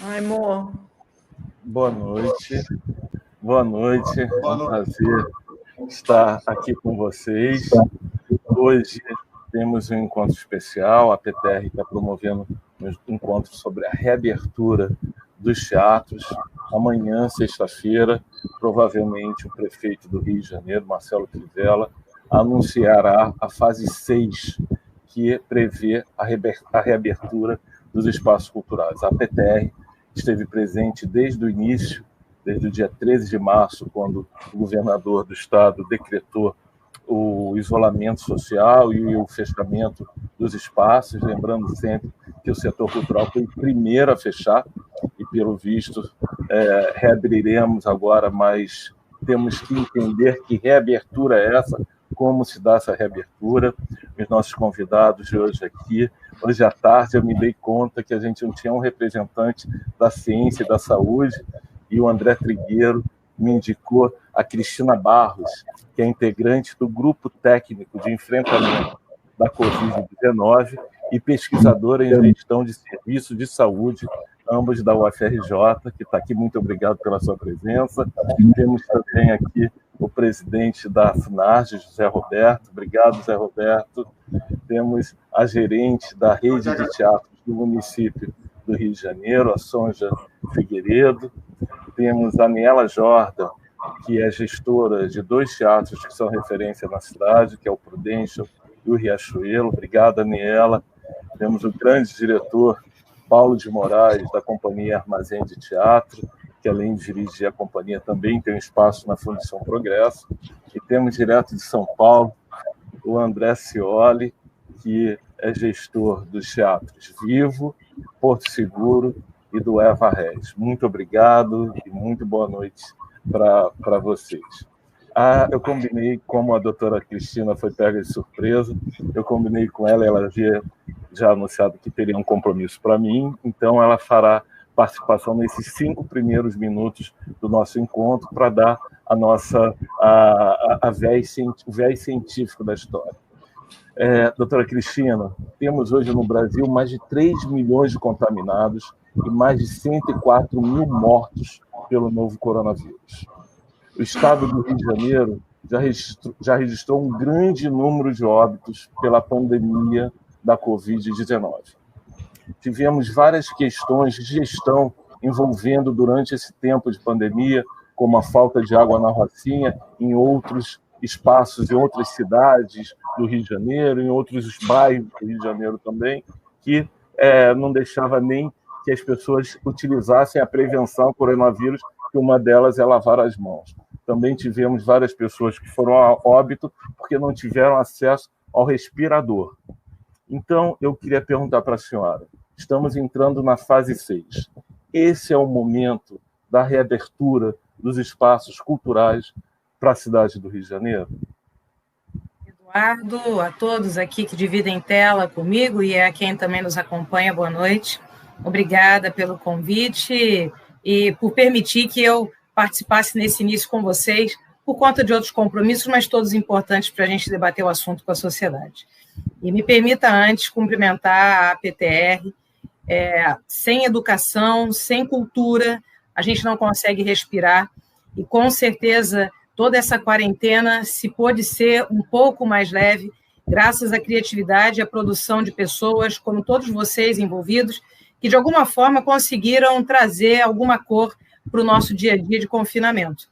Ai, amor. Boa noite. Boa noite. É um prazer estar aqui com vocês. Hoje temos um encontro especial. A PTR está promovendo um encontro sobre a reabertura dos teatros. Amanhã, sexta-feira, provavelmente o prefeito do Rio de Janeiro, Marcelo Crivella, anunciará a fase 6, que prevê a reabertura dos espaços culturais. A PTR esteve presente desde o início, desde o dia 13 de março, quando o governador do estado decretou o isolamento social e o fechamento dos espaços, lembrando sempre que o setor cultural foi o primeiro a fechar e, pelo visto, reabriremos agora, mas temos que entender que reabertura é essa, como se dá essa reabertura. Os nossos convidados de hoje aqui, hoje à tarde eu me dei conta que a gente não tinha um representante da ciência e da saúde, e o André Trigueiro me indicou a Cristina Barros, que é integrante do Grupo Técnico de Enfrentamento da Covid-19 e pesquisadora em gestão de serviços de saúde, ambos da UFRJ, que está aqui. Muito obrigado pela sua presença. Temos também aqui o presidente da FUNARGE, José Roberto. Obrigado, José Roberto. Temos a gerente da rede de teatros do município do Rio de Janeiro, a Sonja Figueiredo. Temos a Aniela Jordan, que é gestora de 2 teatros que são referência na cidade, que é o Prudential e o Riachuelo. Obrigado, Aniela. Temos o grande diretor Paulo de Moraes, da Companhia Armazém de Teatro, que, além de dirigir a companhia, também tem um espaço na Fundação Progresso. E temos, direto de São Paulo, o André Cioli, que é gestor dos teatros Vivo, Porto Seguro e do Eva Reis. Muito obrigado e muito boa noite para vocês. Eu combinei, como a doutora Cristina foi pega de surpresa, eu combinei com ela, ela havia já anunciado que teria um compromisso para mim, então ela fará participação nesses 5 primeiros minutos do nosso encontro para dar a nossa o viés científico da história. Doutora Cristina, temos hoje no Brasil mais de 3 milhões de contaminados e mais de 104 mil mortos pelo novo coronavírus. O estado do Rio de Janeiro já registrou um grande número de óbitos pela pandemia da Covid-19. Tivemos várias questões de gestão envolvendo durante esse tempo de pandemia, como a falta de água na Rocinha, em outros espaços, em outras cidades do Rio de Janeiro, em outros bairros do Rio de Janeiro também, que não deixava nem que as pessoas utilizassem a prevenção ao coronavírus, que uma delas é lavar as mãos. Também tivemos várias pessoas que foram a óbito porque não tiveram acesso ao respirador. Então, eu queria perguntar para a senhora, estamos entrando na fase 6. Esse é o momento da reabertura dos espaços culturais para a cidade do Rio de Janeiro? Eduardo, a todos aqui que dividem tela comigo e a quem também nos acompanha, boa noite. Obrigada pelo convite e por permitir que eu participasse nesse início com vocês, por conta de outros compromissos, mas todos importantes para a gente debater o assunto com a sociedade. E me permita antes cumprimentar a PTR. Sem educação, sem cultura, a gente não consegue respirar, e com certeza toda essa quarentena se pôde ser um pouco mais leve, graças à criatividade e à produção de pessoas, como todos vocês envolvidos, que de alguma forma conseguiram trazer alguma cor para o nosso dia a dia de confinamento.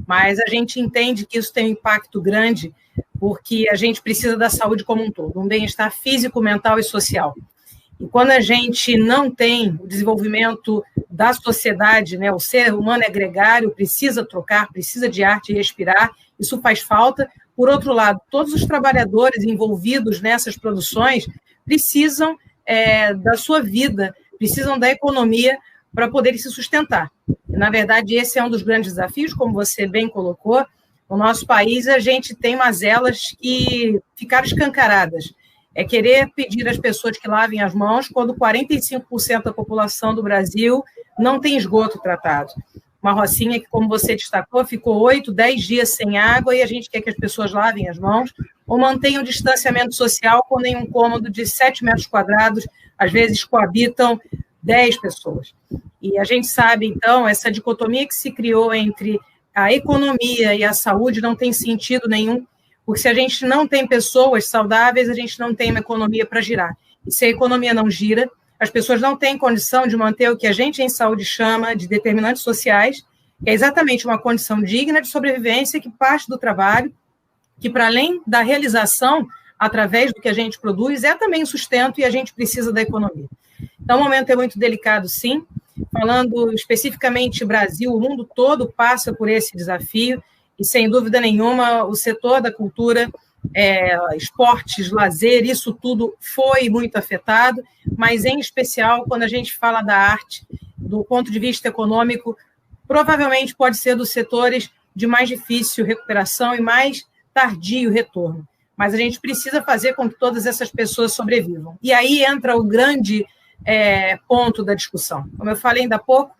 Mas a gente entende que isso tem um impacto grande, porque a gente precisa da saúde como um todo, um bem-estar físico, mental e social. E quando a gente não tem o desenvolvimento da sociedade, né, o ser humano é gregário, precisa trocar, precisa de arte e respirar, isso faz falta. Por outro lado, todos os trabalhadores envolvidos nessas produções precisam da sua vida, precisam da economia para poderem se sustentar. Na verdade, esse é um dos grandes desafios, como você bem colocou. No nosso país, a gente tem mazelas que ficaram escancaradas. É querer pedir às pessoas que lavem as mãos quando 45% da população do Brasil não tem esgoto tratado. uma rocinha que, como você destacou, ficou 8, 10 dias sem água e a gente quer que as pessoas lavem as mãos ou mantenham distanciamento social quando em um cômodo de 7 metros quadrados, às vezes coabitam 10 pessoas. E a gente sabe, então, essa dicotomia que se criou entre a economia e a saúde não tem sentido nenhum, porque se a gente não tem pessoas saudáveis, a gente não tem uma economia para girar. E se a economia não gira, as pessoas não têm condição de manter o que a gente em saúde chama de determinantes sociais, que é exatamente uma condição digna de sobrevivência que parte do trabalho, que para além da realização através do que a gente produz, é também o sustento e a gente precisa da economia. Então, o momento é muito delicado, sim. Falando especificamente Brasil, o mundo todo passa por esse desafio e, sem dúvida nenhuma, o setor da cultura, esportes, lazer, isso tudo foi muito afetado, mas, em especial, quando a gente fala da arte, do ponto de vista econômico, provavelmente pode ser dos setores de mais difícil recuperação e mais tardio retorno. Mas a gente precisa fazer com que todas essas pessoas sobrevivam. E aí entra o grande ponto da discussão. Como eu falei ainda há pouco,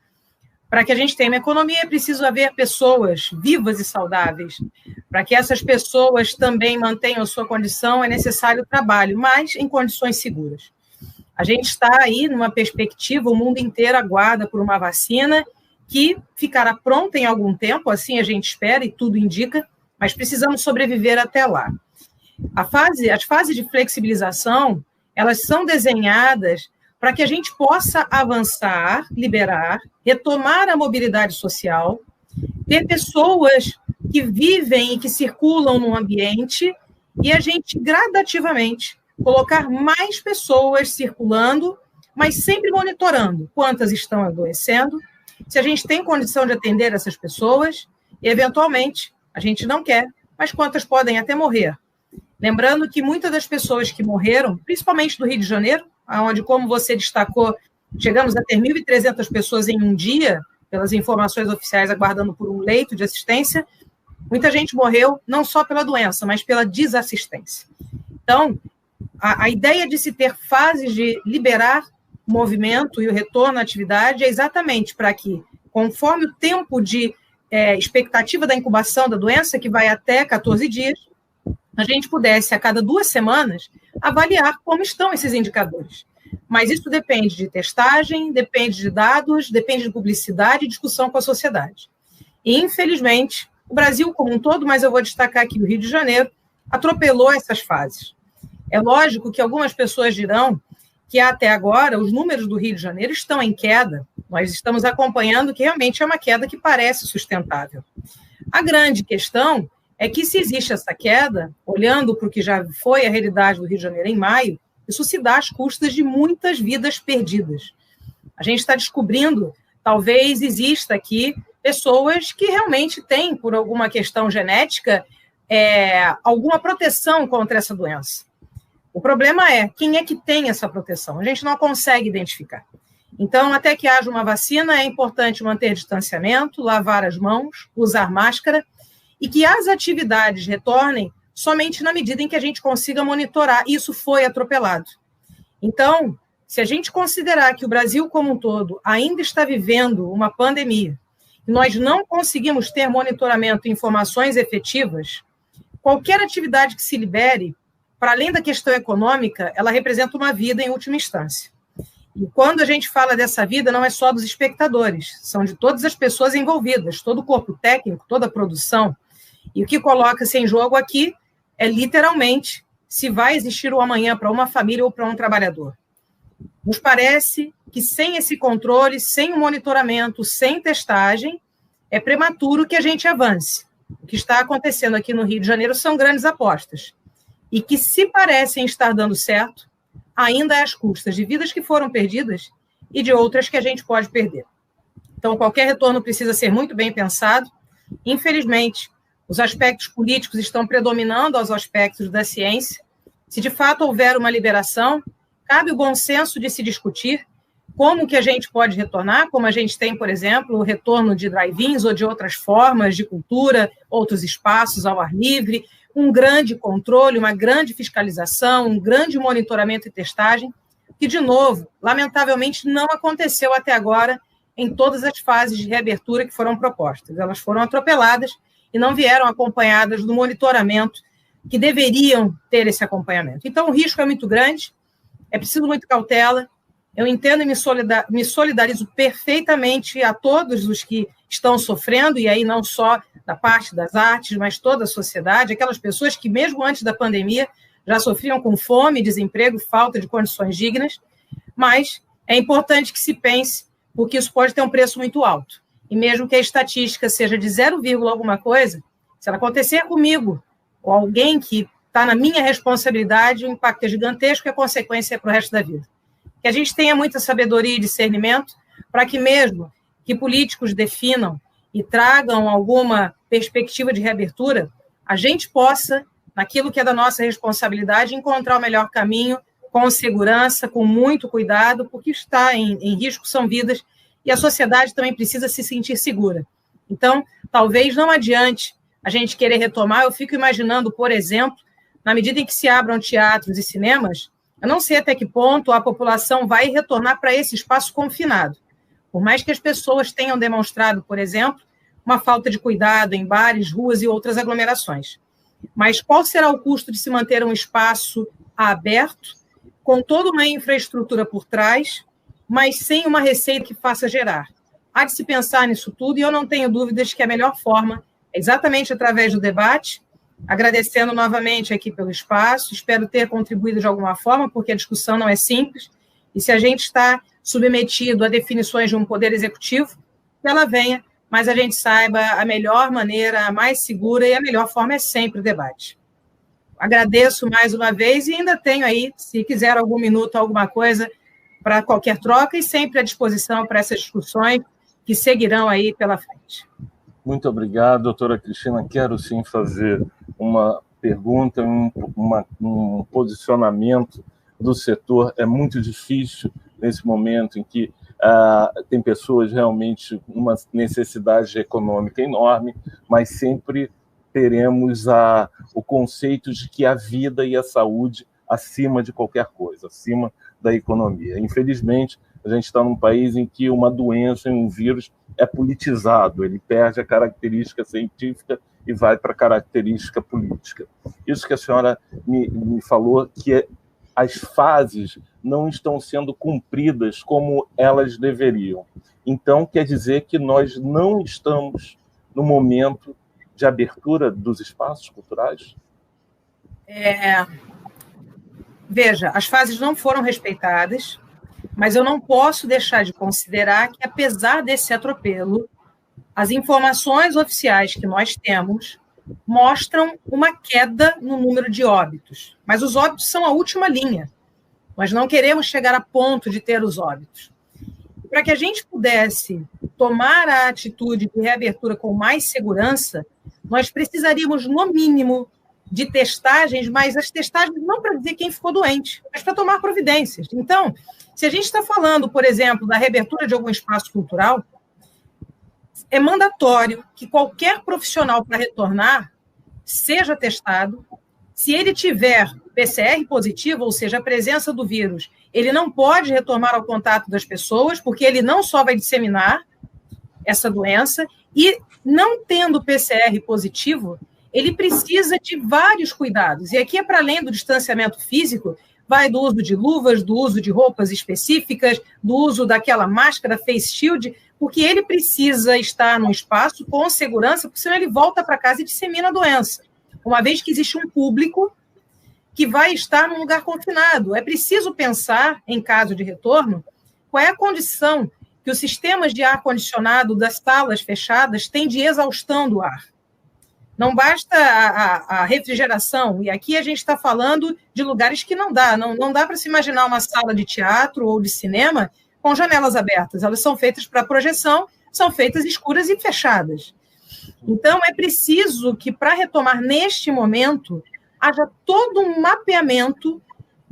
para que a gente tenha uma economia, é preciso haver pessoas vivas e saudáveis. Para que essas pessoas também mantenham a sua condição, é necessário trabalho, mas em condições seguras. A gente está aí numa perspectiva, o mundo inteiro aguarda por uma vacina que ficará pronta em algum tempo, assim a gente espera e tudo indica, mas precisamos sobreviver até lá. As fases de flexibilização, elas são desenhadas para que a gente possa avançar, liberar, retomar a mobilidade social, ter pessoas que vivem e que circulam no ambiente e a gente gradativamente colocar mais pessoas circulando, mas sempre monitorando quantas estão adoecendo, se a gente tem condição de atender essas pessoas e, eventualmente, a gente não quer, mas quantas podem até morrer. Lembrando que muitas das pessoas que morreram, principalmente do Rio de Janeiro, onde, como você destacou, chegamos a ter 1.300 pessoas em um dia, pelas informações oficiais, aguardando por um leito de assistência, muita gente morreu não só pela doença, mas pela desassistência. Então, a ideia de se ter fases de liberar o movimento e o retorno à atividade é exatamente para que, conforme o tempo de expectativa da incubação da doença, que vai até 14 dias, a gente pudesse, a cada 2 semanas, avaliar como estão esses indicadores. Mas isso depende de testagem, depende de dados, depende de publicidade e discussão com a sociedade. E, infelizmente, o Brasil como um todo, mas eu vou destacar aqui o Rio de Janeiro, atropelou essas fases. É lógico que algumas pessoas dirão que, até agora, os números do Rio de Janeiro estão em queda. Nós estamos acompanhando que realmente é uma queda que parece sustentável. A grande questão é que, se existe essa queda, olhando para o que já foi a realidade do Rio de Janeiro em maio, isso se dá às custas de muitas vidas perdidas. A gente está descobrindo, talvez exista aqui pessoas que realmente têm, por alguma questão genética, alguma proteção contra essa doença. O problema é quem é que tem essa proteção. A gente não consegue identificar. Então, até que haja uma vacina, é importante manter distanciamento, lavar as mãos, usar máscara, e que as atividades retornem somente na medida em que a gente consiga monitorar. Isso foi atropelado. Então, se a gente considerar que o Brasil como um todo ainda está vivendo uma pandemia, e nós não conseguimos ter monitoramento e informações efetivas, qualquer atividade que se libere, para além da questão econômica, ela representa uma vida em última instância. E quando a gente fala dessa vida, não é só dos espectadores, são de todas as pessoas envolvidas, todo o corpo técnico, toda a produção. E o que coloca-se em jogo aqui é, literalmente, se vai existir o amanhã para uma família ou para um trabalhador. Nos parece que, sem esse controle, sem o monitoramento, sem testagem, é prematuro que a gente avance. O que está acontecendo aqui no Rio de Janeiro são grandes apostas. E que, se parecem estar dando certo, ainda é às custas de vidas que foram perdidas e de outras que a gente pode perder. Então, qualquer retorno precisa ser muito bem pensado. Infelizmente, os aspectos políticos estão predominando aos aspectos da ciência. Se de fato houver uma liberação, cabe o bom senso de se discutir como que a gente pode retornar, como a gente tem, por exemplo, o retorno de drive-ins ou de outras formas de cultura, outros espaços ao ar livre, um grande controle, uma grande fiscalização, um grande monitoramento e testagem, que, de novo, lamentavelmente não aconteceu até agora em todas as fases de reabertura que foram propostas. Elas foram atropeladas e não vieram acompanhadas do monitoramento que deveriam ter esse acompanhamento. Então, o risco é muito grande, é preciso muita cautela. Eu entendo e me solidarizo perfeitamente a todos os que estão sofrendo, e aí não só da parte das artes, mas toda a sociedade, aquelas pessoas que, mesmo antes da pandemia, já sofriam com fome, desemprego, falta de condições dignas, mas é importante que se pense, porque isso pode ter um preço muito alto. E mesmo que a estatística seja de 0, alguma coisa, se ela acontecer comigo, ou alguém que está na minha responsabilidade, o impacto é gigantesco e a consequência é para o resto da vida. Que a gente tenha muita sabedoria e discernimento para que mesmo que políticos definam e tragam alguma perspectiva de reabertura, a gente possa, naquilo que é da nossa responsabilidade, encontrar o melhor caminho com segurança, com muito cuidado, porque está em risco são vidas e a sociedade também precisa se sentir segura. Então, talvez não adiante a gente querer retomar. Eu fico imaginando, por exemplo, na medida em que se abram teatros e cinemas, eu não sei até que ponto a população vai retornar para esse espaço confinado. Por mais que as pessoas tenham demonstrado, por exemplo, uma falta de cuidado em bares, ruas e outras aglomerações. Mas qual será o custo de se manter um espaço aberto, com toda uma infraestrutura por trás, mas sem uma receita que faça gerar? Há de se pensar nisso tudo, e eu não tenho dúvidas que a melhor forma é exatamente através do debate, agradecendo novamente aqui pelo espaço, espero ter contribuído de alguma forma, porque a discussão não é simples, e se a gente está submetido a definições de um poder executivo, que ela venha, mas a gente saiba a melhor maneira, a mais segura, e a melhor forma é sempre o debate. Agradeço mais uma vez e ainda tenho aí, se quiser algum minuto, alguma coisa para qualquer troca, e sempre à disposição para essas discussões que seguirão aí pela frente. Muito obrigado, doutora Cristina. Quero sim fazer uma pergunta, um posicionamento do setor. É muito difícil nesse momento em que tem pessoas realmente uma necessidade econômica enorme, mas sempre teremos o conceito de que a vida e a saúde acima de qualquer coisa, acima da economia. Infelizmente, a gente está num país em que uma doença, um vírus, é politizado, ele perde a característica científica e vai para a característica política. Isso que a senhora me falou, que as fases não estão sendo cumpridas como elas deveriam. Então, quer dizer que nós não estamos no momento de abertura dos espaços culturais? Veja, as fases não foram respeitadas, mas eu não posso deixar de considerar que, apesar desse atropelo, as informações oficiais que nós temos mostram uma queda no número de óbitos. Mas os óbitos são a última linha. Nós não queremos chegar a ponto de ter os óbitos. Para que a gente pudesse tomar a atitude de reabertura com mais segurança, nós precisaríamos, no mínimo, de testagens, mas as testagens não para dizer quem ficou doente, mas para tomar providências. Então, se a gente está falando, por exemplo, da reabertura de algum espaço cultural, é mandatório que qualquer profissional para retornar seja testado. Se ele tiver PCR positivo, ou seja, a presença do vírus, ele não pode retornar ao contato das pessoas, porque ele não só vai disseminar essa doença, e não tendo PCR positivo, ele precisa de vários cuidados. E aqui é para além do distanciamento físico, vai do uso de luvas, do uso de roupas específicas, do uso daquela máscara face shield, porque ele precisa estar num espaço com segurança, porque senão ele volta para casa e dissemina a doença. Uma vez que existe um público que vai estar num lugar confinado. É preciso pensar, em caso de retorno, qual é a condição que os sistemas de ar-condicionado das salas fechadas têm de exaustão do ar. Não basta a refrigeração, e aqui a gente está falando de lugares que não dá para se imaginar uma sala de teatro ou de cinema com janelas abertas, elas são feitas para projeção, são feitas escuras e fechadas. Então, é preciso que, para retomar neste momento, haja todo um mapeamento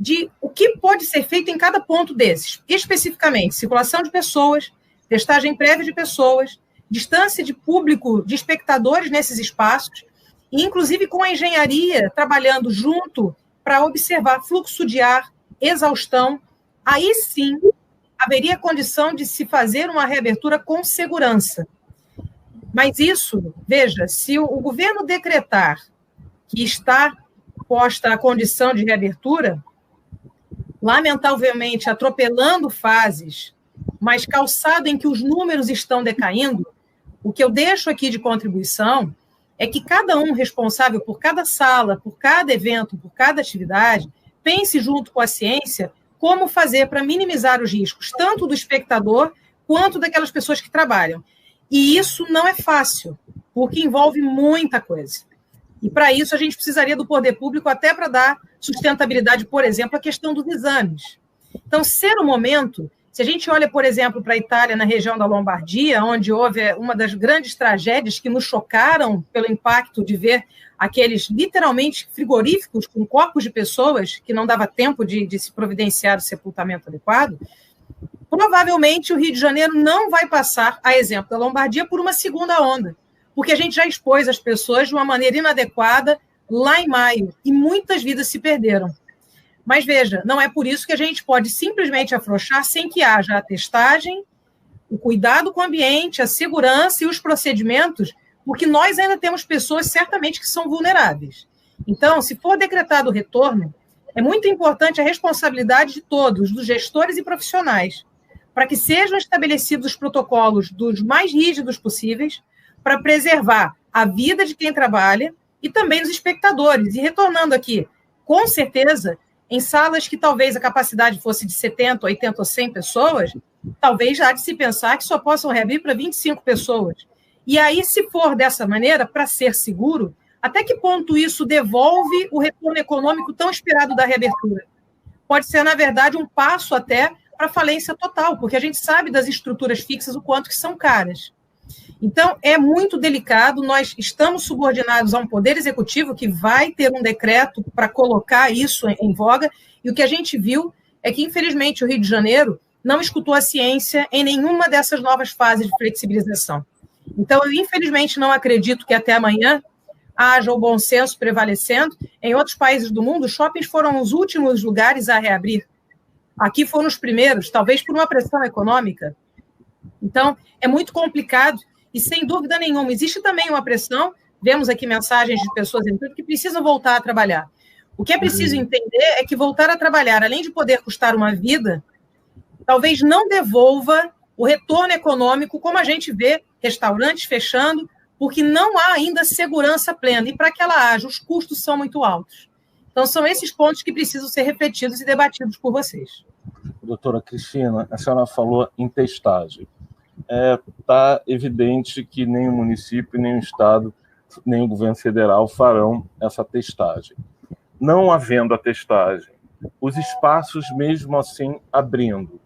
de o que pode ser feito em cada ponto desses, especificamente circulação de pessoas, testagem prévia de pessoas, distância de público, de espectadores nesses espaços, e inclusive com a engenharia trabalhando junto para observar fluxo de ar, exaustão. Aí sim haveria condição de se fazer uma reabertura com segurança. Mas isso, veja, se o governo decretar que está posta a condição de reabertura, lamentavelmente atropelando fases, mas calçado em que os números estão decaindo, o que eu deixo aqui de contribuição é que cada um responsável por cada sala, por cada evento, por cada atividade, pense junto com a ciência como fazer para minimizar os riscos, tanto do espectador quanto daquelas pessoas que trabalham. E isso não é fácil, porque envolve muita coisa. E, para isso, a gente precisaria do poder público até para dar sustentabilidade, por exemplo, à questão dos exames. Então, ser o momento, se a gente olha, por exemplo, para a Itália, na região da Lombardia, onde houve uma das grandes tragédias que nos chocaram pelo impacto de ver aqueles, literalmente, frigoríficos com corpos de pessoas que não dava tempo de se providenciar o sepultamento adequado, provavelmente o Rio de Janeiro não vai passar, a exemplo da Lombardia, por uma segunda onda, porque a gente já expôs as pessoas de uma maneira inadequada lá em maio, e muitas vidas se perderam. Mas, veja, não é por isso que a gente pode simplesmente afrouxar sem que haja a testagem, o cuidado com o ambiente, a segurança e os procedimentos, porque nós ainda temos pessoas, certamente, que são vulneráveis. Então, se for decretado o retorno, é muito importante a responsabilidade de todos, dos gestores e profissionais, para que sejam estabelecidos os protocolos dos mais rígidos possíveis, para preservar a vida de quem trabalha e também dos espectadores. E retornando aqui, com certeza, em salas que talvez a capacidade fosse de 70, 80 ou 100 pessoas, talvez há de se pensar que só possam reabrir para 25 pessoas. E aí, se for dessa maneira, para ser seguro, até que ponto isso devolve o retorno econômico tão esperado da reabertura? Pode ser, na verdade, um passo até para falência total, porque a gente sabe das estruturas fixas o quanto que são caras. Então, é muito delicado, nós estamos subordinados a um poder executivo que vai ter um decreto para colocar isso em voga, e o que a gente viu é que, infelizmente, o Rio de Janeiro não escutou a ciência em nenhuma dessas novas fases de flexibilização. Então, eu, infelizmente, não acredito que até amanhã haja o bom senso prevalecendo. Em outros países do mundo, os shoppings foram os últimos lugares a reabrir. Aqui foram os primeiros, talvez por uma pressão econômica. Então, é muito complicado e, sem dúvida nenhuma, existe também uma pressão, vemos aqui mensagens de pessoas entrando que precisam voltar a trabalhar. O que é preciso entender é que voltar a trabalhar, além de poder custar uma vida, talvez não devolva o retorno econômico, como a gente vê restaurantes fechando, porque não há ainda segurança plena, e para que ela haja, os custos são muito altos. Então, são esses pontos que precisam ser refletidos e debatidos por vocês. Doutora Cristina, a senhora falou em testagem. Está evidente que nem o município, nem o Estado, nem o governo federal farão essa testagem. Não havendo a testagem, os espaços, mesmo assim, abrindo,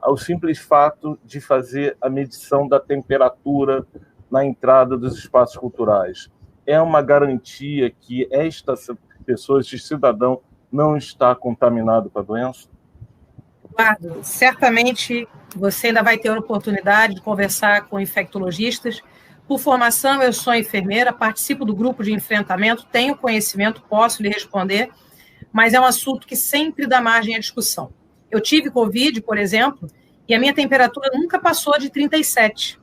ao simples fato de fazer a medição da temperatura na entrada dos espaços culturais, é uma garantia que esta pessoa, este cidadão, não está contaminado com a doença? Eduardo, certamente você ainda vai ter a oportunidade de conversar com infectologistas. Por formação, eu sou enfermeira, participo do grupo de enfrentamento, tenho conhecimento, posso lhe responder, mas é um assunto que sempre dá margem à discussão. Eu tive Covid, por exemplo, e a minha temperatura nunca passou de 37.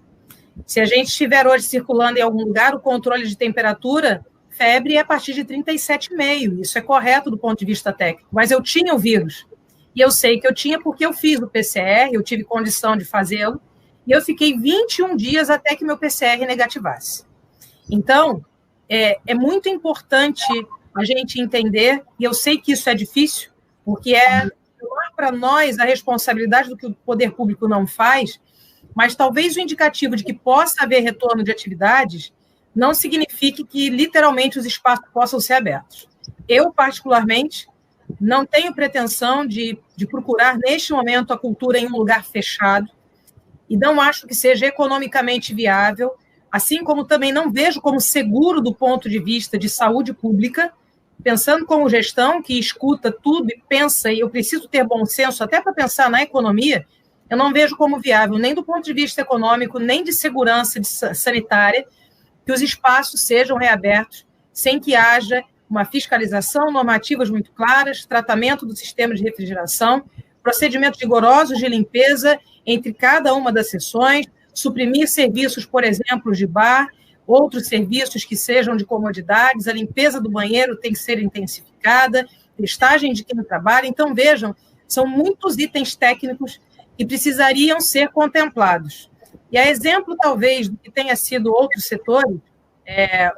Se a gente estiver hoje circulando em algum lugar, o controle de temperatura, febre é a partir de 37,5. Isso é correto do ponto de vista técnico, mas eu tinha o vírus. E eu sei que eu tinha porque eu fiz o PCR, eu tive condição de fazê-lo, e eu fiquei 21 dias até que meu PCR negativasse. Então, é muito importante a gente entender, e eu sei que isso é difícil, porque é para nós a responsabilidade do que o poder público não faz, mas talvez o indicativo de que possa haver retorno de atividades não signifique que, literalmente, os espaços possam ser abertos. Eu, particularmente, não tenho pretensão de procurar, neste momento, a cultura em um lugar fechado, e não acho que seja economicamente viável, assim como também não vejo como seguro do ponto de vista de saúde pública, pensando como gestão que escuta tudo e pensa, e eu preciso ter bom senso até para pensar na economia, eu não vejo como viável, nem do ponto de vista econômico, nem de segurança sanitária, que os espaços sejam reabertos sem que haja uma fiscalização, normativas muito claras, tratamento do sistema de refrigeração, procedimentos rigorosos de limpeza entre cada uma das sessões, suprimir serviços, por exemplo, de bar, outros serviços que sejam de comodidades, a limpeza do banheiro tem que ser intensificada, testagem de quem trabalha. Então, vejam, são muitos itens técnicos que precisariam ser contemplados. E a exemplo, talvez, do que tenha sido outros setores,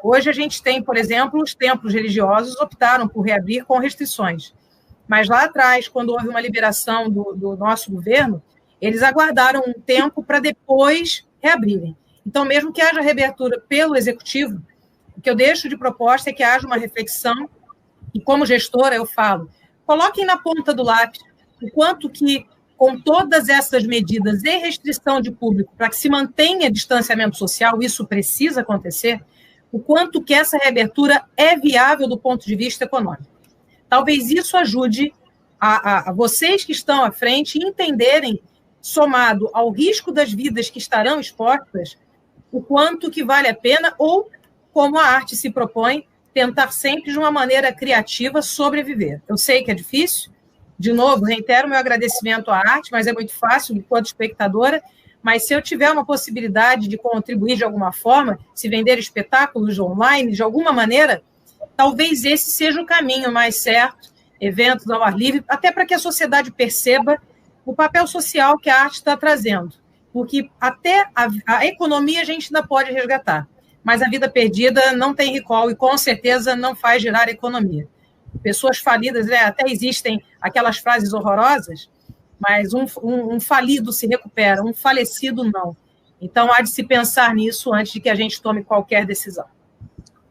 hoje a gente tem, por exemplo, os templos religiosos optaram por reabrir com restrições. Mas lá atrás, quando houve uma liberação do nosso governo, eles aguardaram um tempo para depois reabrirem. Então, mesmo que haja reabertura pelo Executivo, o que eu deixo de proposta é que haja uma reflexão, e como gestora eu falo, coloquem na ponta do lápis o quanto que, com todas essas medidas e restrição de público, para que se mantenha distanciamento social, isso precisa acontecer, o quanto que essa reabertura é viável do ponto de vista econômico. Talvez isso ajude a vocês que estão à frente entenderem, somado ao risco das vidas que estarão expostas, o quanto que vale a pena, ou, como a arte se propõe, tentar sempre, de uma maneira criativa, sobreviver. Eu sei que é difícil, de novo, reitero meu agradecimento à arte, mas é muito fácil, enquanto espectadora, mas se eu tiver uma possibilidade de contribuir de alguma forma, se vender espetáculos online, de alguma maneira, talvez esse seja o caminho mais certo, eventos ao ar livre, até para que a sociedade perceba o papel social que a arte está trazendo. Porque até a economia a gente ainda pode resgatar, mas a vida perdida não tem recall e, com certeza, não faz gerar economia. Pessoas falidas, até existem aquelas frases horrorosas, mas um falido se recupera, um falecido não. Então, há de se pensar nisso antes de que a gente tome qualquer decisão.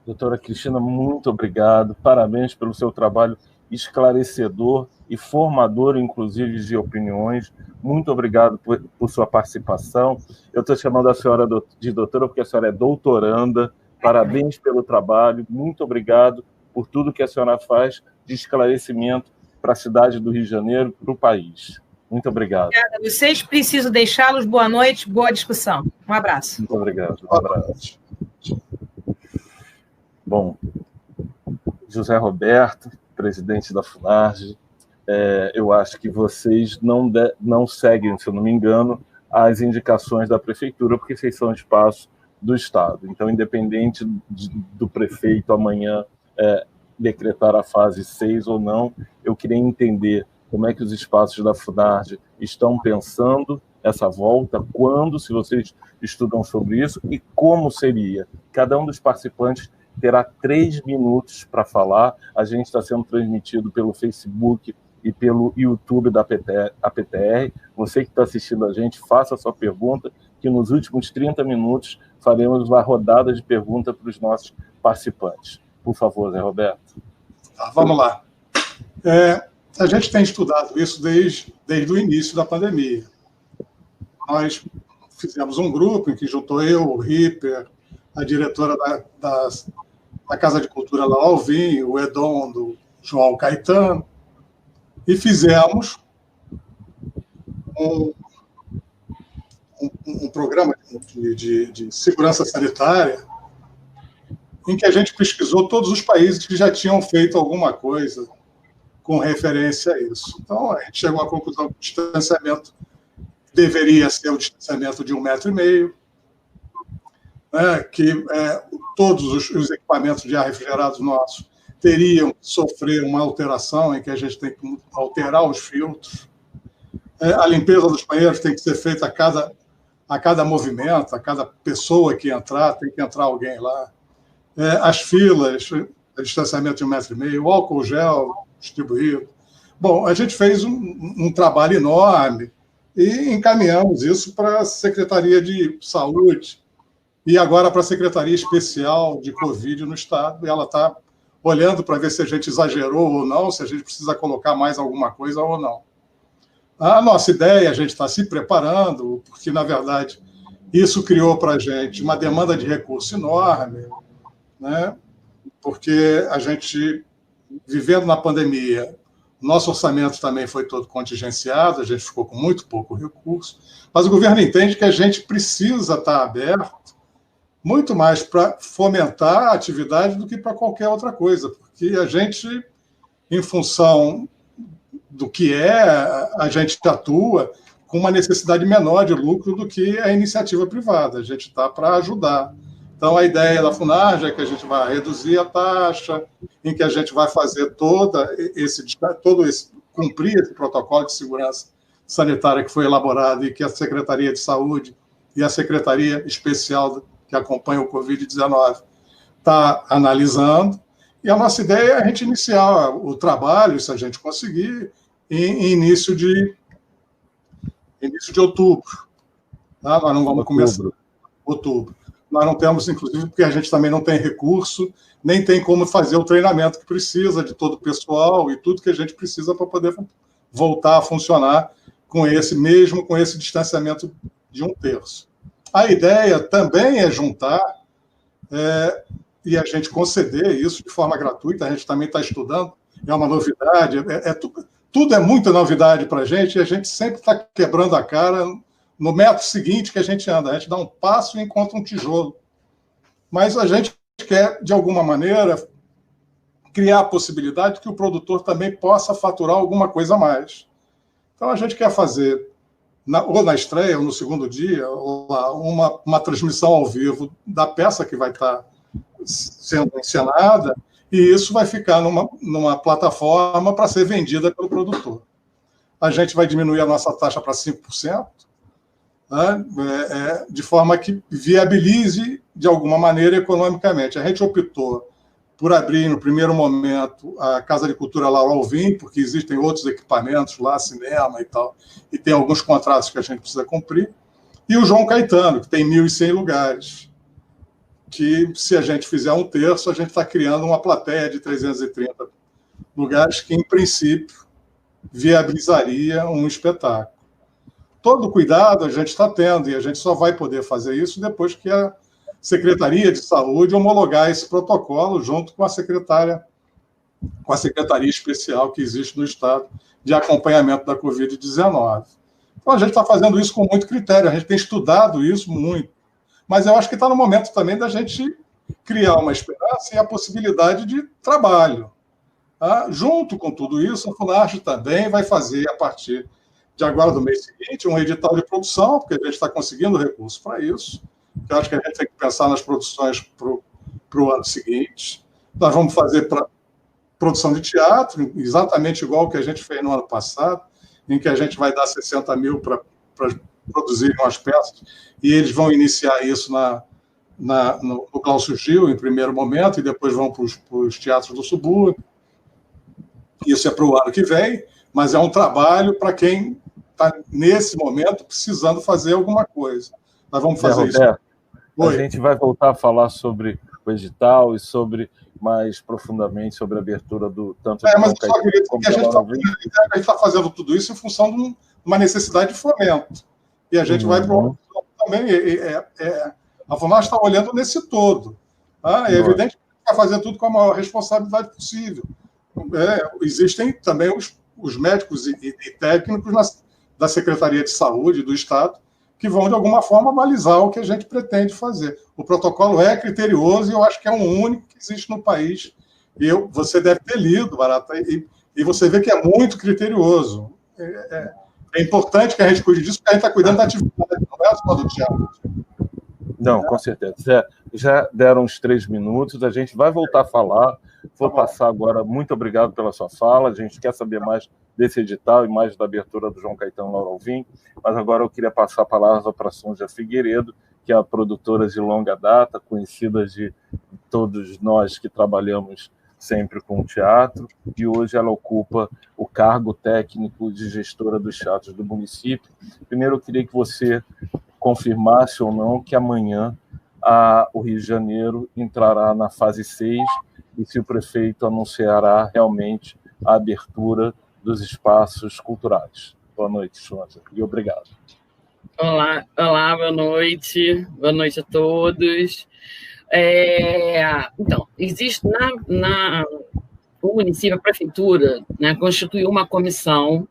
Doutora Cristina, muito obrigado. Parabéns pelo seu trabalho esclarecedor e formador, inclusive, de opiniões. Muito obrigado por sua participação. Eu estou chamando a senhora de doutora porque a senhora é doutoranda. Parabéns pelo trabalho. Muito obrigado por tudo que a senhora faz de esclarecimento para a cidade do Rio de Janeiro, para o país. Muito obrigado. Obrigada a vocês. Preciso deixá-los. Boa noite, boa discussão. Um abraço. Muito obrigado. Um abraço. Bom, José Roberto, presidente da Funarge, eu acho que vocês não seguem, se eu não me engano, as indicações da prefeitura, porque vocês são espaço do Estado. Então, independente do prefeito amanhã decretar a fase 6 ou não, eu queria entender como é que os espaços da Funarge estão pensando essa volta, quando, se vocês estudam sobre isso, e como seria. Cada um dos participantes terá 3 minutos para falar. A gente está sendo transmitido pelo Facebook e pelo YouTube da APTR. Você que está assistindo a gente, faça a sua pergunta, que nos últimos 30 minutos faremos uma rodada de perguntas para os nossos participantes. Por favor, Zé Roberto. Vamos lá. A gente tem estudado isso desde o início da pandemia. Nós fizemos um grupo em que juntou eu, o Ripper, a diretora da Casa de Cultura lá, Alvim, o Edom, do João Caetano, e fizemos um programa de segurança sanitária em que a gente pesquisou todos os países que já tinham feito alguma coisa com referência a isso. Então, a gente chegou à conclusão que o distanciamento deveria ser o distanciamento de 1,5 metro, né, que todos os equipamentos de ar refrigerados nossos teriam que sofrer uma alteração em que a gente tem que alterar os filtros. A limpeza dos banheiros tem que ser feita a cada movimento, a cada pessoa que entrar, tem que entrar alguém lá. As filas, o distanciamento de 1,5 metro, o álcool gel distribuído. Bom, a gente fez um trabalho enorme e encaminhamos isso para a Secretaria de Saúde e agora para a Secretaria Especial de Covid no Estado. E ela está olhando para ver se a gente exagerou ou não, se a gente precisa colocar mais alguma coisa ou não. A nossa ideia, a gente está se preparando, porque, na verdade, isso criou para a gente uma demanda de recurso enorme, né? Porque a gente, vivendo na pandemia, nosso orçamento também foi todo contingenciado, a gente ficou com muito pouco recurso, mas o governo entende que a gente precisa estar aberto muito mais para fomentar a atividade do que para qualquer outra coisa, porque a gente, em função do que a gente atua com uma necessidade menor de lucro do que a iniciativa privada. A gente está para ajudar. Então, a ideia da FUNARJ é que a gente vai reduzir a taxa, em que a gente vai fazer cumprir esse protocolo de segurança sanitária que foi elaborado e que a Secretaria de Saúde e a Secretaria Especial que acompanha o Covid-19 está analisando. E a nossa ideia é a gente iniciar o trabalho, se a gente conseguir, em início de outubro. Tá? Nós não vamos começar em outubro. Nós não temos, inclusive, porque a gente também não tem recurso, nem tem como fazer o treinamento que precisa de todo o pessoal e tudo que a gente precisa para poder voltar a funcionar com esse distanciamento de 1/3. A ideia também é juntar e a gente conceder isso de forma gratuita. A gente também está estudando, é uma novidade, tudo é muita novidade para a gente, e a gente sempre está quebrando a cara no metro seguinte que a gente anda. A gente dá um passo e encontra um tijolo. Mas a gente quer, de alguma maneira, criar a possibilidade que o produtor também possa faturar alguma coisa a mais. Então, a gente quer fazer, ou na estreia, ou no segundo dia, uma transmissão ao vivo da peça que vai estar sendo encenada, e isso vai ficar numa plataforma para ser vendida pelo produtor. A gente vai diminuir a nossa taxa para 5%, né, de forma que viabilize, de alguma maneira, economicamente. A gente optou por abrir, no primeiro momento, a Casa de Cultura Lauro Alvim, porque existem outros equipamentos lá, cinema e tal, e tem alguns contratos que a gente precisa cumprir, e o João Caetano, que tem 1.100 lugares, que, se a gente fizer 1/3, a gente está criando uma plateia de 330 lugares que, em princípio, viabilizaria um espetáculo. Todo cuidado a gente está tendo, e a gente só vai poder fazer isso depois que a Secretaria de Saúde homologar esse protocolo junto com a Secretaria Especial que existe no Estado de acompanhamento da Covid-19. Então, a gente está fazendo isso com muito critério, a gente tem estudado isso muito, mas eu acho que está no momento também da gente criar uma esperança e a possibilidade de trabalho. Tá? Junto com tudo isso, a FUNARJ também vai fazer, a partir de agora do mês seguinte, um edital de produção, porque a gente está conseguindo recursos para isso. Eu acho que a gente tem que pensar nas produções para o ano seguinte. Nós vamos fazer produção de teatro, exatamente igual o que a gente fez no ano passado, em que a gente vai dar 60 mil para produzirem as peças, e eles vão iniciar isso no Cláudio Gil, em primeiro momento, e depois vão para os teatros do subúrbio. Isso é para o ano que vem, mas é um trabalho para quem está, nesse momento, precisando fazer alguma coisa. Nós vamos fazer isso. A gente vai voltar a falar sobre o edital e sobre, mais profundamente, sobre a abertura do tanto do mas eu só queria dizer que a gente está fazendo tudo isso em função de uma necessidade de fomento. E a gente vai para o também. A FUNARJ está olhando nesse todo. Tá? É evidente que vai fazer tudo com a maior responsabilidade possível. Existem também os médicos e técnicos da Secretaria de Saúde do Estado que vão, de alguma forma, balizar o que a gente pretende fazer. O protocolo é criterioso e eu acho que é o único que existe no país. Você deve ter lido, Barata, e você vê que é muito criterioso. É importante que a gente cuide disso, porque a gente está cuidando da atividade, não é só do teatro. Não, com certeza. Já deram uns 3 minutos, a gente vai voltar a falar. Vou passar agora, muito obrigado pela sua fala, a gente quer saber mais desse edital e mais da abertura do João Caetano Lauro Alvim, mas agora eu queria passar a palavra para a Sonja Figueiredo, que é a produtora de longa data, conhecida de todos nós que trabalhamos sempre com teatro, e hoje ela ocupa o cargo técnico de gestora dos teatros do município. Primeiro, eu queria que você confirmasse ou não que amanhã o Rio de Janeiro entrará na fase 6 e se o prefeito anunciará realmente a abertura dos espaços culturais. Boa noite, Sonja, e obrigado. Olá, boa noite a todos. Então, existe o município, a prefeitura, né, constituiu uma comissão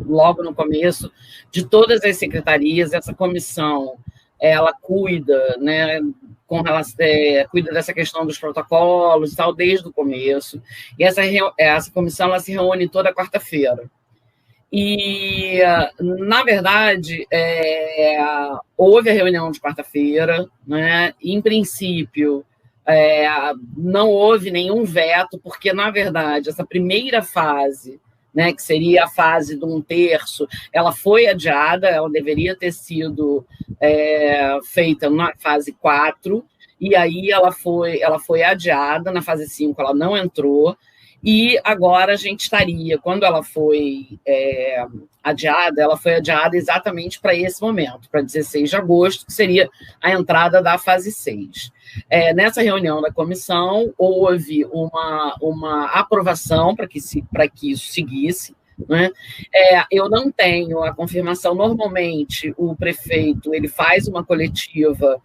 logo no começo de todas as secretarias. Essa comissão ela cuida, né, cuida dessa questão dos protocolos e tal, desde o começo. E essa comissão ela se reúne toda quarta-feira. E, na verdade, houve a reunião de quarta-feira, né? Em princípio, não houve nenhum veto, porque, na verdade, essa primeira fase, né, que seria a fase de 1/3, ela foi adiada, ela deveria ter sido feita na fase 4, e aí ela foi adiada, na fase 5 ela não entrou, e agora a gente estaria, quando ela foi adiada, ela foi adiada exatamente para esse momento, para 16 de agosto, que seria a entrada da fase 6. Nessa reunião da comissão, houve uma aprovação para que isso seguisse, né? Eu não tenho a confirmação. Normalmente, o prefeito ele faz uma coletiva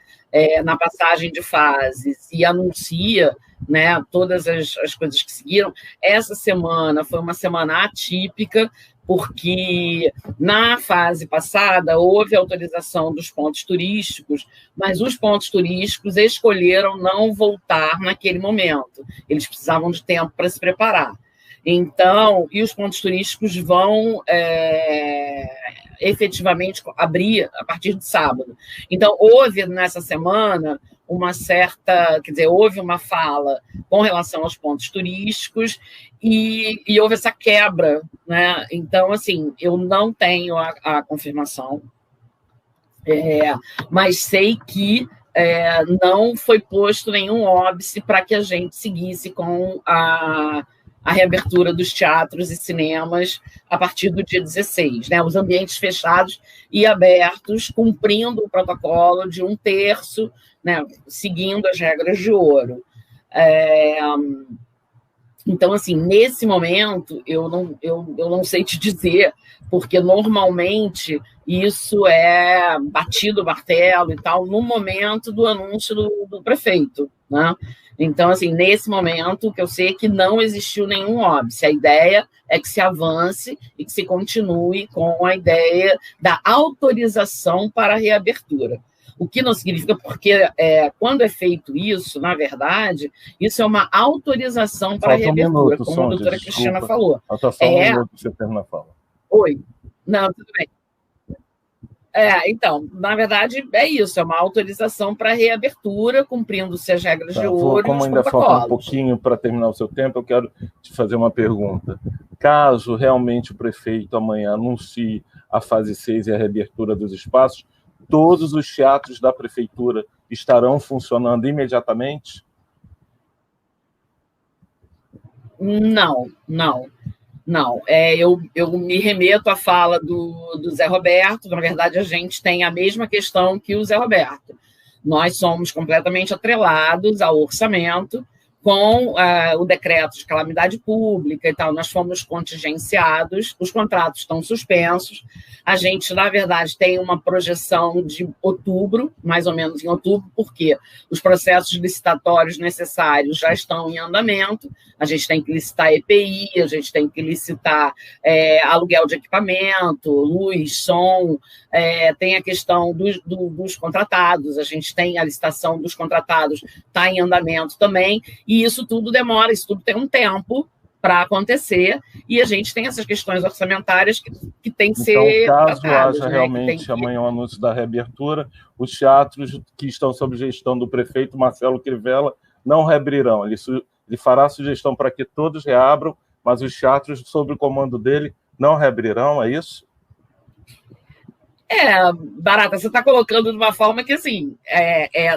na passagem de fases e anuncia, né, todas as coisas que seguiram. Essa semana foi uma semana atípica, porque na fase passada houve autorização dos pontos turísticos, mas os pontos turísticos escolheram não voltar naquele momento. Eles precisavam de tempo para se preparar. Então, e os pontos turísticos vão efetivamente abrir a partir de sábado. Então, houve nessa semana houve uma fala com relação aos pontos turísticos e houve essa quebra, né? Então, assim, eu não tenho a confirmação, mas sei que não foi posto nenhum óbice para que a gente seguisse com a reabertura dos teatros e cinemas a partir do dia 16, né? Os ambientes fechados e abertos, cumprindo o protocolo de 1/3, né? Seguindo as regras de ouro. Então, assim, nesse momento, eu não sei te dizer, porque normalmente isso é batido o martelo e tal no momento do anúncio do prefeito, né? Então, assim, nesse momento, o que eu sei é que não existiu nenhum óbice. A ideia é que se avance e que se continue com a ideia da autorização para a reabertura. O que não significa, porque quando é feito isso, na verdade, isso é uma autorização para a reabertura, como a doutora Cristina falou. Falta só um minuto para você terminar a fala. Oi. Não, tudo bem. Então, na verdade, é isso, é uma autorização para reabertura, cumprindo-se as regras de ouro e os protocolos. Como ainda falta um pouquinho para terminar o seu tempo, eu quero te fazer uma pergunta. Caso realmente o prefeito amanhã anuncie a fase 6 e a reabertura dos espaços, todos os teatros da prefeitura estarão funcionando imediatamente? Não. Eu me remeto à fala do Zé Roberto. Na verdade, a gente tem a mesma questão que o Zé Roberto. Nós somos completamente atrelados ao orçamento com o decreto de calamidade pública e tal. Nós fomos contingenciados, os contratos estão suspensos. A gente, na verdade, tem uma projeção de outubro, mais ou menos em outubro, porque os processos licitatórios necessários já estão em andamento. A gente tem que licitar EPI, a gente tem que licitar aluguel de equipamento, luz, som, tem a questão dos contratados, a gente tem a licitação dos contratados, está em andamento também, e isso tudo demora, isso tudo tem um tempo para acontecer, e a gente tem essas questões orçamentárias que tem que ser tratadas. Então, caso haja realmente amanhã o anúncio da reabertura, os teatros que estão sob gestão do prefeito Marcelo Crivella não reabrirão. Ele fará a sugestão para que todos reabram, mas os teatros sob o comando dele não reabrirão, é isso? Barata, você está colocando de uma forma que, assim,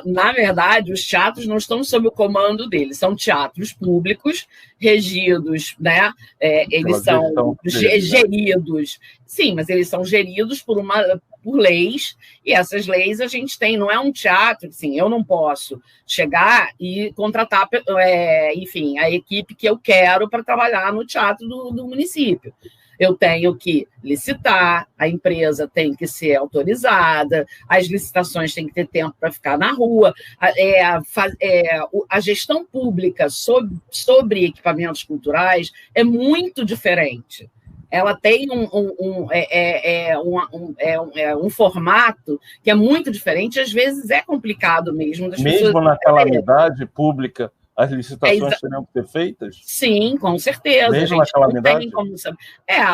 na verdade, os teatros não estão sob o comando deles, são teatros públicos, regidos, né? Eles são geridos. Sim, mas eles são geridos por leis, e essas leis a gente tem, não é um teatro, assim, eu não posso chegar e contratar, enfim, a equipe que eu quero para trabalhar no teatro do município. Eu tenho que licitar, a empresa tem que ser autorizada, as licitações têm que ter tempo para ficar na rua, a gestão pública sobre equipamentos culturais é muito diferente. ela tem um formato que é muito diferente, às vezes é complicado mesmo. Mesmo na calamidade pública, as licitações teriam que ser feitas? Sim, com certeza. Mesmo na calamidade?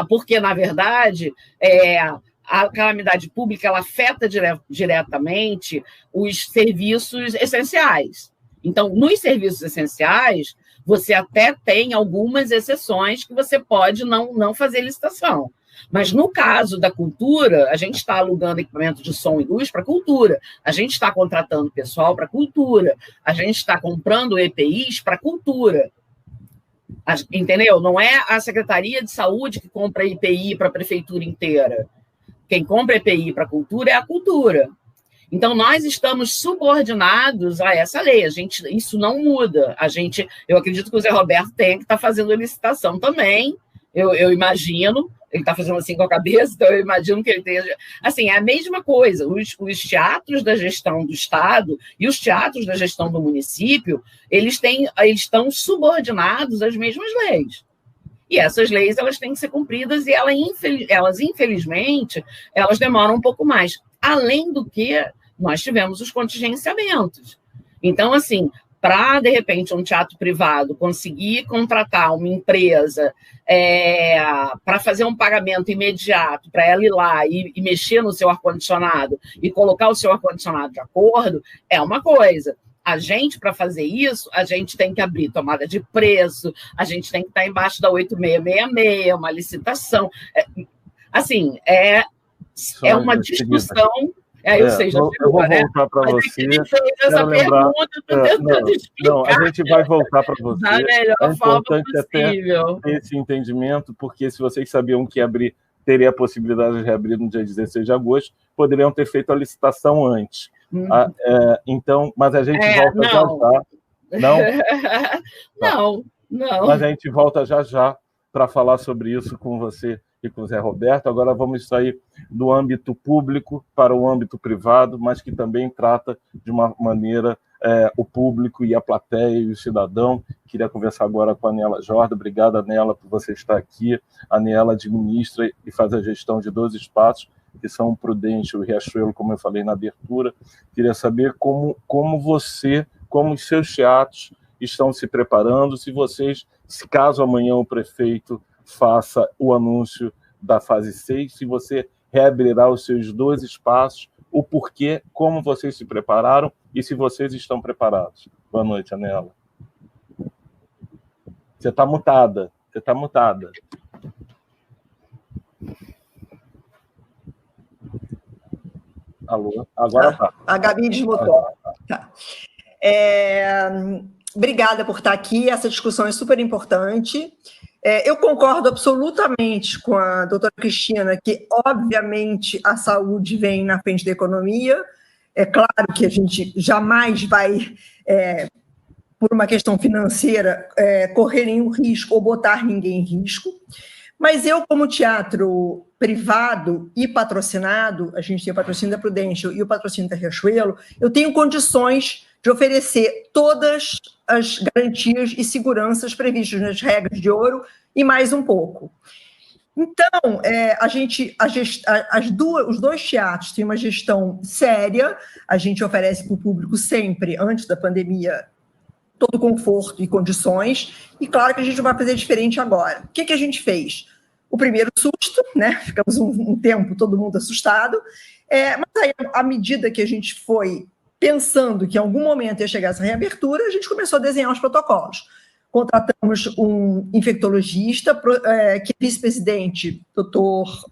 Porque, na verdade, a calamidade pública ela afeta diretamente os serviços essenciais. Então, nos serviços essenciais, você até tem algumas exceções que você pode não fazer licitação. Mas, no caso da cultura, a gente está alugando equipamento de som e luz para cultura, a gente está contratando pessoal para cultura, a gente está comprando EPIs para cultura. Entendeu? Não é a Secretaria de Saúde que compra EPI para a prefeitura inteira. Quem compra EPI para a cultura é a cultura. Então, nós estamos subordinados a essa lei. Isso não muda. Eu acredito que o Zé Roberto tenha que estar fazendo a licitação também. Eu imagino. Ele está fazendo assim com a cabeça, então eu imagino que ele tenha... Assim, é a mesma coisa. Os teatros da gestão do Estado e os teatros da gestão do município, eles estão subordinados às mesmas leis. E essas leis, elas têm que ser cumpridas e elas, infelizmente, elas demoram um pouco mais. Além do que, nós tivemos os contingenciamentos. Então, assim, para, de repente, um teatro privado conseguir contratar uma empresa para fazer um pagamento imediato, para ela ir lá e mexer no seu ar-condicionado e colocar o seu ar-condicionado de acordo, é uma coisa. A gente, para fazer isso, a gente tem que abrir tomada de preço, a gente tem que estar embaixo da 8666, uma licitação. Assim, é uma discussão... eu vou voltar para você. Essa pergunta, não, a gente vai voltar para você. Da melhor forma possível. Ter esse entendimento, porque se vocês sabiam que teria a possibilidade de reabrir no dia 16 de agosto, poderiam ter feito a licitação antes. Então, mas a gente volta já já. Não? Não. Mas a gente volta já já para falar sobre isso com você e com o Zé Roberto. Agora vamos sair do âmbito público para o âmbito privado, mas que também trata de uma maneira o público e a plateia e o cidadão. Queria conversar agora com a Aniela Jorda. Obrigada, Aniela, por você estar aqui. A Aniela administra e faz a gestão de 2 espaços, que são o Prudential e o Riachuelo, como eu falei na abertura. Queria saber como os seus teatros estão se preparando, se caso amanhã o prefeito faça o anúncio da fase 6, se você reabrirá os seus 2 espaços, o porquê, como vocês se prepararam e se vocês estão preparados. Boa noite, Aniela. Você está mutada. Alô? Agora tá. A Gabi desmutou. Tá. Obrigada por estar aqui. Essa discussão é super importante. Eu concordo absolutamente com a doutora Cristina que, obviamente, a saúde vem na frente da economia. É claro que a gente jamais vai, por uma questão financeira, correr nenhum risco ou botar ninguém em risco. Mas eu, como teatro privado e patrocinado, a gente tem o patrocínio da Prudential e o patrocínio da Riachuelo, eu tenho condições de oferecer todas as garantias e seguranças previstas nas regras de ouro e mais um pouco. Então, os 2 teatros têm uma gestão séria, a gente oferece para o público sempre, antes da pandemia, todo conforto e condições, e claro que a gente vai fazer diferente agora. O que a gente fez? O primeiro susto, né? Ficamos um tempo todo mundo assustado, mas aí, à medida que a gente foi pensando que em algum momento ia chegar essa reabertura, a gente começou a desenhar os protocolos. Contratamos um infectologista, que é vice-presidente, doutor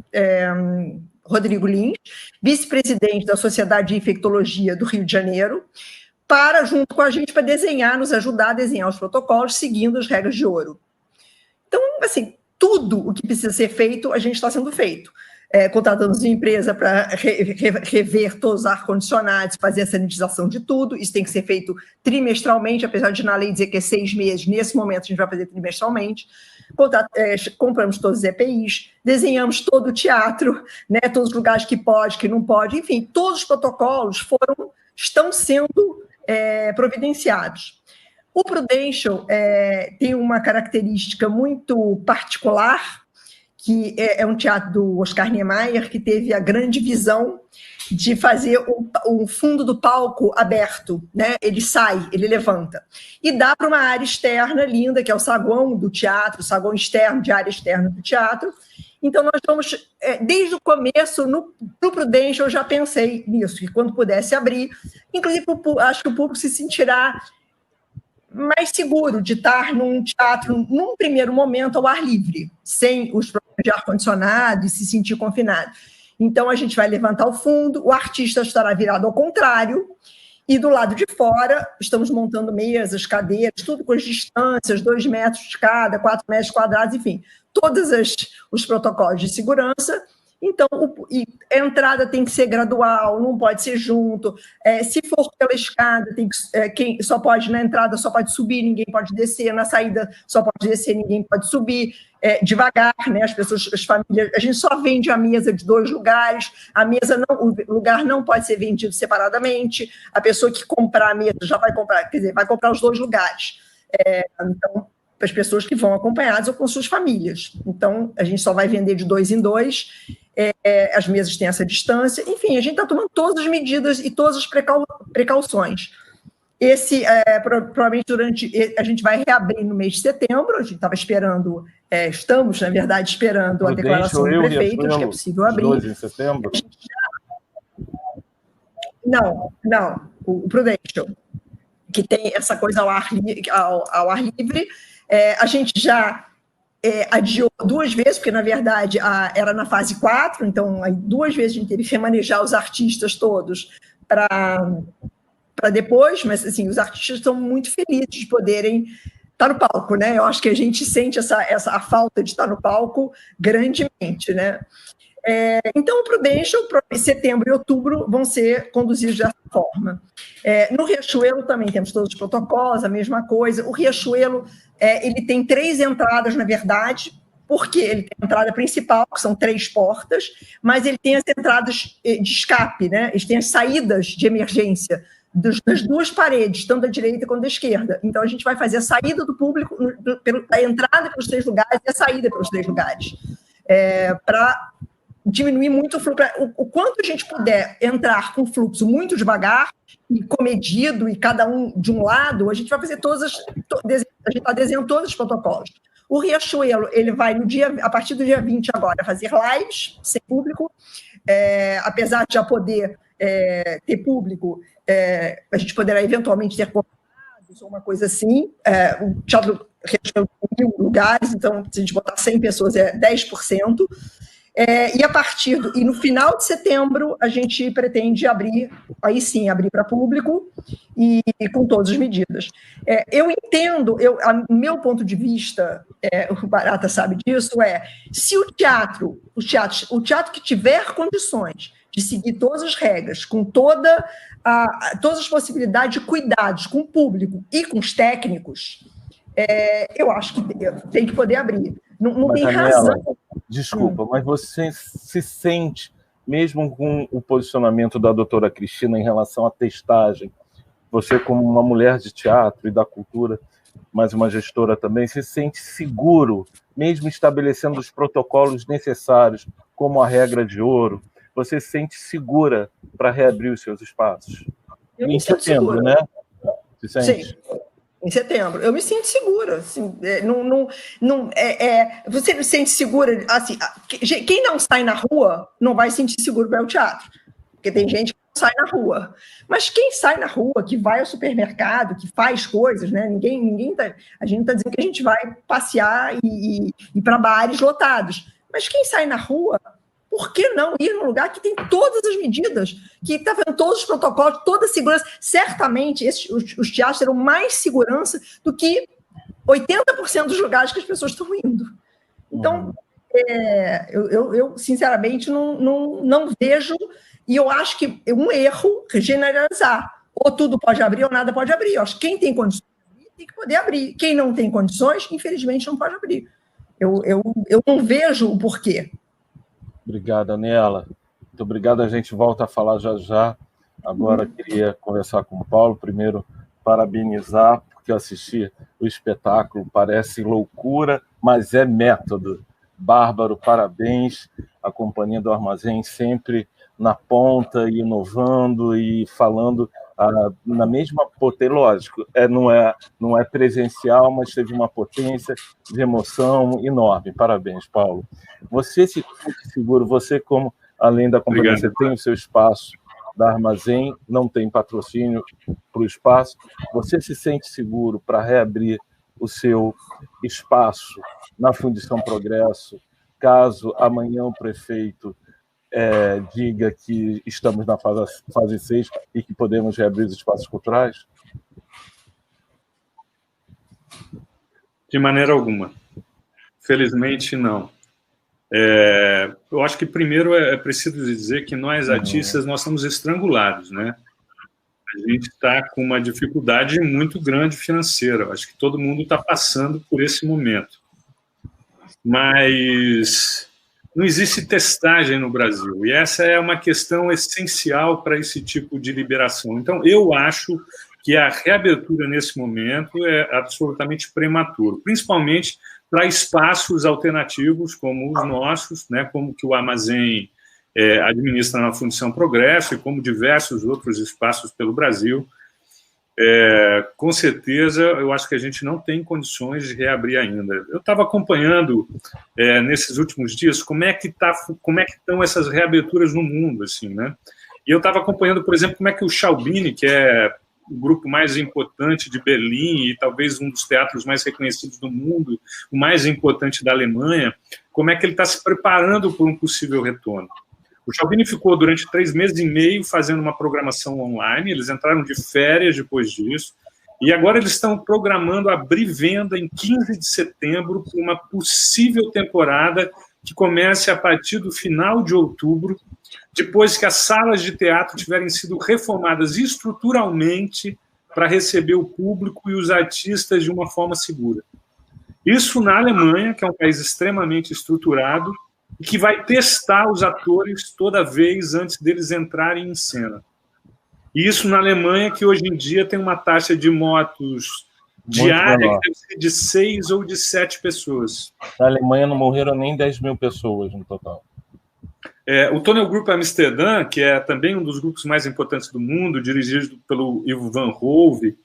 Rodrigo Lins, vice-presidente da Sociedade de Infectologia do Rio de Janeiro, junto com a gente, para nos ajudar a desenhar os protocolos, seguindo as regras de ouro. Então, assim, tudo o que precisa ser feito, a gente está sendo feito. Contratamos uma empresa para rever todos os ar-condicionados, fazer a sanitização de tudo. Isso tem que ser feito trimestralmente, apesar de na lei dizer que é 6 meses. Nesse momento, a gente vai fazer trimestralmente. Compramos todos os EPIs, desenhamos todo o teatro, né, todos os lugares que pode, que não pode. Enfim, todos os protocolos estão sendo providenciados. O Prudential tem uma característica muito particular, que é um teatro do Oscar Niemeyer, que teve a grande visão de fazer o fundo do palco aberto, né? Ele sai, ele levanta. E dá para uma área externa linda, que é o saguão do teatro, o saguão externo, de área externa do teatro. Então, nós vamos, desde o começo, no Prudential, eu já pensei nisso, que quando pudesse abrir, inclusive, acho que o público se sentirá mais seguro de estar num teatro, num primeiro momento, ao ar livre, sem os problemas de ar-condicionado e se sentir confinado. Então, a gente vai levantar o fundo, o artista estará virado ao contrário, e do lado de fora, estamos montando mesas, cadeiras, tudo com as distâncias, 2 metros de cada, 4 metros quadrados, enfim, todos os protocolos de segurança. Então, a entrada tem que ser gradual, não pode ser junto. Se for pela escada, quem só pode, na entrada só pode subir, ninguém pode descer, na saída só pode descer, ninguém pode subir. Devagar, né? As famílias, a gente só vende a mesa de 2 lugares, o lugar não pode ser vendido separadamente, a pessoa que comprar a mesa já vai comprar, quer dizer, vai comprar os 2 lugares. Então, para as pessoas que vão acompanhadas ou com suas famílias. Então, a gente só vai vender de 2 em 2, as mesas têm essa distância, enfim, a gente está tomando todas as medidas e todas as precauções. Provavelmente a gente vai reabrir no mês de setembro, a gente estava esperando, estamos, na verdade, esperando a declaração do prefeito de que é possível abrir. 2 em setembro? Não, o Prudential, que tem essa coisa ao ar livre, a gente já adiou 2 vezes, porque, na verdade, era na fase 4, então, 2 vezes a gente teve que remanejar os artistas todos para depois, mas, assim, os artistas estão muito felizes de poderem estar no palco, né? Eu acho que a gente sente a falta de estar no palco grandemente, né? Então, o Prudential, setembro e outubro, vão ser conduzidos dessa forma. No Riachuelo também temos todos os protocolos, a mesma coisa. O Riachuelo, ele tem 3 entradas, na verdade, porque ele tem a entrada principal, que são 3 portas, mas ele tem as entradas de escape, né? Ele tem as saídas de emergência das 2 paredes, tanto da direita quanto da esquerda. Então, a gente vai fazer a saída do público, a entrada pelos 3 lugares e a saída pelos 3 lugares, para diminuir muito o fluxo. O quanto a gente puder entrar com fluxo muito devagar e comedido, e cada um de um lado, a gente vai fazer a gente está desenhando todos os protocolos. O Riachuelo, ele vai a partir do dia 20 agora, fazer lives sem público, apesar de já poder ter público, a gente poderá eventualmente ter convidados ou uma coisa assim. O Teatro Riachuelo tem 1.000 lugares, então, se a gente botar 100 pessoas, é 10%. E no final de setembro, a gente pretende abrir, aí sim, abrir para público e com todas as medidas. Eu entendo, meu ponto de vista, o Barata sabe disso, se o teatro que tiver condições de seguir todas as regras, com todas as possibilidades de cuidados com o público e com os técnicos, eu acho que tem que poder abrir. Não tem razão. Desculpa, mas você se sente, mesmo com o posicionamento da doutora Cristina em relação à testagem, você como uma mulher de teatro e da cultura, mas uma gestora também, se sente seguro, mesmo estabelecendo os protocolos necessários, como a regra de ouro, você se sente segura para reabrir os seus espaços? Em setembro, né? Se sente? Sim. Em setembro, eu me sinto segura. Assim, você se sente segura? Assim, quem não sai na rua não vai se sentir seguro para ir ao teatro, porque tem gente que não sai na rua. Mas quem sai na rua, que vai ao supermercado, que faz coisas, né? A gente não está dizendo que a gente vai passear e ir para bares lotados. Mas quem sai na rua, por que não ir num lugar que tem todas as medidas, que está vendo todos os protocolos, toda a segurança? Certamente, os teatros terão mais segurança do que 80% dos lugares que as pessoas estão indo. Então, eu sinceramente, não vejo, e eu acho que é um erro generalizar. Ou tudo pode abrir ou nada pode abrir. Eu acho que quem tem condições de abrir tem que poder abrir. Quem não tem condições, infelizmente, não pode abrir. Eu não vejo o porquê. Obrigado, Aniela. Muito obrigado. A gente volta a falar já. Agora queria conversar com o Paulo. Primeiro, parabenizar, porque eu assisti o espetáculo. Parece loucura, mas é método. bárbaro, parabéns. A Companhia do Armazém sempre na ponta, e inovando e falando na mesma potência. Lógico, não é presencial, mas teve uma potência de emoção enorme. Parabéns, Paulo. Você se sente seguro, você, como além da companhia, Obrigado. você tem o seu espaço da Armazém, não tem patrocínio para o espaço, você se sente seguro para reabrir o seu espaço na Fundição Progresso, caso amanhã o prefeito diga que estamos na fase 6 e que podemos reabrir os espaços culturais? De maneira alguma. Felizmente, não. Eu acho que primeiro é preciso dizer que nós, artistas, nós somos estrangulados, né? A gente está com uma dificuldade muito grande financeira. Eu acho que todo mundo está passando por esse momento. Mas não existe testagem no Brasil, e essa é uma questão essencial para esse tipo de liberação. Então, eu acho que a reabertura nesse momento é absolutamente prematuro, principalmente para espaços alternativos como os nossos, né, como que o Armazém administra na Fundição Progresso e como diversos outros espaços pelo Brasil. Com certeza, eu acho que a gente não tem condições de reabrir ainda. Eu estava acompanhando nesses últimos dias como é que estão essas reaberturas no mundo, assim, né? E eu estava acompanhando, por exemplo, como é que o Schaubühne, que é o grupo mais importante de Berlim e talvez um dos teatros mais reconhecidos do mundo, o mais importante da Alemanha, como é que ele está se preparando por um possível retorno. O Schaubühne ficou durante 3 meses e meio fazendo uma programação online, eles entraram de férias depois disso, e agora eles estão programando abrir venda em 15 de setembro para uma possível temporada que comece a partir do final de outubro, depois que as salas de teatro tiverem sido reformadas estruturalmente para receber o público e os artistas de uma forma segura. Isso na Alemanha, que é um país extremamente estruturado, e que vai testar os atores toda vez antes deles entrarem em cena. E isso na Alemanha, que hoje em dia tem uma taxa de mortos diária que deve ser de 6 ou de 7 pessoas. Na Alemanha não morreram nem 10 mil pessoas no total. O Toneel Group Amsterdã, que é também um dos grupos mais importantes do mundo, dirigido pelo Ivo Van Hove,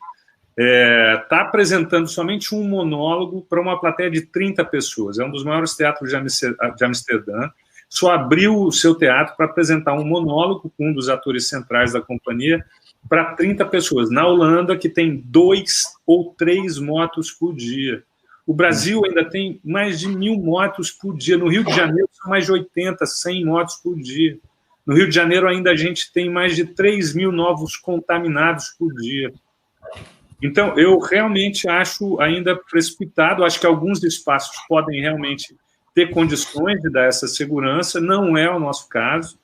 está apresentando somente um monólogo para uma plateia de 30 pessoas. É um dos maiores teatros de Amsterdã. Só abriu o seu teatro para apresentar um monólogo com um dos atores centrais da companhia para 30 pessoas. Na Holanda, que tem 2 ou 3 mortos por dia. O Brasil ainda tem mais de 1.000 mortos por dia. No Rio de Janeiro, são mais de 80, 100 mortos por dia. No Rio de Janeiro, ainda a gente tem mais de 3.000 novos contaminados por dia. Então, eu realmente acho ainda precipitado, acho que alguns espaços podem realmente ter condições de dar essa segurança, não é o nosso caso.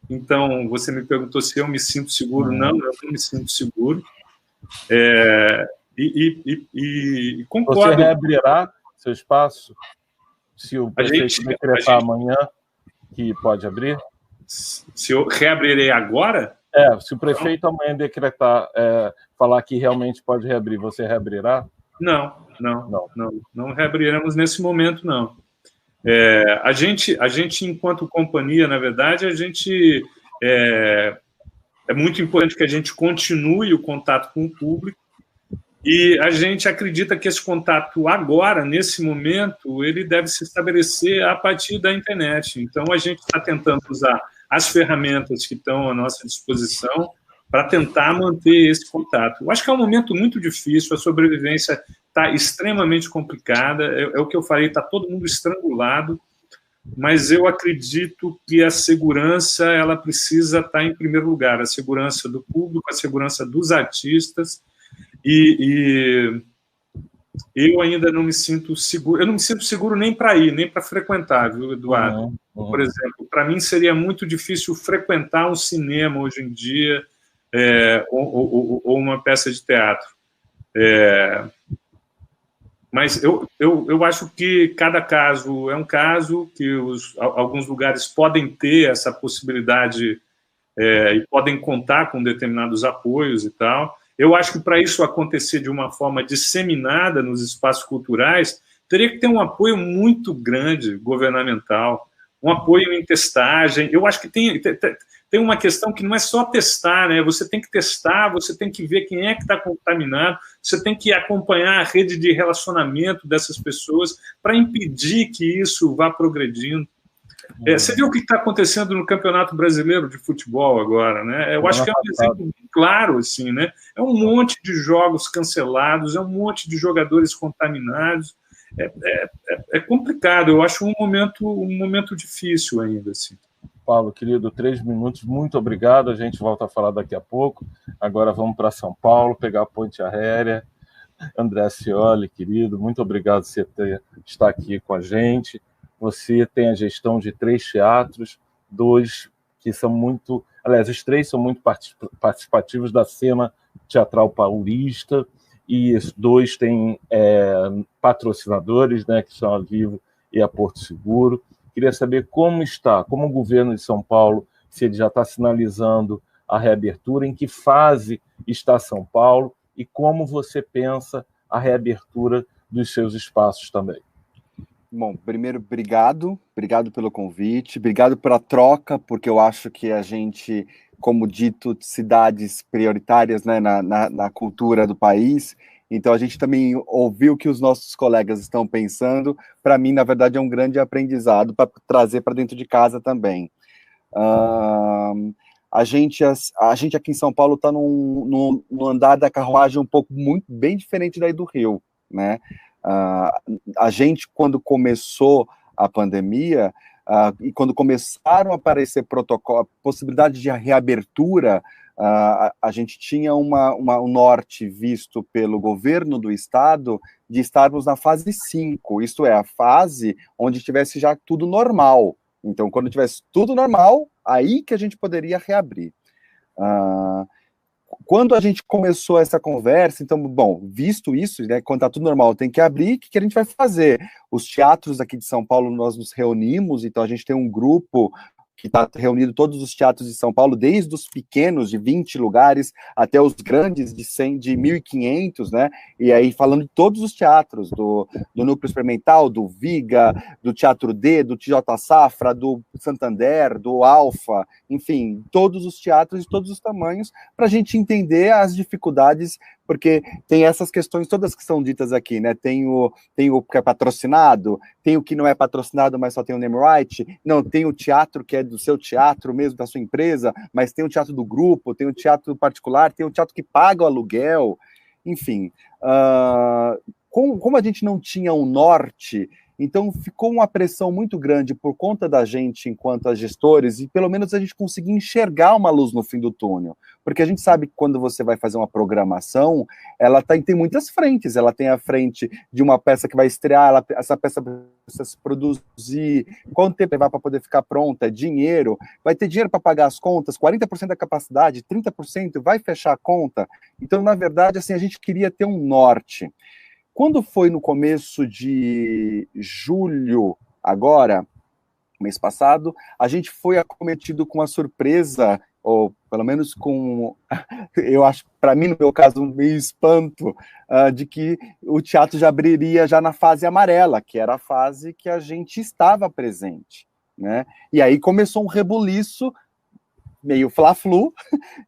Então, você me perguntou se eu me sinto seguro. Não, eu não me sinto seguro. E concordo. Você reabrirá seu espaço se o prefeito decretar amanhã que pode abrir? Se eu reabrirei agora? Se o prefeito amanhã decretar, falar que realmente pode reabrir, você reabrirá? Não reabriremos nesse momento, não. A gente, enquanto companhia, na verdade, é muito importante que a gente continue o contato com o público, e a gente acredita que esse contato agora, nesse momento, ele deve se estabelecer a partir da internet. Então, a gente está tentando usar as ferramentas que estão à nossa disposição para tentar manter esse contato. Eu acho que é um momento muito difícil, a sobrevivência está extremamente complicada, é o que eu falei, está todo mundo estrangulado, mas eu acredito que a segurança ela precisa estar em primeiro lugar, a segurança do público, a segurança dos artistas, e eu ainda não me sinto seguro, eu não me sinto seguro nem para ir, nem para frequentar, viu, Eduardo? Por exemplo, para mim seria muito difícil frequentar um cinema hoje em dia, ou uma peça de teatro. Mas eu acho que cada caso é um caso, que alguns lugares podem ter essa possibilidade e podem contar com determinados apoios e tal. Eu acho que para isso acontecer de uma forma disseminada nos espaços culturais, teria que ter um apoio muito grande, governamental, um apoio em testagem. Eu acho que tem uma questão que não é só testar, né? Você tem que testar, você tem que ver quem é que está contaminado, você tem que acompanhar a rede de relacionamento dessas pessoas para impedir que isso vá progredindo. Você viu o que está acontecendo no Campeonato Brasileiro de Futebol agora, né? Eu acho que é um exemplo muito claro, assim, né? É um monte de jogos cancelados, é um monte de jogadores contaminados. É complicado. Eu acho um momento difícil ainda, assim. Paulo, querido, 3 minutos, muito obrigado. A gente volta a falar daqui a pouco. Agora vamos para São Paulo, pegar a ponte aérea. André Scioli, querido, muito obrigado por você estar aqui com a gente. Você tem a gestão de 3 teatros, 2 que são muito... Aliás, os 3 são muito participativos da cena teatral paulista, e 2 têm patrocinadores, né, que são a Vivo e a Porto Seguro. Queria saber como o governo de São Paulo, se ele já está sinalizando a reabertura, em que fase está São Paulo, e como você pensa a reabertura dos seus espaços também. Bom, primeiro, obrigado pelo convite, obrigado pela troca, porque eu acho que a gente, como dito, cidades prioritárias, né, na cultura do país, então a gente também ouviu o que os nossos colegas estão pensando. Para mim, na verdade, é um grande aprendizado para trazer para dentro de casa também. A gente aqui em São Paulo está no andar da carruagem bem diferente daí do Rio, né? A gente, quando começou a pandemia, e quando começaram a aparecer protocolos, possibilidade de reabertura, a gente tinha um norte visto pelo governo do estado de estarmos na fase 5, isto é, a fase onde tivesse já tudo normal. Então, quando tivesse tudo normal, aí que a gente poderia reabrir. Quando a gente começou essa conversa, então, bom, visto isso, né, quando está tudo normal, tem que abrir, o que a gente vai fazer? Os teatros aqui de São Paulo, nós nos reunimos, então a gente tem um grupo que está reunido todos os teatros de São Paulo, desde os pequenos, de 20 lugares, até os grandes, de 100, de 1.500, né? E aí falando de todos os teatros, do Núcleo Experimental, do Viga, do Teatro D, do TJ Safra, do Santander, do Alfa, enfim, todos os teatros de todos os tamanhos, para a gente entender as dificuldades, porque tem essas questões todas que são ditas aqui, né? Tem o que é patrocinado, tem o que não é patrocinado, mas só tem o name right, não, tem o teatro que é do seu teatro mesmo, da sua empresa, mas tem o teatro do grupo, tem o teatro particular, tem o teatro que paga o aluguel, enfim. Como a gente não tinha um norte, então ficou uma pressão muito grande por conta da gente enquanto gestores, e pelo menos a gente conseguir enxergar uma luz no fim do túnel, porque a gente sabe que quando você vai fazer uma programação, ela tem muitas frentes, ela tem a frente de uma peça que vai estrear, essa peça precisa se produzir, quanto tempo levar para poder ficar pronta, dinheiro, vai ter dinheiro para pagar as contas, 40% da capacidade, 30% vai fechar a conta, então na verdade assim, a gente queria ter um norte. Quando foi no começo de julho, agora, mês passado, a gente foi acometido com uma surpresa, ou pelo menos com, eu acho, para mim, no meu caso, um meio espanto, de que o teatro já abriria já na fase amarela, que era a fase que a gente estava presente, né? E aí começou um rebuliço, meio fla-flu,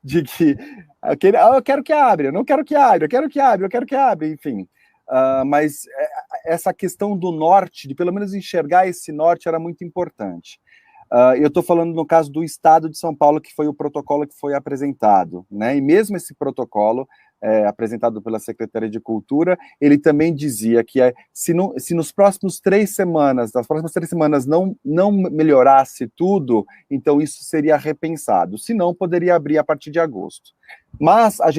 de que eu quero que abra, eu não quero que abra, eu quero que abra, eu quero que abra, enfim. Mas essa questão do norte, de pelo menos enxergar esse norte, era muito importante. Eu estou falando no caso do Estado de São Paulo, que foi o protocolo que foi apresentado, né? E mesmo esse protocolo, apresentado pela Secretaria de Cultura, ele também dizia que se nas próximas 3 semanas não melhorasse tudo, então isso seria repensado, senão poderia abrir a partir de agosto. Mas a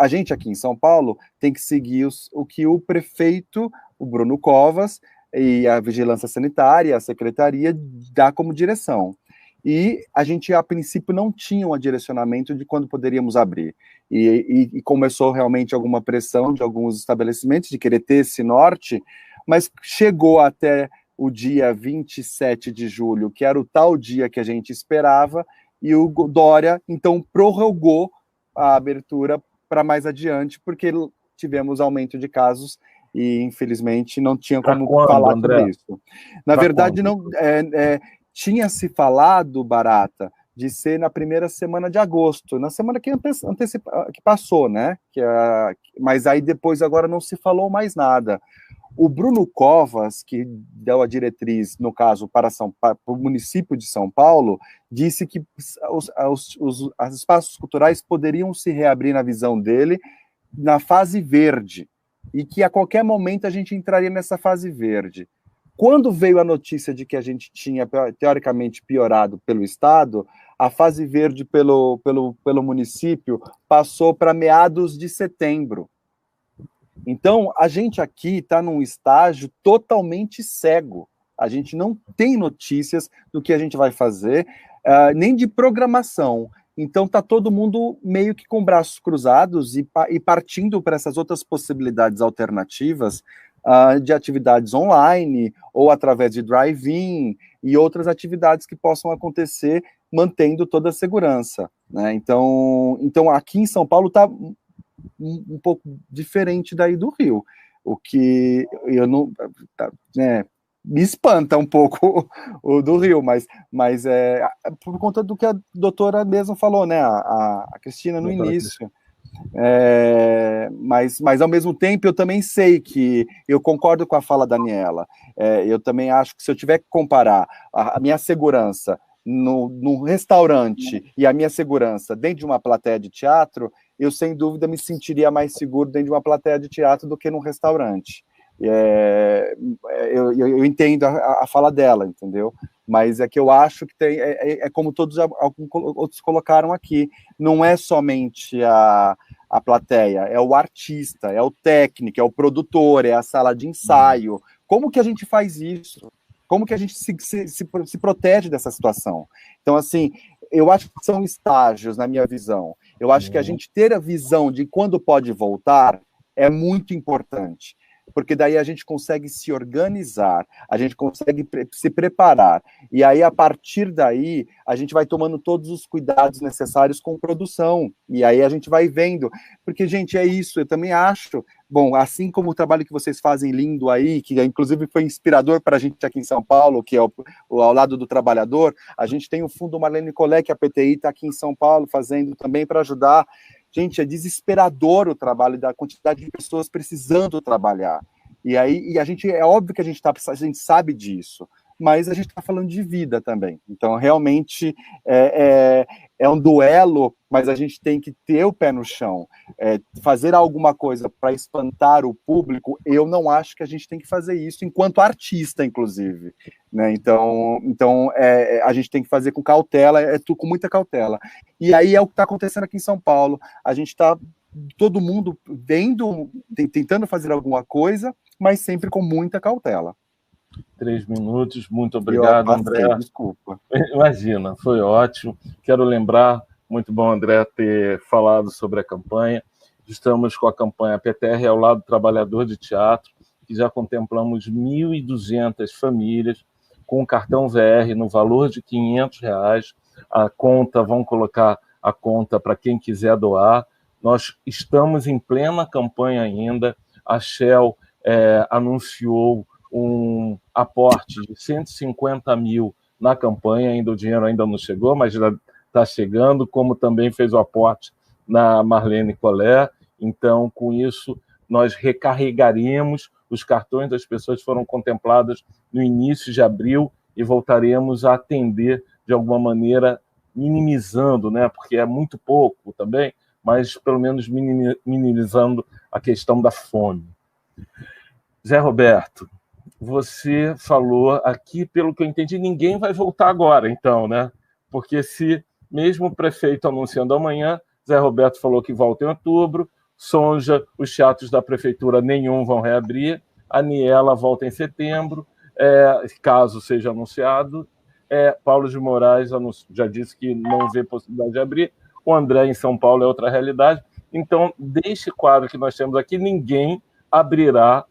gente aqui em São Paulo tem que seguir o que o prefeito, o Bruno Covas, e a Vigilância Sanitária, a Secretaria, dá como direção. E a gente, a princípio, não tinha um direcionamento de quando poderíamos abrir. E começou realmente alguma pressão de alguns estabelecimentos de querer ter esse norte, mas chegou até o dia 27 de julho, que era o tal dia que a gente esperava, e o Dória, então, prorrogou a abertura para mais adiante, porque tivemos aumento de casos e infelizmente não tinha como quando, falar André? sobre isso. Na verdade, não tinha se falado, Barata, de ser na primeira semana de agosto, na semana que passou, né? Mas aí depois agora não se falou mais nada. O Bruno Covas, que deu a diretriz, no caso, para o município de São Paulo, disse que os espaços culturais poderiam se reabrir, na visão dele, na fase verde, e que a qualquer momento a gente entraria nessa fase verde. Quando veio a notícia de que a gente tinha, teoricamente, piorado pelo Estado, a fase verde pelo município passou para meados de setembro. Então, a gente aqui está num estágio totalmente cego. A gente não tem notícias do que a gente vai fazer, nem de programação. Então, está todo mundo meio que com braços cruzados e partindo para essas outras possibilidades alternativas de atividades online ou através de drive-in e outras atividades que possam acontecer mantendo toda a segurança, né? Então aqui em São Paulo está um pouco diferente daí do Rio, o que eu não, me espanta um pouco o do Rio, mas é por conta do que a doutora mesmo falou, né, a Cristina no início. Mas ao mesmo tempo eu também sei que eu concordo com a fala da Daniela. Eu também acho que se eu tiver que comparar a minha segurança no restaurante e a minha segurança dentro de uma plateia de teatro, eu sem dúvida me sentiria mais seguro dentro de uma plateia de teatro do que num restaurante. Eu entendo a fala dela, entendeu? Mas é que eu acho que tem, como todos outros colocaram aqui, não é somente a plateia, é o artista, é o técnico, é o produtor, é a sala de ensaio. Como que a gente faz isso? Como que a gente se protege dessa situação? Então, assim, eu acho que são estágios, na minha visão. Eu acho que a gente ter a visão de quando pode voltar é muito importante, porque daí a gente consegue se organizar, a gente consegue se preparar, e aí, a partir daí, a gente vai tomando todos os cuidados necessários com produção, e aí a gente vai vendo, porque, gente, é isso, eu também acho, bom, assim como o trabalho que vocês fazem lindo aí, que inclusive foi inspirador para a gente aqui em São Paulo, que é ao lado do trabalhador, a gente tem o Fundo Marlene Collet, que a PTI está aqui em São Paulo fazendo também para ajudar. Gente, é desesperador o trabalho da quantidade de pessoas precisando trabalhar. E aí, a gente, é óbvio que a gente sabe disso, mas a gente está falando de vida também. Então, realmente, é um duelo, mas a gente tem que ter o pé no chão. Fazer alguma coisa para espantar o público, eu não acho que a gente tem que fazer isso enquanto artista, inclusive, né? Então a gente tem que fazer com cautela, com muita cautela. E aí é o que está acontecendo aqui em São Paulo. A gente está, todo mundo vendo, tentando fazer alguma coisa, mas sempre com muita cautela. 3 minutos, muito obrigado, André. Desculpa. Imagina, foi ótimo. Quero lembrar, muito bom, André, ter falado sobre a campanha. Estamos com a campanha PTR ao lado do trabalhador de teatro, que já contemplamos 1.200 famílias com o cartão VR no valor de R$500. A conta, vamos colocar a conta para quem quiser doar. Nós estamos em plena campanha ainda. A Shell anunciou um aporte de 150 mil na campanha, ainda o dinheiro ainda não chegou, mas já está chegando, como também fez o aporte na Marlene Collet. Então, com isso, nós recarregaremos os cartões das pessoas que foram contempladas no início de abril e voltaremos a atender de alguma maneira, minimizando, né? Porque é muito pouco também, mas pelo menos minimizando a questão da fome. Zé Roberto, você falou aqui, pelo que eu entendi, ninguém vai voltar agora, então, né? Porque se mesmo o prefeito anunciando amanhã, Zé Roberto falou que volta em outubro, Sonja, os teatros da prefeitura nenhum vão reabrir, a Aniela volta em setembro, caso seja anunciado, Paulo de Moraes já disse que não vê possibilidade de abrir, o André em São Paulo é outra realidade. Então, deste quadro que nós temos aqui, ninguém abrirá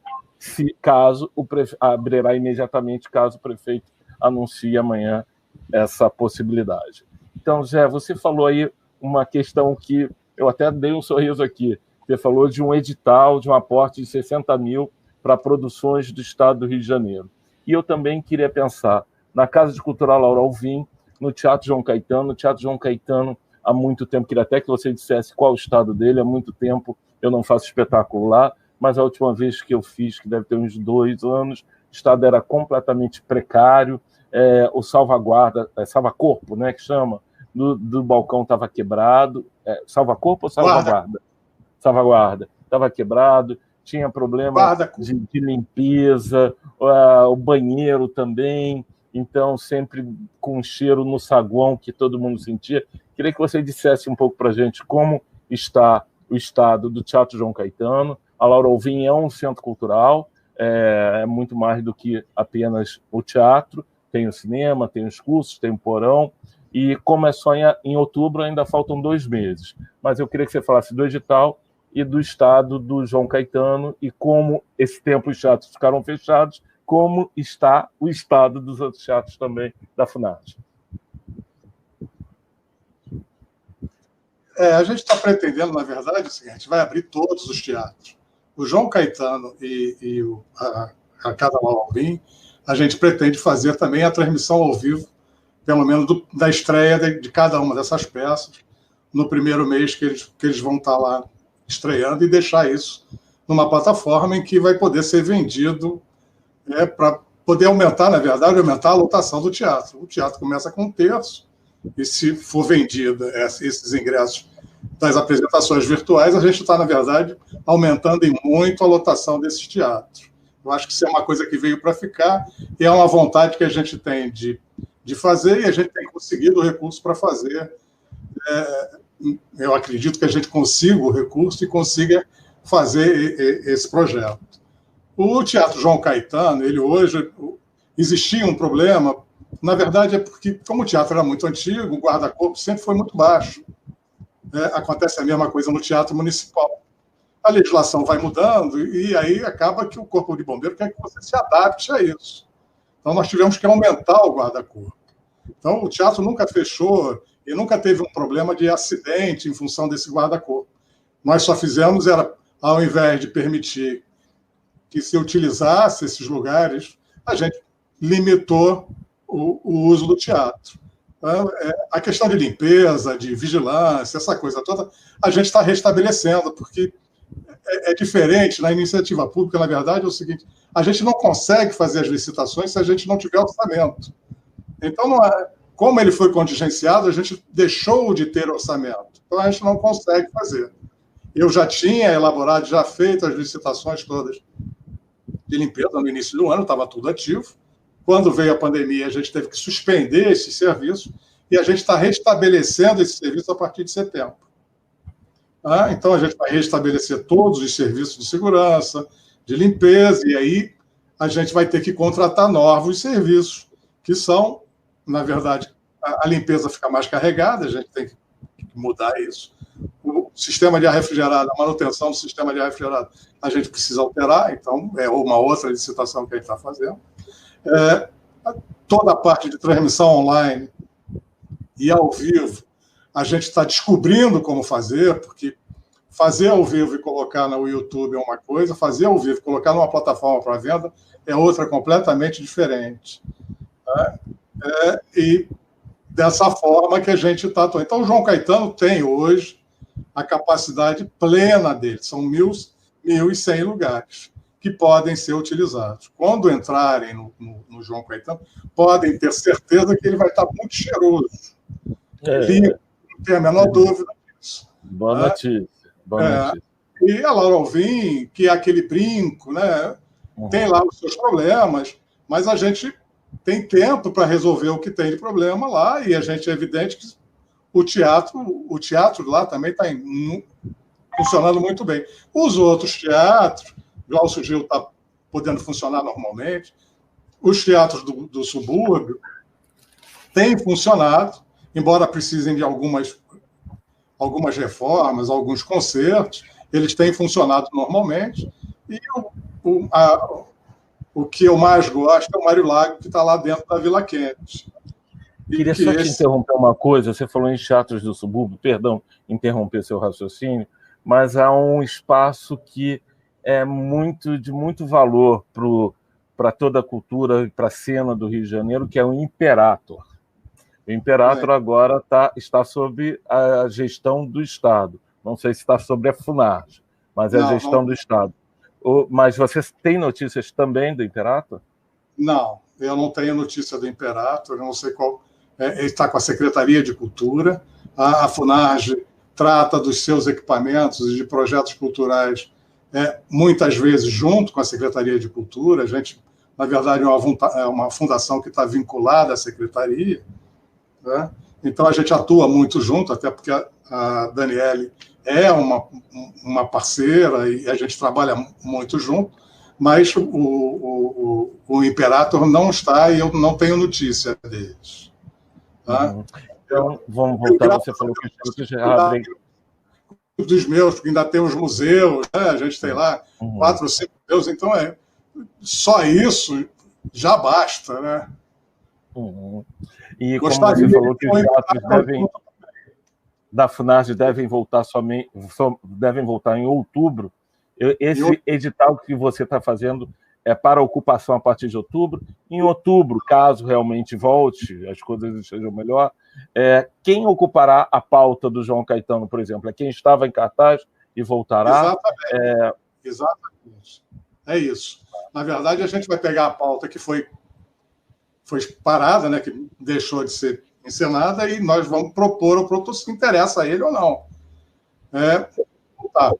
abrirá imediatamente caso o prefeito anuncie amanhã essa possibilidade. Então, Zé, você falou aí uma questão que eu até dei um sorriso aqui. Você falou de um edital, de um aporte de 60 mil para produções do estado do Rio de Janeiro. E eu também queria pensar na Casa de Cultura Laura Alvim, no Teatro João Caetano. O Teatro João Caetano, há muito tempo, queria até que você dissesse qual o estado dele, há muito tempo eu não faço espetáculo lá, mas a última vez que eu fiz, que deve ter uns 2 anos, o estado era completamente precário, o salva-corpo, né, que chama, do balcão estava quebrado, salva-corpo ou salvaguarda? Salvaguarda, estava quebrado, tinha problema de limpeza, o banheiro também, então sempre com cheiro no saguão que todo mundo sentia. Queria que você dissesse um pouco para a gente como está o estado do Teatro João Caetano. A Laura Alvim é um centro cultural, é muito mais do que apenas o teatro, tem o cinema, tem os cursos, tem o porão, e como é só em outubro, ainda faltam 2 meses. Mas eu queria que você falasse do edital e do estado do João Caetano, e como esse tempo os teatros ficaram fechados, como está o estado dos outros teatros também da FUNARTE. A gente está pretendendo, na verdade, a gente vai abrir todos os teatros. O João Caetano e a Casa Laura Alvim, a gente pretende fazer também a transmissão ao vivo, pelo menos da estreia de cada uma dessas peças, no primeiro mês que eles vão estar lá estreando, e deixar isso numa plataforma em que vai poder ser vendido, para poder aumentar, na verdade, aumentar a lotação do teatro. O teatro começa com 1/3, e se for vendida esses ingressos das apresentações virtuais, a gente está, na verdade, aumentando em muito a lotação desses teatros. Eu acho que isso é uma coisa que veio para ficar, e é uma vontade que a gente tem de fazer, e a gente tem conseguido o recurso para fazer. Eu acredito que a gente consiga o recurso e consiga fazer esse projeto. O Teatro João Caetano, ele hoje, existia um problema, na verdade é porque, como o teatro era muito antigo, o guarda-corpo sempre foi muito baixo. Acontece a mesma coisa no Teatro Municipal. A legislação vai mudando e aí acaba que o Corpo de Bombeiro quer que você se adapte a isso. Então, nós tivemos que aumentar o guarda-corpo. Então, o teatro nunca fechou e nunca teve um problema de acidente em função desse guarda-corpo. Nós só fizemos, ao invés de permitir que se utilizasse esses lugares, a gente limitou o uso do teatro. A questão de limpeza, de vigilância, essa coisa toda, a gente está restabelecendo, porque é diferente na iniciativa pública, na verdade, é o seguinte: a gente não consegue fazer as licitações se a gente não tiver orçamento. Então, como ele foi contingenciado, a gente deixou de ter orçamento. Então, a gente não consegue fazer. Eu já tinha elaborado, já feito as licitações todas de limpeza no início do ano, estava tudo ativo. Quando veio a pandemia, a gente teve que suspender esse serviço, e a gente está restabelecendo esse serviço a partir de setembro. Então, a gente vai restabelecer todos os serviços de segurança, de limpeza, e aí a gente vai ter que contratar novos serviços, que são, na verdade, a limpeza fica mais carregada, a gente tem que mudar isso. O sistema de ar refrigerado, a manutenção do sistema de ar refrigerado, a gente precisa alterar, então é uma outra licitação que a gente está fazendo. Toda a parte de transmissão online e ao vivo, a gente está descobrindo como fazer, porque fazer ao vivo e colocar no YouTube é uma coisa, fazer ao vivo e colocar numa plataforma para venda é outra completamente diferente. E dessa forma que a gente está atuando. Então, o João Caetano tem hoje a capacidade plena dele, são 1.100 lugares que podem ser utilizados. Quando entrarem no João Caetano, podem ter certeza que ele vai estar muito cheiroso. Limpo, não tem a menor dúvida disso. Boa notícia. E a Laura Alvim, que é aquele brinco, né? Tem lá os seus problemas, mas a gente tem tempo para resolver o que tem de problema lá, e a gente é evidente que o teatro lá também está funcionando muito bem. Os outros teatros, Glaucio Gil está podendo funcionar normalmente, os teatros do subúrbio têm funcionado, embora precisem de algumas reformas, alguns concertos, eles têm funcionado normalmente, e o que eu mais gosto é o Mário Lago, que está lá dentro da Vila Quente. Queria só te interromper uma coisa, você falou em teatros do subúrbio, perdão, interromper seu raciocínio, mas há um espaço que de muito valor para toda a cultura e para a cena do Rio de Janeiro, que é o Imperator. O Imperator agora está sob a gestão do Estado. Não sei se está sobre a Funarge, mas é a gestão do Estado. Mas você tem notícias também do Imperator? Não, eu não tenho notícia do Imperator, eu não sei qual. Ele está com a Secretaria de Cultura, a Funarge trata dos seus equipamentos e de projetos culturais muitas vezes junto com a Secretaria de Cultura. A gente, na verdade, é uma fundação que está vinculada à Secretaria, né? Então a gente atua muito junto, até porque a Daniele é uma parceira e a gente trabalha muito junto, mas o Imperator não está e eu não tenho notícia deles. Tá? Então, vamos voltar. Você falou que os já abrem. Dos meus, porque ainda tem os museus, né? A gente tem lá 4 ou 5 museus, então só isso já basta, né? E como você falou que os teatros da Funarge devem voltar em outubro, esse edital que você está fazendo é para ocupação a partir de outubro. Em outubro, caso realmente volte, as coisas estejam melhor, quem ocupará a pauta do João Caetano, por exemplo? É quem estava em cartaz e voltará? Exatamente. É isso. Na verdade, a gente vai pegar a pauta que foi parada, né, que deixou de ser encenada, e nós vamos propor o produto se interessa a ele ou não. Tá.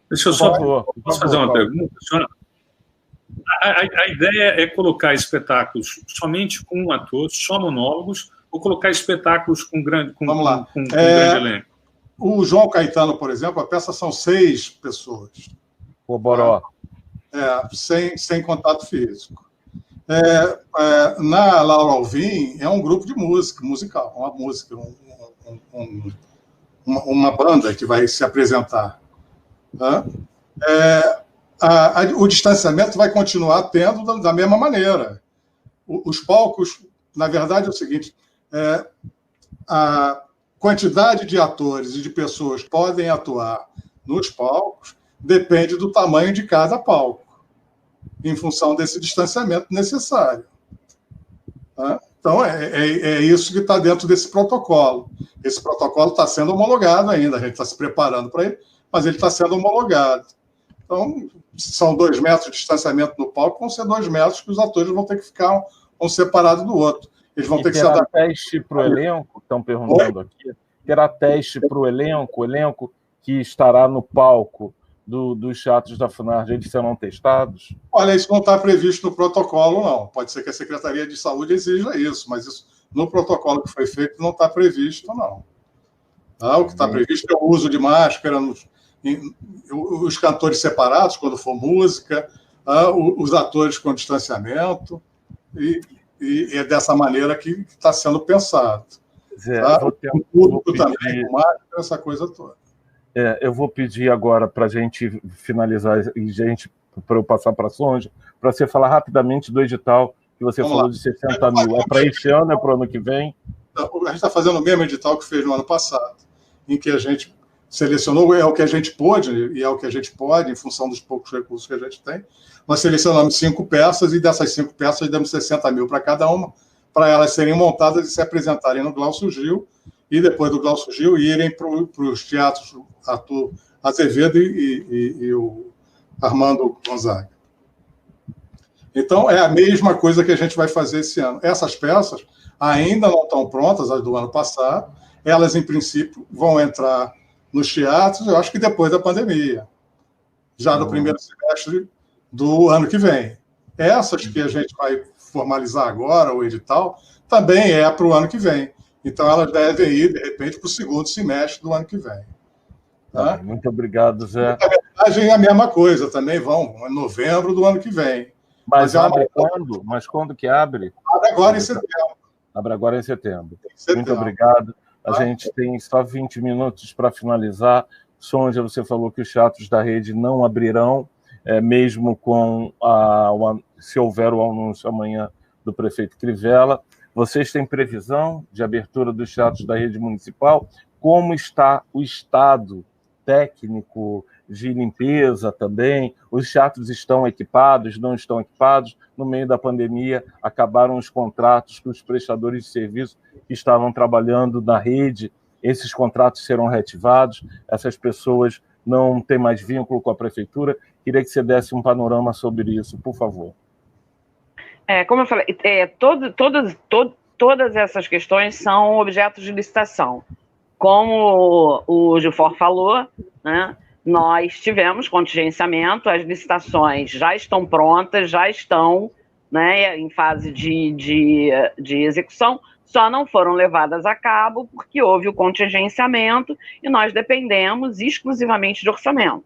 Deixa eu só fazer uma pergunta, senhora. A ideia é colocar espetáculos somente com um ator, só monólogos, ou colocar espetáculos com grande elenco? O João Caetano, por exemplo, a peça são 6 pessoas. O Boró. Sem contato físico. Na Laura Alvim é um grupo de musical, uma banda que vai se apresentar. Tá? O distanciamento vai continuar tendo da mesma maneira. Os palcos, na verdade, é o seguinte: a quantidade de atores e de pessoas que podem atuar nos palcos depende do tamanho de cada palco, em função desse distanciamento necessário. Tá? Então, é isso que está dentro desse protocolo. Esse protocolo está sendo homologado ainda, a gente está se preparando para ele, mas ele está sendo homologado. Então, se são 2 metros de distanciamento no palco, vão ser 2 metros que os atores vão ter que ficar um separado do outro. Eles vão ter que se adaptar. Teste para o elenco, estão perguntando aqui. Terá teste para o elenco que estará no palco dos teatros da Funarge, eles serão testados? Olha, isso não está previsto no protocolo, não. Pode ser que a Secretaria de Saúde exija isso, mas isso no protocolo que foi feito não está previsto, não. Tá? O que está previsto é o uso de máscara, os cantores separados, quando for música, os atores com distanciamento, e é dessa maneira que está sendo pensado. Tá? O público também, com máscara, essa coisa toda. Eu vou pedir agora para a gente finalizar, para eu passar para a Sonja, para você falar rapidamente do edital que você falou de 60 mil. É para este ano, é para o ano que vem? A gente está fazendo o mesmo edital que fez no ano passado, em que a gente selecionou, é o que a gente pôde, e é o que a gente pode, em função dos poucos recursos que a gente tem. Nós selecionamos 5 peças, e dessas 5 peças demos 60 mil para cada uma, para elas serem montadas e se apresentarem no Glaucio Gil, e depois do Glaucio Gil irem para os teatros Arthur Azevedo e o Armando Gonzaga. Então, é a mesma coisa que a gente vai fazer esse ano. Essas peças ainda não estão prontas, as do ano passado. Elas, em princípio, vão entrar nos teatros, eu acho que depois da pandemia, já no primeiro semestre do ano que vem. Essas que a gente vai formalizar agora, o edital, também é para o ano que vem. Então, elas devem ir, de repente, para o segundo semestre do ano que vem. Tá? Muito obrigado, Zé. Na verdade, é a mesma coisa, também vão em novembro do ano que vem. Mas abre quando? Mas quando que abre? Abre agora em setembro. Abre agora em setembro. Muito obrigado. A gente tem só 20 minutos para finalizar. Sonja, você falou que os teatros da rede não abrirão, mesmo com se houver o anúncio amanhã do prefeito Crivella. Vocês têm previsão de abertura dos teatros da rede municipal? Como está o estado técnico de limpeza também, os teatros estão equipados, não estão equipados. No meio da pandemia, acabaram os contratos com os prestadores de serviço que estavam trabalhando na rede, esses contratos serão reativados, essas pessoas não têm mais vínculo com a prefeitura. Queria que você desse um panorama sobre isso, por favor. Como eu falei, todas essas questões são objetos de licitação. Como o Gilfor falou, né, nós tivemos contingenciamento, as licitações já estão prontas, já estão, né, em fase de execução, só não foram levadas a cabo porque houve o contingenciamento e nós dependemos exclusivamente de orçamento.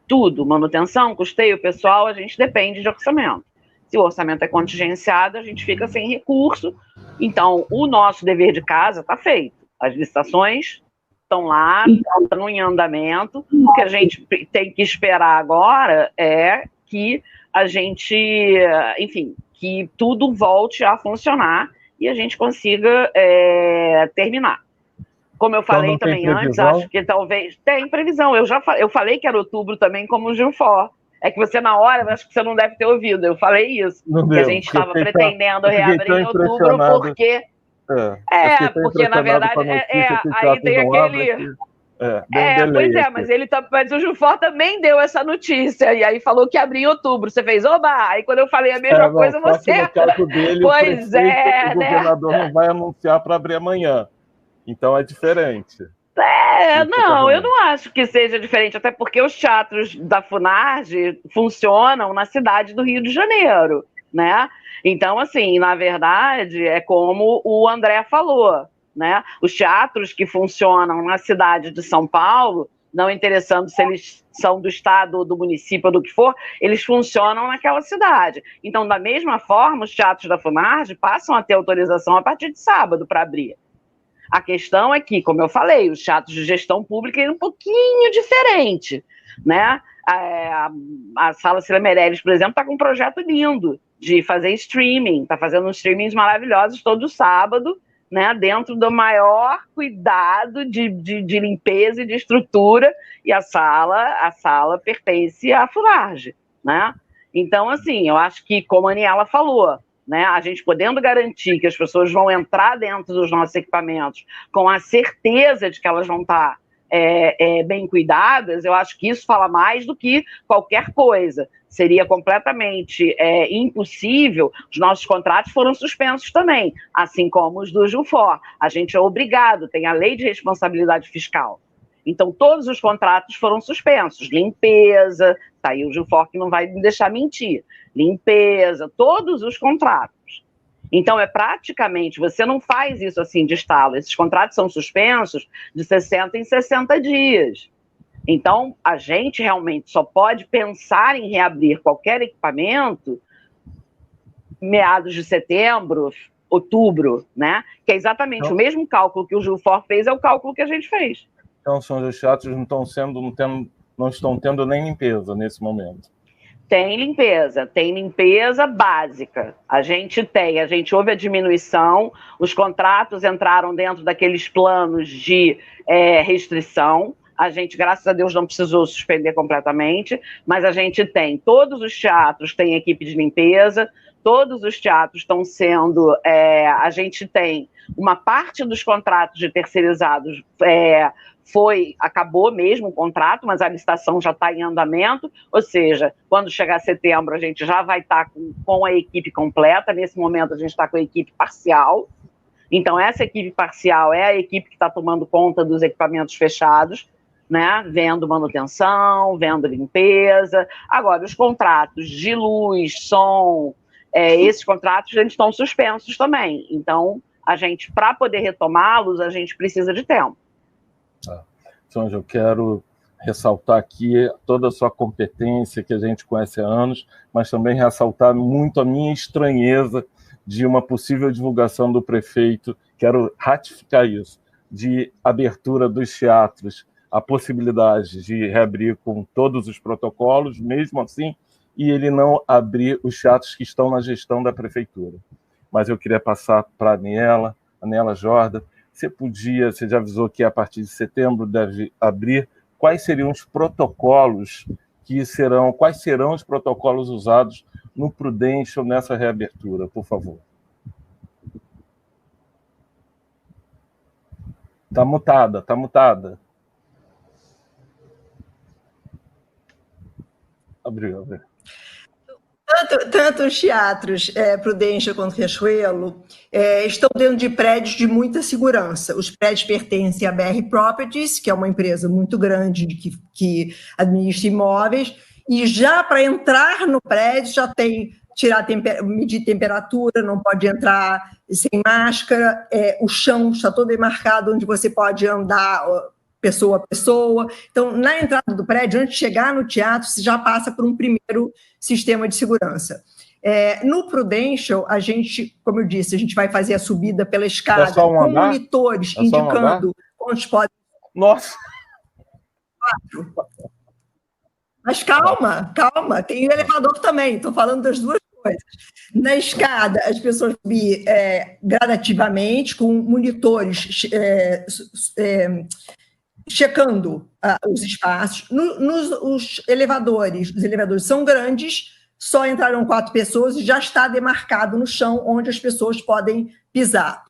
Tudo, manutenção, custeio, pessoal, a gente depende de orçamento. Se o orçamento é contingenciado, a gente fica sem recurso. Então, o nosso dever de casa está feito. As licitações estão lá, estão em andamento. O que a gente tem que esperar agora é que a gente, enfim, que tudo volte a funcionar e a gente consiga terminar. Como eu falei então, também antes, acho que talvez... Tem previsão. Eu falei que era outubro também, como o Gilfor. É que você, na hora, acho que você não deve ter ouvido. Eu falei isso. Que a gente estava pretendendo reabrir em outubro, porque... porque, na verdade, aí tem aquele... mas o Gilfor também deu essa notícia, e aí falou que abria em outubro. Você fez, oba! Aí quando eu falei a mesma coisa, você... No caso dele, pois o governador não vai anunciar para abrir amanhã. Então é diferente. Não, eu não acho que seja diferente, até porque os teatros da Funarge funcionam na cidade do Rio de Janeiro, né? Então, assim, na verdade, é como o André falou, né? Os teatros que funcionam na cidade de São Paulo, não interessando se eles são do estado, do município ou do que for, eles funcionam naquela cidade. Então, da mesma forma, os teatros da Funarge passam a ter autorização a partir de sábado para abrir. A questão é que, como eu falei, os teatros de gestão pública é um pouquinho diferente, né? A Sala Cila Meirelles, por exemplo, está com um projeto lindo de fazer streaming, está fazendo uns streamings maravilhosos todo sábado, né? Dentro do maior cuidado de limpeza e de estrutura, e a sala pertence à Funarge, né? Então, assim, eu acho que, como a Aniela falou, né, a gente podendo garantir que as pessoas vão entrar dentro dos nossos equipamentos com a certeza de que elas vão estar bem cuidadas, eu acho que isso fala mais do que qualquer coisa. Seria completamente impossível. Os nossos contratos foram suspensos também, assim como os do Gilfor. A gente é obrigado, tem a lei de responsabilidade fiscal. Então, todos os contratos foram suspensos. Limpeza, tá aí o Gilfor que não vai me deixar mentir. Limpeza, todos os contratos. Então, praticamente, você não faz isso assim de estalo. Esses contratos são suspensos de 60 em 60 dias. Então, a gente realmente só pode pensar em reabrir qualquer equipamento meados de setembro, outubro, né? Que é exatamente o mesmo cálculo que o Gilfor fez, é o cálculo que a gente fez. Então, os teatros não estão tendo nem limpeza nesse momento. Tem limpeza básica. A gente houve a diminuição, os contratos entraram dentro daqueles planos de restrição. A gente, graças a Deus, não precisou suspender completamente, mas a gente tem, todos os teatros têm equipe de limpeza, todos os teatros estão sendo, a gente tem uma parte dos contratos de terceirizados, acabou mesmo o contrato, mas a licitação já está em andamento, ou seja, quando chegar setembro a gente já vai estar com a equipe completa. Nesse momento a gente está com a equipe parcial, então essa equipe parcial é a equipe que está tomando conta dos equipamentos fechados, né? Vendo manutenção, vendo limpeza. Agora, os contratos de luz, som, esses contratos eles estão suspensos também, então a gente, para poder retomá-los, a gente precisa de tempo. Sônia, eu quero ressaltar aqui toda a sua competência, que a gente conhece há anos, mas também ressaltar muito a minha estranheza de uma possível divulgação do prefeito, quero ratificar isso, de abertura dos teatros, a possibilidade de reabrir com todos os protocolos, mesmo assim, e ele não abrir os teatros que estão na gestão da prefeitura. Mas eu queria passar para a Aniela Jorda. Você já avisou que a partir de setembro deve abrir, quais seriam os protocolos quais serão os protocolos usados no Prudential nessa reabertura, por favor. Está mutada, está mutada. Obrigado. Tanto os teatros Prudential quanto Riachuelo estão dentro de prédios de muita segurança. Os prédios pertencem à BR Properties, que é uma empresa muito grande que administra imóveis, e já para entrar no prédio já tem medir temperatura, não pode entrar sem máscara, o chão está todo demarcado onde você pode andar pessoa a pessoa. Então, na entrada do prédio, antes de chegar no teatro, você já passa por um primeiro sistema de segurança. No Prudential, a gente, como eu disse, a gente vai fazer a subida pela escada com monitores indicando onde pode... Nossa! Mas calma, tem o elevador também, estou falando das duas coisas. Na escada, as pessoas subem gradativamente com monitores checando os espaços. Os elevadores são grandes, só entraram 4 pessoas e já está demarcado no chão onde as pessoas podem pisar.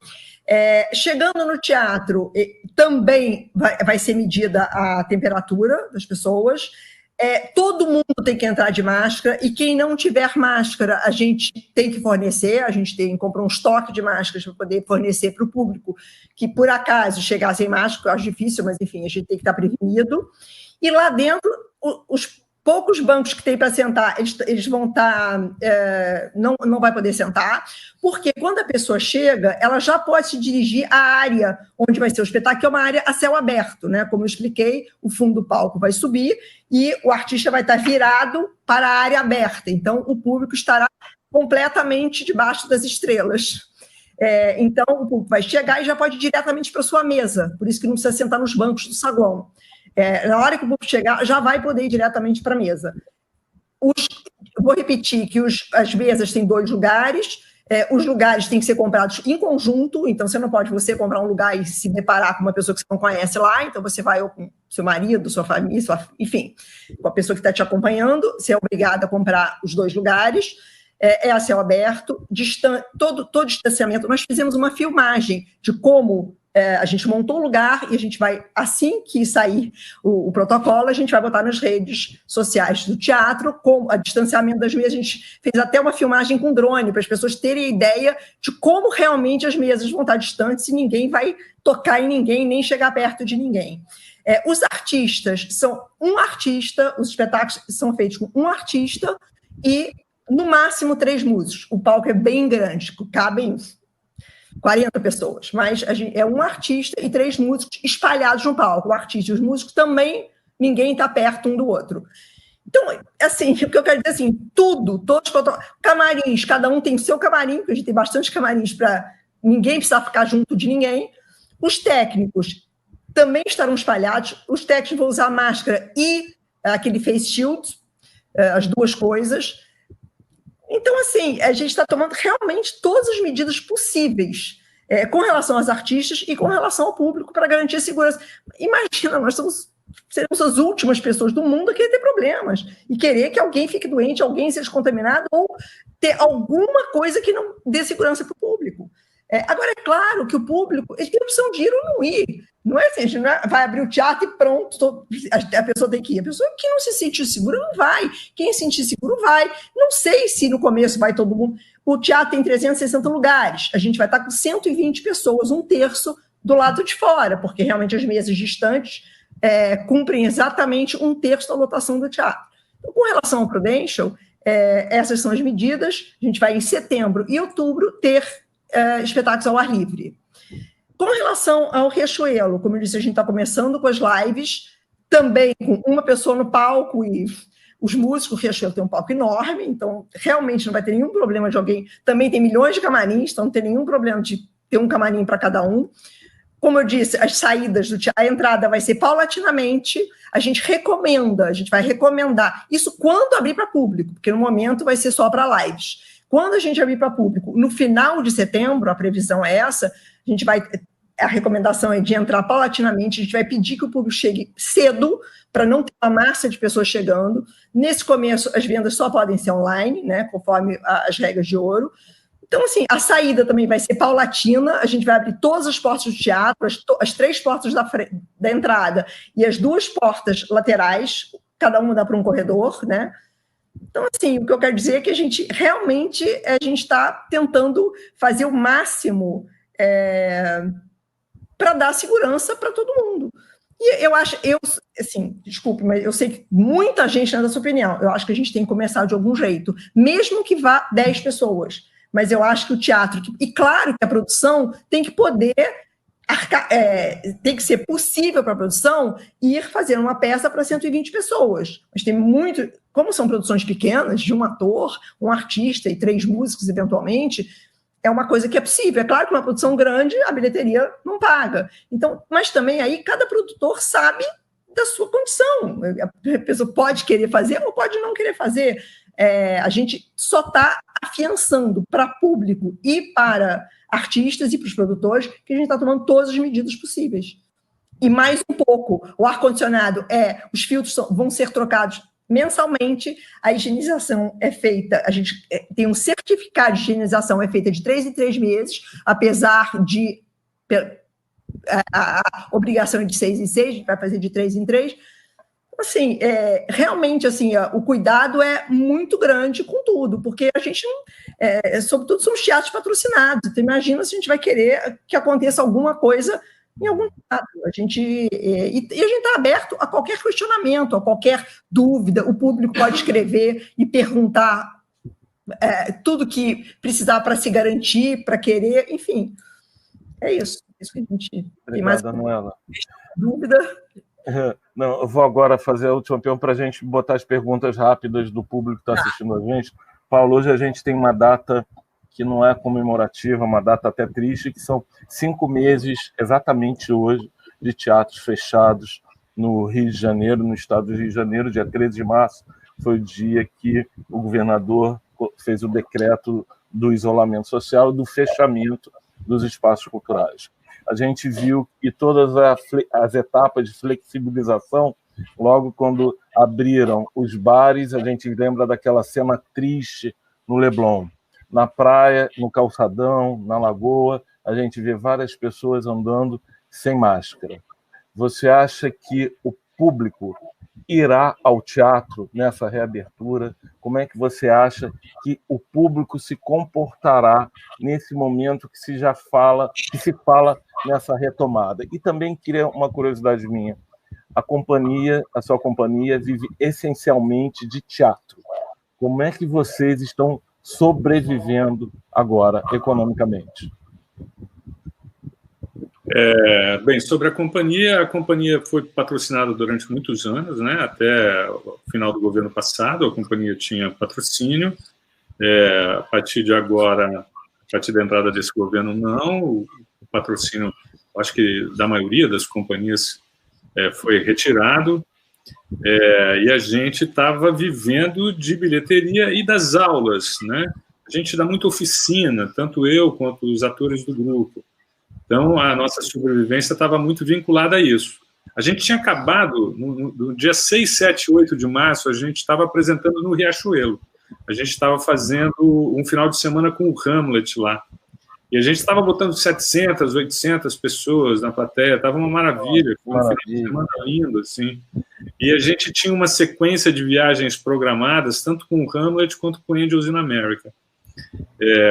Chegando no teatro, também vai ser medida a temperatura das pessoas. Todo mundo tem que entrar de máscara, e quem não tiver máscara, a gente tem que fornecer, a gente tem que comprar um estoque de máscaras para poder fornecer para o público que, por acaso, chegar sem máscara, eu acho difícil, mas, enfim, a gente tem que estar prevenido. E lá dentro, os poucos bancos que tem para sentar, eles vão estar... não vai poder sentar, porque quando a pessoa chega, ela já pode se dirigir à área onde vai ser o espetáculo, que é uma área a céu aberto, né? Como eu expliquei, o fundo do palco vai subir e o artista vai estar virado para a área aberta. Então, o público estará completamente debaixo das estrelas. Então, o público vai chegar e já pode ir diretamente para a sua mesa, por isso que não precisa sentar nos bancos do saguão. Na hora que o público chegar, já vai poder ir diretamente para a mesa. Vou repetir que as mesas têm 2 lugares, os lugares têm que ser comprados em conjunto, então você não pode comprar um lugar e se deparar com uma pessoa que você não conhece lá, então você vai ou com seu marido, sua família, enfim, com a pessoa que está te acompanhando, você é obrigado a comprar os 2 lugares, a céu aberto, todo distanciamento. Nós fizemos uma filmagem de como a gente montou o lugar e a gente vai, assim que sair o protocolo, a gente vai botar nas redes sociais do teatro, com o distanciamento das mesas. A gente fez até uma filmagem com drone, para as pessoas terem a ideia de como realmente as mesas vão estar distantes e ninguém vai tocar em ninguém, nem chegar perto de ninguém. Os artistas são um artista, os espetáculos são feitos com um artista e, no máximo, 3 músicos. O palco é bem grande, cabem 40 pessoas, mas é um artista e 3 músicos espalhados no palco. O artista e os músicos também, ninguém está perto um do outro. Então, assim, o que eu quero dizer, assim, todos camarins, cada um tem o seu camarim, porque a gente tem bastante camarins para ninguém precisar ficar junto de ninguém. Os técnicos também estarão espalhados, os técnicos vão usar máscara e aquele face shield, as 2 coisas. Então, assim, a gente está tomando realmente todas as medidas possíveis com relação aos artistas e com relação ao público para garantir a segurança. Imagina, nós seremos as últimas pessoas do mundo a querer ter problemas e querer que alguém fique doente, alguém seja contaminado ou ter alguma coisa que não dê segurança para o público. Agora, é claro que o público ele tem a opção de ir ou não ir. Não é assim, a gente não vai abrir o teatro e pronto, a pessoa tem que ir. A pessoa que não se sente segura não vai. Quem se sentir seguro vai. Não sei se no começo vai todo mundo. O teatro tem 360 lugares. A gente vai estar com 120 pessoas, 1/3 do lado de fora, porque realmente as mesas distantes cumprem exatamente 1/3 da lotação do teatro. Então, com relação ao Prudential, essas são as medidas. A gente vai em setembro e outubro ter espetáculos ao ar livre. Com relação ao Riachuelo, como eu disse, a gente está começando com as lives, também com uma pessoa no palco e os músicos. O Riachuelo tem um palco enorme, então realmente não vai ter nenhum problema de alguém. Também tem milhões de camarins, então não tem nenhum problema de ter um camarim para cada um. Como eu disse, as saídas do teatro, a entrada vai ser paulatinamente, a gente vai recomendar. Isso quando abrir para público, porque no momento vai ser só para lives. Quando a gente abrir para público, no final de setembro, a previsão é essa, a gente vai a recomendação é de entrar paulatinamente, a gente vai pedir que o público chegue cedo, para não ter uma massa de pessoas chegando. Nesse começo, as vendas só podem ser online, né, conforme as regras de ouro. Então, assim, a saída também vai ser paulatina, a gente vai abrir todas as portas do teatro, as 3 portas da entrada e as 2 portas laterais, cada uma dá para um corredor, né? Então, assim, o que eu quero dizer é que a gente realmente está tentando fazer o máximo para dar segurança para todo mundo. E eu acho, assim, desculpe, mas eu sei que muita gente tem essa opinião. Eu acho que a gente tem que começar de algum jeito, mesmo que vá 10 pessoas. Mas eu acho que o teatro, e claro que a produção tem que poder, tem que ser possível para a produção ir fazer uma peça para 120 pessoas. Mas tem muito, como são produções pequenas, de um ator, um artista e 3 músicos, eventualmente, é uma coisa que é possível. É claro que uma produção grande, a bilheteria não paga. Então, mas também aí cada produtor sabe da sua condição. A pessoa pode querer fazer ou pode não querer fazer. A gente só está afiançando para público e para artistas e para os produtores que a gente está tomando todas as medidas possíveis. E mais um pouco, o ar-condicionado os filtros vão ser trocados mensalmente, a higienização é feita, a gente tem um certificado de higienização, é feita de 3 em 3 meses, apesar de a obrigação é de 6 em 6, a gente vai fazer de 3 em 3. Assim, realmente, assim, o cuidado é muito grande com tudo, porque a gente, sobretudo, somos teatros patrocinados. Então, imagina se a gente vai querer que aconteça alguma coisa em algum teatro. A gente está aberto a qualquer questionamento, a qualquer dúvida. O público pode escrever e perguntar tudo que precisar para se garantir, para querer, enfim. É isso. Isso que a gente tem mais dúvida. Não, eu vou agora fazer a última pergunta para a gente botar as perguntas rápidas do público que está assistindo a gente. Paulo, hoje a gente tem uma data que não é comemorativa, uma data até triste, que são 5 meses, exatamente hoje, de teatros fechados no Rio de Janeiro, no estado do Rio de Janeiro. Dia 13 de março foi o dia que o governador fez o decreto do isolamento social e do fechamento dos espaços culturais. A gente viu que todas as etapas de flexibilização, logo quando abriram os bares, a gente lembra daquela cena triste no Leblon. Na praia, no calçadão, na lagoa, a gente vê várias pessoas andando sem máscara. Você acha que o público irá ao teatro nessa reabertura? Como é que você acha que o público se comportará nesse momento que se fala nessa retomada? E também queria uma curiosidade minha. A sua companhia vive essencialmente de teatro. Como é que vocês estão sobrevivendo agora economicamente? Bem, sobre a companhia foi patrocinada durante muitos anos, né? Até o final do governo passado, a companhia tinha patrocínio. A partir de agora, a partir da entrada desse governo, não. O patrocínio, acho que da maioria das companhias, foi retirado. E a gente estava vivendo de bilheteria e das aulas, né? A gente dá muita oficina, tanto eu quanto os atores do grupo. Então, a nossa sobrevivência estava muito vinculada a isso. A gente tinha acabado, no dia 6, 7, 8 de março, a gente estava apresentando no Riachuelo. A gente estava fazendo um final de semana com o Hamlet lá. E a gente estava botando 700, 800 pessoas na plateia. Estava uma maravilha, foi um final de semana lindo, assim. E a gente tinha uma sequência de viagens programadas, tanto com o Hamlet quanto com Angels in America.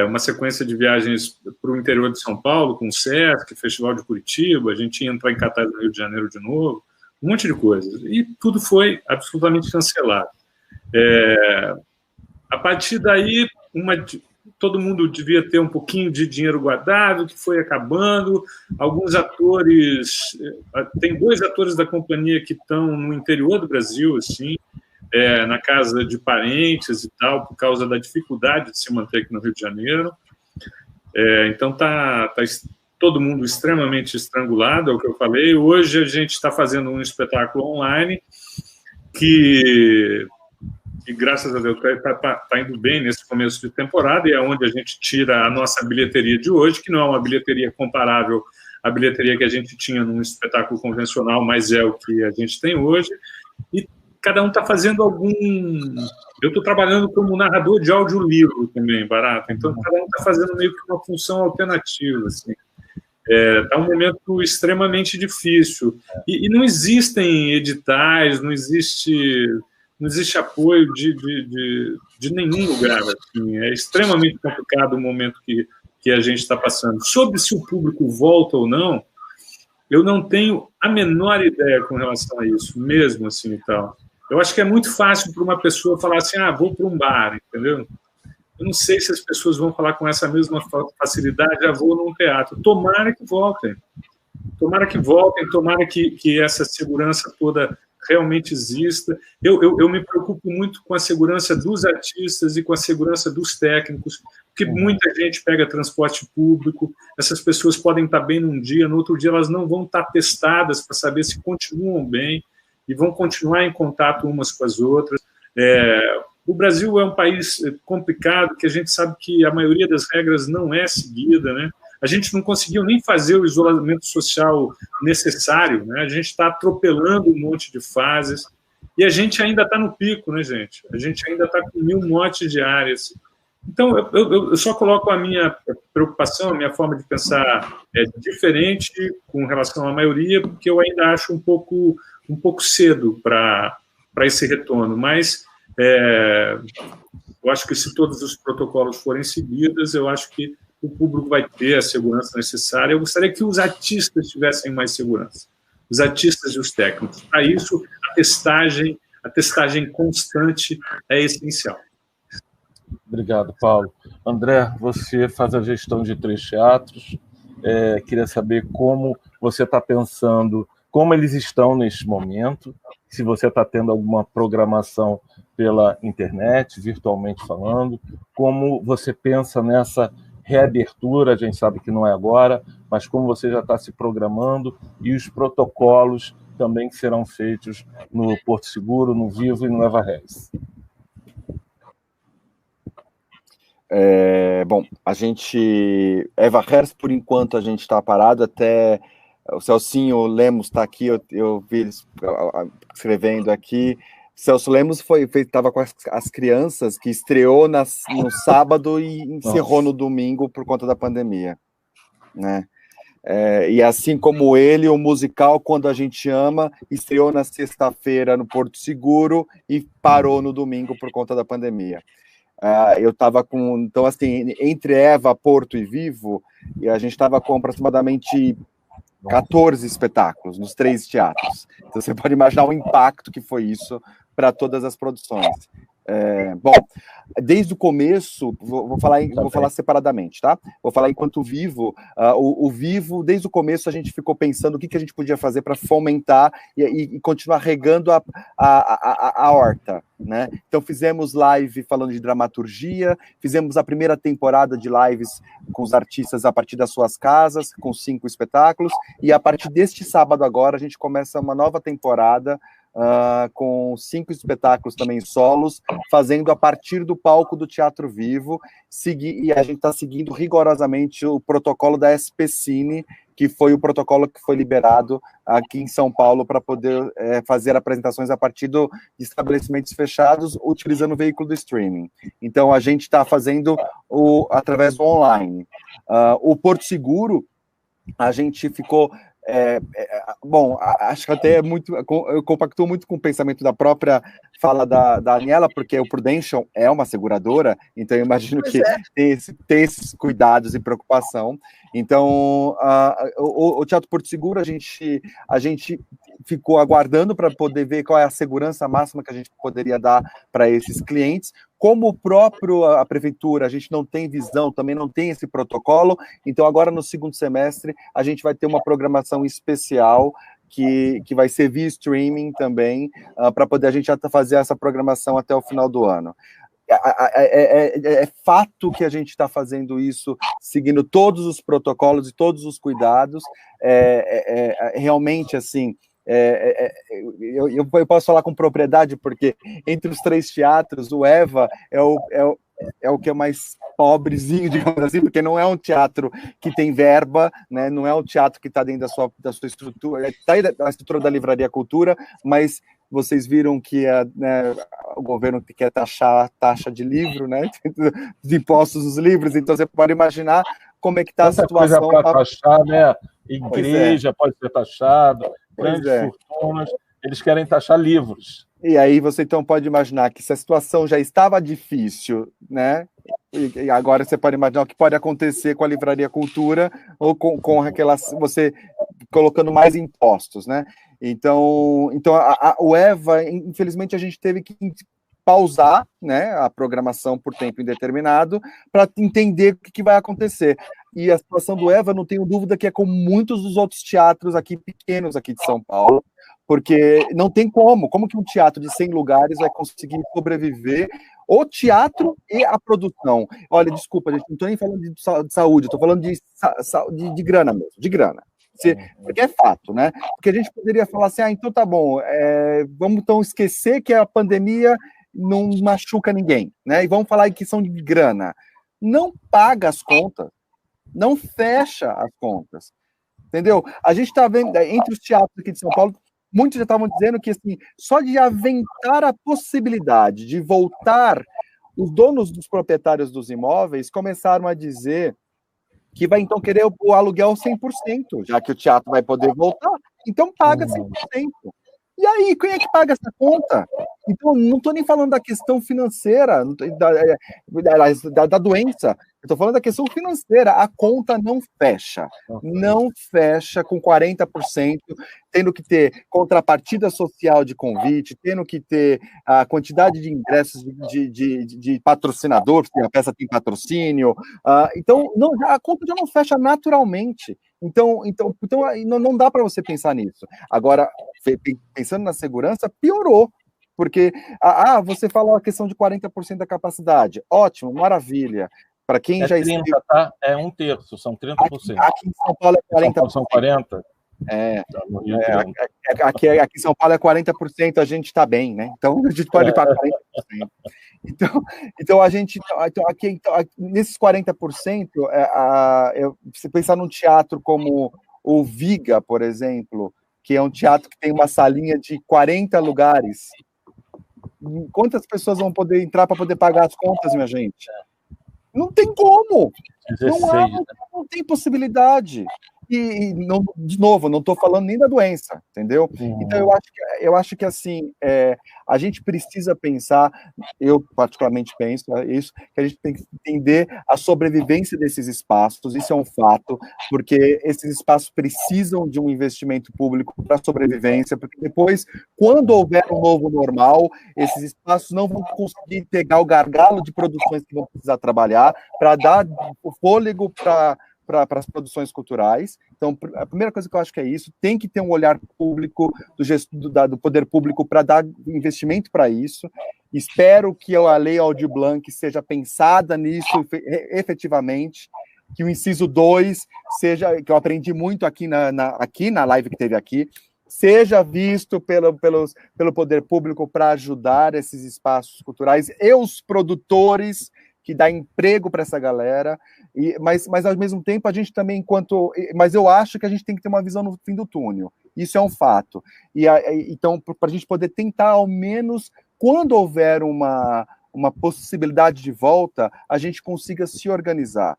Uma sequência de viagens para o interior de São Paulo, com o Sesc, Festival de Curitiba, a gente ia entrar em cartaz no Rio de Janeiro de novo, um monte de coisas. E tudo foi absolutamente cancelado. A partir daí, todo mundo devia ter um pouquinho de dinheiro guardado, que foi acabando. Alguns atores... Tem 2 atores da companhia que estão no interior do Brasil, assim, na casa de parentes e tal, por causa da dificuldade de se manter aqui no Rio de Janeiro. Então, tá todo mundo extremamente estrangulado, é o que eu falei. Hoje a gente está fazendo um espetáculo online que graças a Deus, está indo bem nesse começo de temporada, e é onde a gente tira a nossa bilheteria de hoje, que não é uma bilheteria comparável a bilheteria que a gente tinha num espetáculo convencional, mas é o que a gente tem hoje, e cada um está fazendo algum... Eu estou trabalhando como narrador de audiolivro também, Barata, então cada um está fazendo meio que uma função alternativa, assim. Está um momento extremamente difícil, e não existem editais, não existe apoio de nenhum lugar, assim. É extremamente complicado o momento que a gente está passando. Sobre se o público volta ou não, eu não tenho a menor ideia com relação a isso, mesmo assim e tal. Eu acho que é muito fácil para uma pessoa falar assim, vou para um bar, entendeu? Eu não sei se as pessoas vão falar com essa mesma facilidade, vou num teatro. Tomara que voltem, tomara que essa segurança toda realmente exista. Eu me preocupo muito com a segurança dos artistas e com a segurança dos técnicos, porque muita gente pega transporte público, essas pessoas podem estar bem num dia, no outro dia elas não vão estar testadas para saber se continuam bem e vão continuar em contato umas com as outras. O Brasil é um país complicado, que a gente sabe que a maioria das regras não é seguida, né? A gente não conseguiu nem fazer o isolamento social necessário, né? A gente está atropelando um monte de fases e a gente ainda está no pico, né, gente? A gente ainda está com 1000 mortes diárias. Então, eu só coloco a minha preocupação, a minha forma de pensar diferente com relação à maioria, porque eu ainda acho um pouco cedo para esse retorno, mas eu acho que se todos os protocolos forem seguidos, eu acho que o público vai ter a segurança necessária. Eu gostaria que os artistas tivessem mais segurança, os artistas e os técnicos. Para isso, a testagem constante é essencial. Obrigado, Paulo. André, você faz a gestão de 3 teatros. Queria saber como você está pensando, como eles estão neste momento, se você está tendo alguma programação pela internet, virtualmente falando, como você pensa nessa reabertura, a gente sabe que não é agora, mas como você já está se programando e os protocolos também que serão feitos no Porto Seguro, no Vivo e no Eva Reis. Bom, a gente... Eva Hers, por enquanto, a gente está parado, até o Celcinho Lemos está aqui, eu vi eles escrevendo aqui. Celso Lemos estava com as crianças, que estreou no sábado e encerrou no domingo por conta da pandemia, né? E assim como ele, o musical Quando a Gente Ama estreou na sexta-feira no Porto Seguro e parou no domingo por conta da pandemia. Eu estava com... Então, assim, entre Eva, Porto e Vivo, e a gente estava com aproximadamente 14 espetáculos nos 3 teatros. Então, você pode imaginar o impacto que foi isso para todas as produções. Bom, desde o começo, vou falar separadamente, tá? Vou falar enquanto Vivo. O Vivo, desde o começo, a gente ficou pensando o que a gente podia fazer para fomentar e continuar regando a horta, né? Então, fizemos live falando de dramaturgia, fizemos a primeira temporada de lives com os artistas a partir das suas casas, com 5 espetáculos, e a partir deste sábado agora, a gente começa uma nova temporada com 5 espetáculos também solos, fazendo a partir do palco do Teatro Vivo, e a gente está seguindo rigorosamente o protocolo da SPCine, que foi o protocolo que foi liberado aqui em São Paulo para poder fazer apresentações a partir de estabelecimentos fechados, utilizando o veículo do streaming. Então, a gente está fazendo através do online. O Porto Seguro, a gente ficou... bom, acho que até eu compactuo muito com o pensamento da própria fala da Daniela, porque o Prudential é uma seguradora, então eu imagino que tem esses cuidados e preocupação. Então, o Teatro Porto Seguro, a gente ficou aguardando para poder ver qual é a segurança máxima que a gente poderia dar para esses clientes. Como a prefeitura, a gente não tem visão, também não tem esse protocolo, então agora no segundo semestre a gente vai ter uma programação especial que vai ser via streaming também, para poder a gente fazer essa programação até o final do ano. É fato que a gente está fazendo isso seguindo todos os protocolos e todos os cuidados, realmente, assim, eu posso falar com propriedade, porque entre os 3 teatros, o Eva é o que é mais pobrezinho, digamos assim, porque não é um teatro que tem verba, né? Não é um teatro que está dentro da sua estrutura, está aí da estrutura da Livraria Cultura, mas vocês viram que né, o governo quer taxar taxa de livro, né? De impostos dos livros, então você pode imaginar como é que está a situação. Para taxar, né? Igreja pode ser taxado, grandes fortunas, eles querem taxar livros. E aí você então pode imaginar que se a situação já estava difícil, né? E agora você pode imaginar o que pode acontecer com a Livraria Cultura ou com aquelas, você colocando mais impostos, né? Então o EVA, infelizmente, a gente teve que pausar, né, a programação por tempo indeterminado para entender o que vai acontecer. E a situação do EVA, não tenho dúvida que é como muitos dos outros teatros aqui pequenos aqui de São Paulo, porque não tem como que um teatro de 100 lugares vai conseguir sobreviver, o teatro e a produção. Olha, desculpa, gente, não estou nem falando de saúde, estou falando de grana mesmo, de grana. Porque é fato, né? Porque a gente poderia falar assim, então tá bom, vamos então esquecer que a pandemia não machuca ninguém, né? E vamos falar em questão de grana. Não paga as contas, não fecha as contas, entendeu? A gente está vendo, entre os teatros aqui de São Paulo, muitos já estavam dizendo que, assim, só de aventar a possibilidade de voltar, os donos dos proprietários dos imóveis começaram a dizer que vai, então, querer o aluguel 100%, já que o teatro vai poder voltar, então paga 100%. E aí, quem é que paga essa conta? Então, não estou nem falando da questão financeira, da doença, eu estou falando da questão financeira. A conta não fecha com 40%, tendo que ter contrapartida social de convite, tendo que ter a quantidade de ingressos de patrocinador, porque a peça tem patrocínio. Então, a conta já não fecha naturalmente. Então não dá para você pensar nisso. Agora, pensando na segurança, piorou. Porque, você falou a questão de 40% da capacidade. Ótimo, maravilha. Para quem já 30, esteve... tá? É um terço, são 30%. Aqui em São Paulo é 40%. São 40%? Aqui em São Paulo é 40%, a gente está bem, né? Então, a gente pode ir para 40%. Então, a gente... aqui, nesses 40%, se pensar num teatro como o Viga, por exemplo, que é um teatro que tem uma salinha de 40 lugares, quantas pessoas vão poder entrar para poder pagar as contas, minha gente? Não tem como. 16, não tem possibilidade. E de novo, não estou falando nem da doença, entendeu? Então, eu acho que assim, a gente precisa pensar, eu particularmente penso isso, que a gente tem que entender a sobrevivência desses espaços, isso é um fato, porque esses espaços precisam de um investimento público para sobrevivência, porque depois, quando houver um novo normal, esses espaços não vão conseguir pegar o gargalo de produções que vão precisar trabalhar para dar o fôlego para as produções culturais. Então, a primeira coisa que eu acho que é isso, tem que ter um olhar público do poder público para dar investimento para isso. Espero que a Lei Aldir Blanc seja pensada nisso efetivamente, que o inciso 2 seja, que eu aprendi muito aqui na live que teve aqui, seja visto pelo poder público para ajudar esses espaços culturais e os produtores, que dá emprego para essa galera, mas ao mesmo tempo a gente também, mas eu acho que a gente tem que ter uma visão no fim do túnel, isso é um fato, então, para a gente poder tentar, ao menos, quando houver uma possibilidade de volta, a gente consiga se organizar.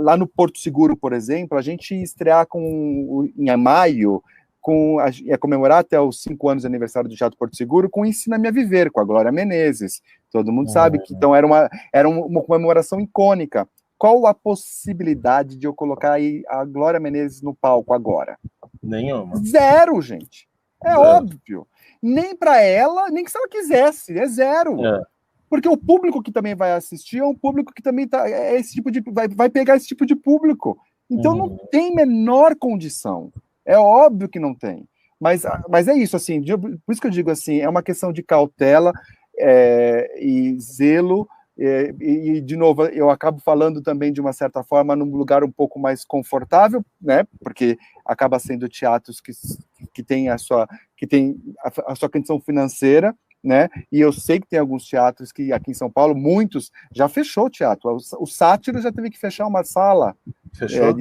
Lá no Porto Seguro, por exemplo, a gente ia estrear em maio, ia comemorar até os 5 anos de aniversário do Teatro Porto Seguro com Ensina-me a Viver, com a Glória Menezes. Todo mundo sabe que então era uma comemoração icônica. Qual a possibilidade de eu colocar aí a Glória Menezes no palco agora? Nenhuma. Zero, gente. Zero. Óbvio. Nem para ela, nem que se ela quisesse. É zero. Porque o público que também vai assistir é um público que também vai pegar esse tipo de público. Então não tem menor condição. É óbvio que não tem. Mas é isso, assim, por isso que eu digo assim, é uma questão de cautela e zelo, e, de novo, eu acabo falando também, de uma certa forma, num lugar um pouco mais confortável, né, porque acaba sendo teatros que tem a sua condição financeira, né? E eu sei que tem alguns teatros que aqui em São Paulo, muitos, já fechou o teatro. O Sátiro já teve que fechar uma sala. Fechou?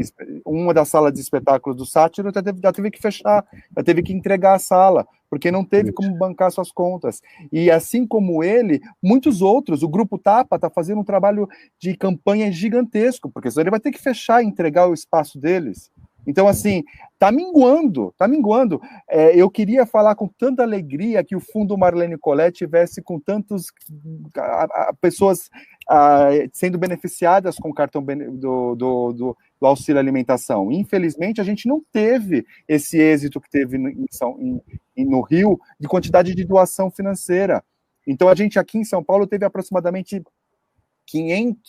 Uma das salas de espetáculos do Sátiro já teve que fechar, já teve que entregar a sala, porque não teve como bancar suas contas. E assim como ele, muitos outros, o Grupo Tapa está fazendo um trabalho de campanha gigantesco, porque senão ele vai ter que fechar e entregar o espaço deles. Então, assim, tá minguando, tá minguando. Eu queria falar com tanta alegria que o Fundo Marlene Collet tivesse com tantas pessoas sendo beneficiadas com o cartão do auxílio alimentação. Infelizmente, a gente não teve esse êxito que teve no Rio de quantidade de doação financeira. Então, a gente aqui em São Paulo teve aproximadamente 500,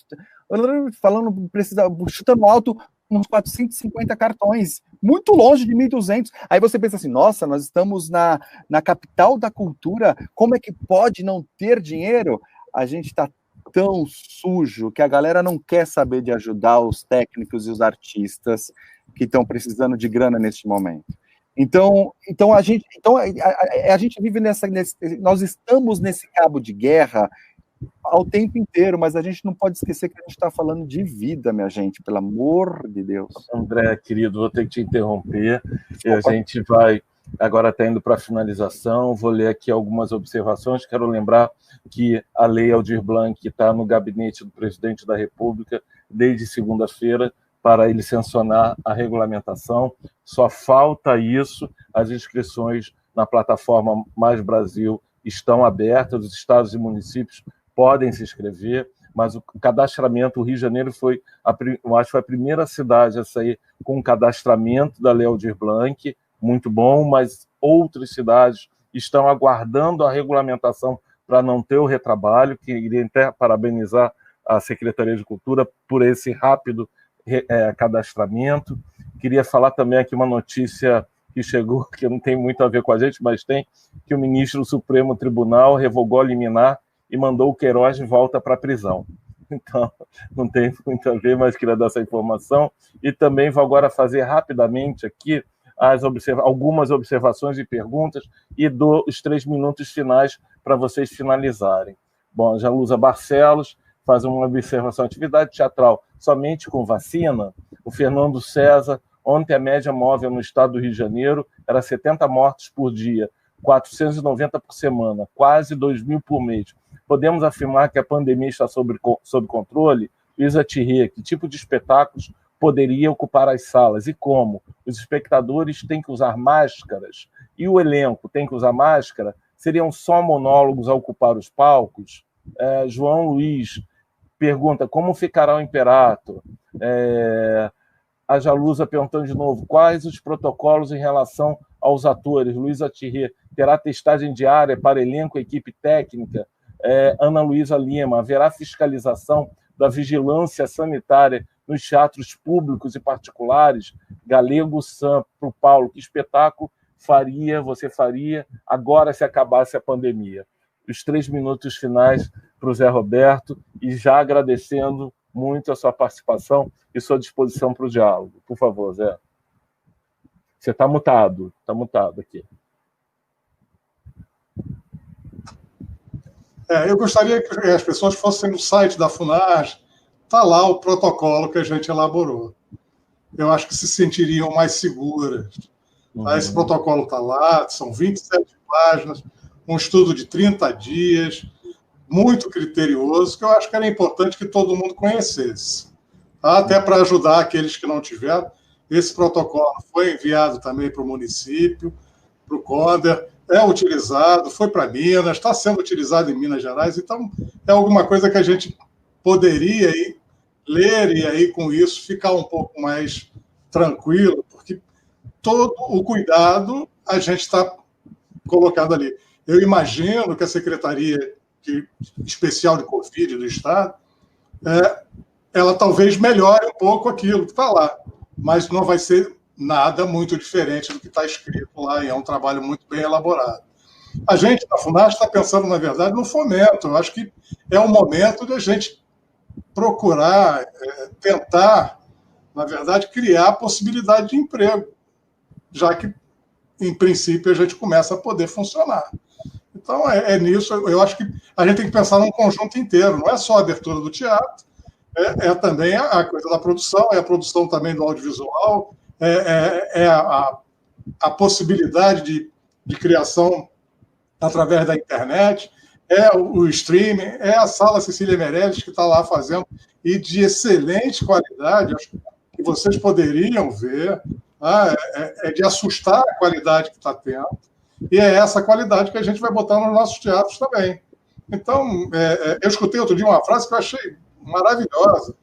chutando alto, uns 450 cartões, muito longe de 1.200. Aí você pensa assim, nossa, nós estamos na capital da cultura, como é que pode não ter dinheiro? A gente está tão sujo que a galera não quer saber de ajudar os técnicos e os artistas que estão precisando de grana neste momento. Então a gente vive nós estamos nesse cabo de guerra ao tempo inteiro, mas a gente não pode esquecer que a gente está falando de vida, minha gente, pelo amor de Deus. André, querido, vou ter que te interromper. E a gente vai agora está indo para a finalização. Vou ler aqui algumas observações. Quero lembrar que a Lei Aldir Blanc está no gabinete do presidente da República desde segunda-feira para ele sancionar a regulamentação. Só falta isso. As inscrições na plataforma Mais Brasil estão abertas, os estados e municípios podem se inscrever, mas o cadastramento, o Rio de Janeiro foi, eu acho que foi a primeira cidade a sair com o cadastramento da Lei Aldir Blanc, muito bom, mas outras cidades estão aguardando a regulamentação para não ter o retrabalho. Queria até parabenizar a Secretaria de Cultura por esse rápido cadastramento. Queria falar também aqui uma notícia que chegou, que não tem muito a ver com a gente, mas tem, que o ministro do Supremo Tribunal revogou a liminar e mandou o Queiroz de volta para a prisão. Então, não tem muito a ver, mas queria dar essa informação. E também vou agora fazer rapidamente aqui algumas observações e perguntas e dou os 3 minutos finais para vocês finalizarem. Bom, a Jalusa Barcelos faz uma observação: atividade teatral somente com vacina. O Fernando César: ontem a média móvel no estado do Rio de Janeiro era 70 mortes por dia, 490 por semana, quase 2.000 por mês. Podemos afirmar que a pandemia está sob controle? Luísa Thierry: que tipo de espetáculos poderia ocupar as salas e como? Os espectadores têm que usar máscaras e o elenco tem que usar máscara? Seriam só monólogos a ocupar os palcos? João Luiz pergunta: como ficará o Imperator? A Jalusa perguntando de novo: quais os protocolos em relação aos atores? Luísa Thierry: terá testagem diária para elenco e equipe técnica? Ana Luísa Lima: haverá fiscalização da vigilância sanitária nos teatros públicos e particulares? Galego Sam para o Paulo: que espetáculo você faria agora se acabasse a pandemia? Os 3 minutos finais para o Zé Roberto, e já agradecendo muito a sua participação e sua disposição para o diálogo. Por favor, Zé. Você está mutado aqui. Eu gostaria que as pessoas fossem no site da FUNARJ, está lá o protocolo que a gente elaborou. Eu acho que se sentiriam mais seguras. Esse protocolo está lá, são 27 páginas, um estudo de 30 dias, muito criterioso, que eu acho que era importante que todo mundo conhecesse. Até para ajudar aqueles que não tiveram. Esse protocolo foi enviado também para o município, para o CONDER, é utilizado, foi para Minas, está sendo utilizado em Minas Gerais, então é alguma coisa que a gente poderia ler e aí com isso ficar um pouco mais tranquilo, porque todo o cuidado a gente está colocando ali. Eu imagino que a Secretaria Especial de Covid do Estado, ela talvez melhore um pouco aquilo que está lá, mas não vai ser nada muito diferente do que está escrito lá, e é um trabalho muito bem elaborado. A gente, na FUNARJ, está pensando, na verdade, no fomento. Eu acho que é o momento de a gente procurar, tentar, na verdade, criar possibilidade de emprego, já que, em princípio, a gente começa a poder funcionar. Então, nisso, eu acho que a gente tem que pensar num conjunto inteiro, não é só a abertura do teatro, também a coisa da produção, é a produção também do audiovisual, a possibilidade de criação através da internet, o streaming, a Sala Cecília Meirelles, que está lá fazendo, e de excelente qualidade, acho que vocês poderiam ver, de assustar a qualidade que está tendo, e é essa qualidade que a gente vai botar nos nossos teatros também. Então, eu escutei outro dia uma frase que eu achei maravilhosa,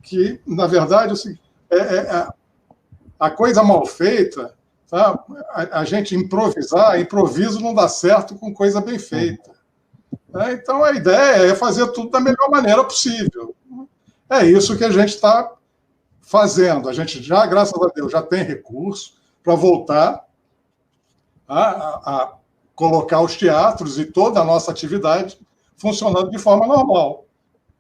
que, na verdade, assim, a coisa mal feita, tá? A gente improviso não dá certo com coisa bem feita. Então, a ideia é fazer tudo da melhor maneira possível. É isso que a gente está fazendo. A gente já, graças a Deus, já tem recurso para voltar a colocar os teatros e toda a nossa atividade funcionando de forma normal.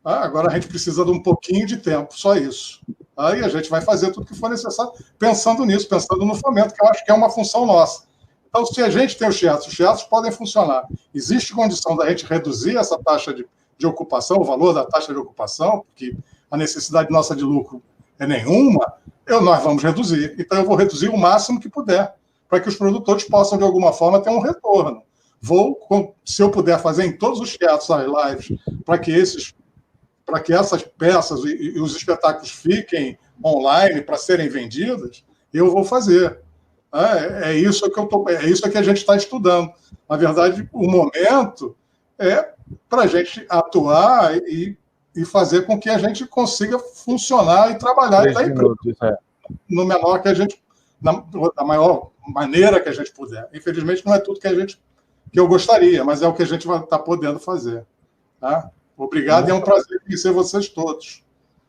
Agora a gente precisa de um pouquinho de tempo, só isso. Aí a gente vai fazer tudo que for necessário, pensando nisso, pensando no fomento, que eu acho que é uma função nossa. Então, se a gente tem os teatros podem funcionar. Existe condição da gente reduzir essa taxa de ocupação, o valor da taxa de ocupação, porque a necessidade nossa de lucro é nenhuma, nós vamos reduzir. Então, eu vou reduzir o máximo que puder, para que os produtores possam, de alguma forma, ter um retorno. Se eu puder fazer em todos os teatros as lives, para que essas peças e os espetáculos fiquem online para serem vendidas, eu vou fazer. É isso que a gente está estudando. Na verdade, o momento é para a gente atuar e fazer com que a gente consiga funcionar e trabalhar e dar emprego no menor que a gente, da maior maneira que a gente puder. Infelizmente, não é tudo que eu gostaria, mas é o que a gente vai estar podendo fazer. Tá? Obrigado, e é um prazer conhecer vocês todos.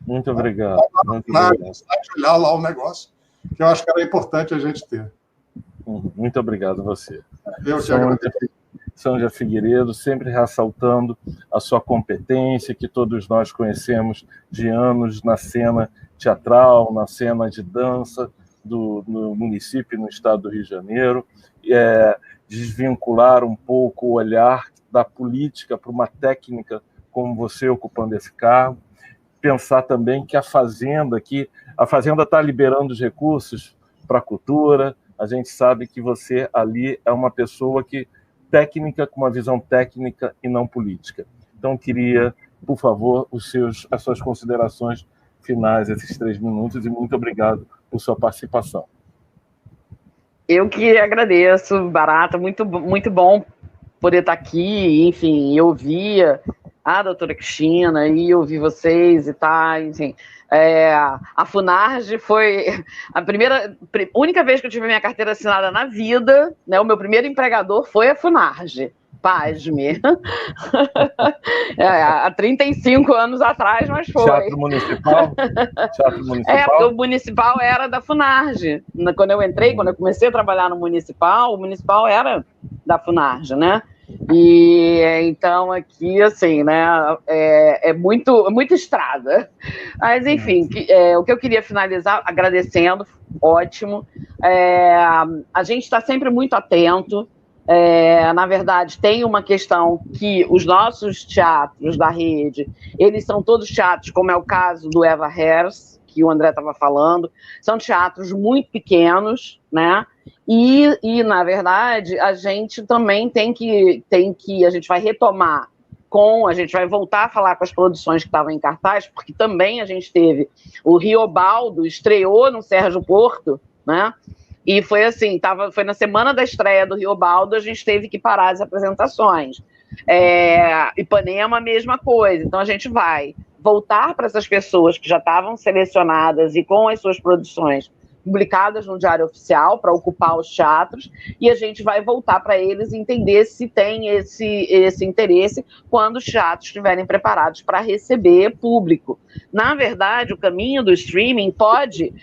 Muito obrigado. Olhar lá o negócio, que eu acho que era importante a gente ter. Muito obrigado a você. Eu te agradeço. Sandra Figueiredo, sempre ressaltando a sua competência, que todos nós conhecemos de anos na cena teatral, na cena de dança do município e no estado do Rio de Janeiro, desvincular um pouco o olhar da política para uma técnica como você ocupando esse cargo, pensar também que a Fazenda está liberando os recursos para a cultura, a gente sabe que você ali é uma pessoa técnica, com uma visão técnica e não política. Então, queria, por favor, as suas considerações finais, esses 3 minutos, e muito obrigado por sua participação. Eu que agradeço, Barata, muito, muito bom poder estar aqui, enfim, eu ouvia a doutora Cristina e ouvir vocês e tal, enfim. A Funarge foi a única vez que eu tive minha carteira assinada na vida, né? O meu primeiro empregador foi a Funarge. Pasme. Há 35 anos atrás, mas foi. Teatro Municipal? Teatro Municipal? O Municipal era da Funarge. Quando eu comecei a trabalhar no Municipal, o Municipal era da Funarge, né? E então aqui, assim, né, muito estrada. Mas, enfim, o que eu queria finalizar agradecendo, ótimo. A gente está sempre muito atento. Na verdade, tem uma questão que os nossos teatros da rede, eles são todos teatros, como é o caso do Eva Hers, que o André estava falando, são teatros muito pequenos, né? E, na verdade, a gente também a gente vai retomar a gente vai voltar a falar com as produções que estavam em cartaz, porque também a gente teve o Riobaldo, estreou no Sérgio Porto, né? E foi assim, foi na semana da estreia do Riobaldo, a gente teve que parar as apresentações. Ipanema, a mesma coisa. Então, a gente vai voltar para essas pessoas que já estavam selecionadas e com as suas produções publicadas no Diário Oficial para ocupar os teatros, e a gente vai voltar para eles entender se tem esse interesse quando os teatros estiverem preparados para receber público. Na verdade, o caminho do streaming pode